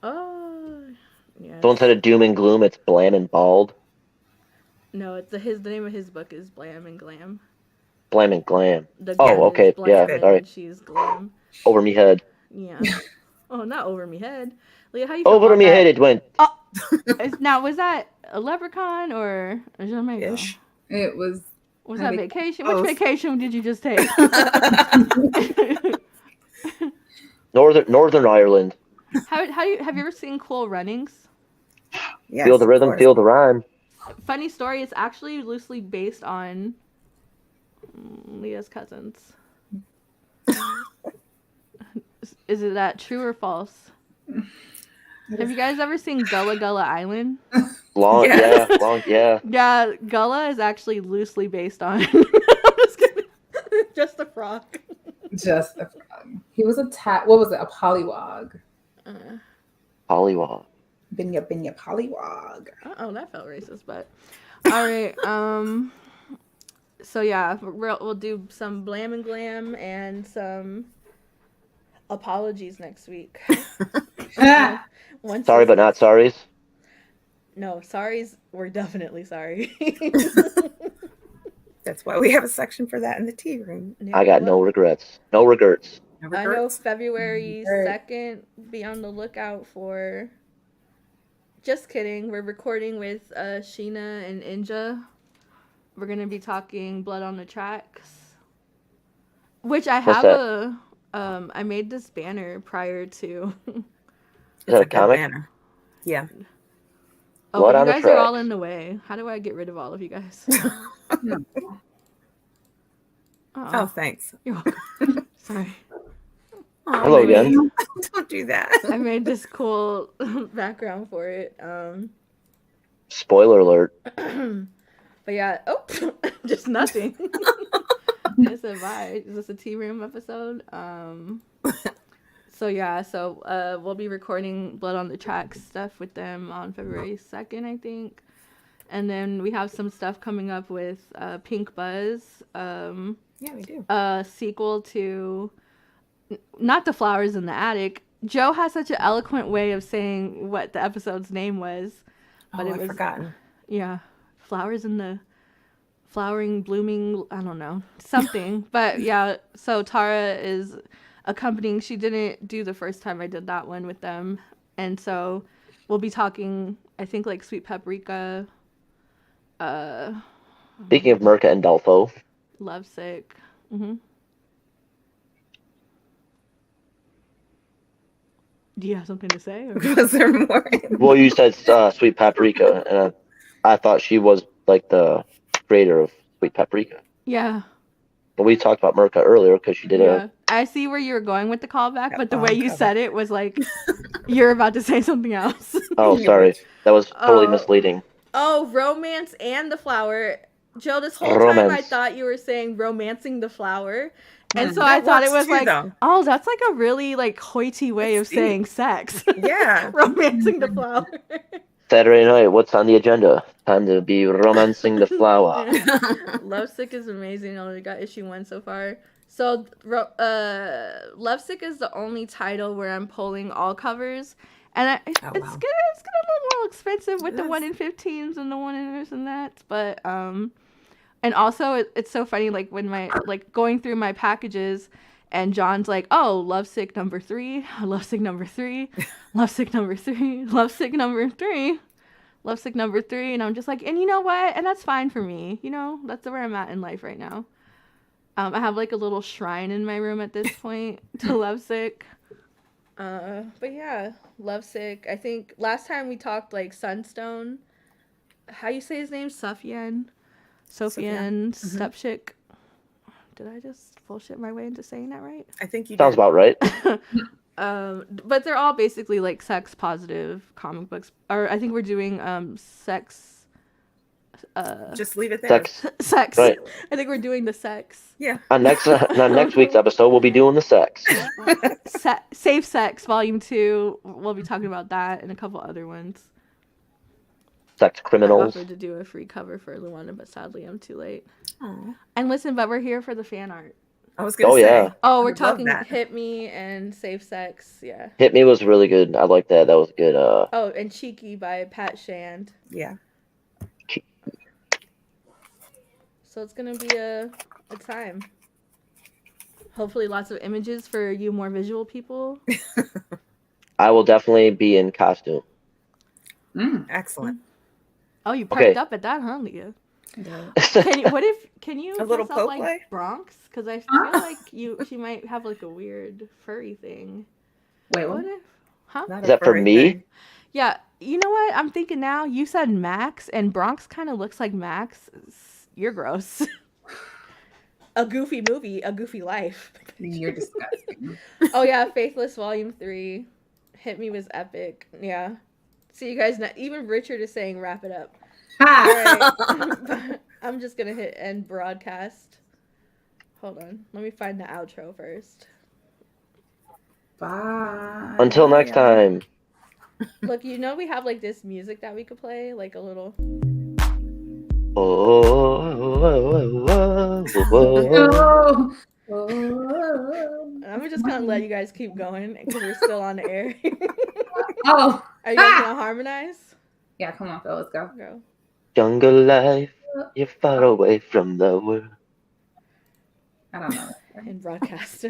Oh, yeah. So instead of doom and gloom, it's blam and bald. No, it's the name of his book is Blam and Glam. Blam and glam. The Oh, glam is okay, yeah, blam sorry. and she's glam. Over me head. Yeah. Oh, not over me head. Leah, how you feel Over about me that? head it went. Oh, now was that a leprechaun or a Jamaica? Ish. It was. Was I that think vacation? both. Which vacation did you just take? Northern Ireland. Have you ever seen Cool Runnings? Yes, Feel the of rhythm, course. feel the rhyme. Funny story. It's actually loosely based on Leah's cousins. Is it that true or false? Have you guys ever seen Gullah Gullah Island? Long, Yes. yeah, long, yeah. Yeah, Gullah is actually loosely based on. I'm just kidding. Just a frog. just a frog. He was what was it? A pollywog. Hollywog. Binya pollywog. Oh, that felt racist, but all right. So yeah, we'll do some blam and glam and some apologies next week. Once Sorry, this- but not sorries. No, sorries. We're definitely sorry. That's why we have a section for that in the tea room. I got no regrets. No regrets. No I know regrets. February Right. 2nd, be on the lookout for. Just kidding. We're recording with Sheena and Inja. We're going to be talking Blood on the Tracks. Which I What's have I made this banner prior to. It's that a a good comic? banner. Yeah. Oh, Blood but on you the guys are all Tracks. in the way. How do I get rid of all of you guys? Oh, thanks. You're welcome. Sorry. Oh, Hello I made- again. Don't do that. I made this cool background for it. Spoiler alert. But yeah, just nothing. It's a vibe. Is this a tea room episode? So yeah, we'll be recording Blood on the Tracks stuff with them on February 2nd, I think. And then we have some stuff coming up with Pink Buzz, Yeah, we do. a sequel to not The Flowers in the Attic. Joe has such an eloquent way of saying what the episode's name was. But I've forgotten. Yeah, flowers in the flowering, blooming, I don't know, something. But yeah, so Tara is accompanying. She didn't do the first time I did that one with them. And so we'll be talking, I think, like Sweet Paprika, Speaking of Merca and Delpho, Lovesick. Mm-hmm. Do you have something to say? Or? Was there more? well, you said Sweet Paprika, and I thought she was like the creator of Sweet Paprika. Yeah. But we talked about Merca earlier because she did Yeah. a. I see where you were going with the callback, That but the bomb way you cover. said it was like you're about to say something else. Oh, sorry, that was totally misleading. Oh, romance and the flower. Joe, this whole time I Romance. thought you were saying romancing the flower. And so That I thought it works was too, like, though. oh, that's like a really like hoity way It's of saying sex. Yeah. Romancing the flower. Saturday night, what's on the agenda? Time to be romancing the flower. Lovesick is amazing. I only got issue 1 so far. So, Lovesick is the only title where I'm pulling all covers. And it's wow. gonna a little more expensive with It the is. 1 in 15s and the 1 in this and that. But and also it's so funny, like when going through my packages and John's like, oh, Lovesick number 3, Lovesick number 3, Lovesick number 3, Lovesick number 3, Lovesick number 3, and I'm just like, and you know what? And that's fine for me. You know, that's where I'm at in life right now. I have like a little shrine in my room at this point to Lovesick. But yeah, Lovesick. I think last time we talked like Sunstone. How you say his name? Sufyan Stepchick. Did I just bullshit my way into saying that right? I think you Sounds did. about right. But they're all basically like sex positive comic books. Or I think we're doing sex. Just leave it there. Sex. Sex. Right. I think we're doing the sex. Yeah. On next week's episode, we'll be doing the sex. Safe Sex Volume 2. We'll be talking about that and a couple other ones. Sex I criminals. offered to do a free cover for Luana, but sadly I'm too late. Aw. And listen, but we're here for the fan art. I was gonna Oh, say. yeah. Oh, I we're would love talking that. Hit Me and Safe Sex. Yeah. Hit Me was really good. I like that. That was good. Oh, and Cheeky by Pat Shand. Yeah. So it's gonna be a time. Hopefully, lots of images for you more visual people. I will definitely be in costume. Excellent. Oh, you perked Okay. up at that, huh, Leah? Yeah. Can you A little dress up poke like play? Bronx? Because I feel like she might have like a weird furry thing. Wait, what? What if? Huh? Not Is a that for furry me? thing. Yeah. You know what? I'm thinking now. You said Max, and Bronx kind of looks like Max. You're gross. A goofy movie, a goofy life. You're disgusting. Oh yeah, Faithless Volume 3. Hit Me was epic. Yeah. See you guys. Even Richard is saying wrap it up. Ha! All right. I'm just gonna hit end broadcast. Hold on. Let me find the outro first. Bye. Until next time. Look, you know we have like this music that we could play, like a little. Oh. I'm just gonna let you guys keep going because we're still on the air. Oh. Are you guys gonna harmonize? Yeah, come on, Phil. Let's go. Go. Jungle life, you're far away from the world. I don't know. In broadcast.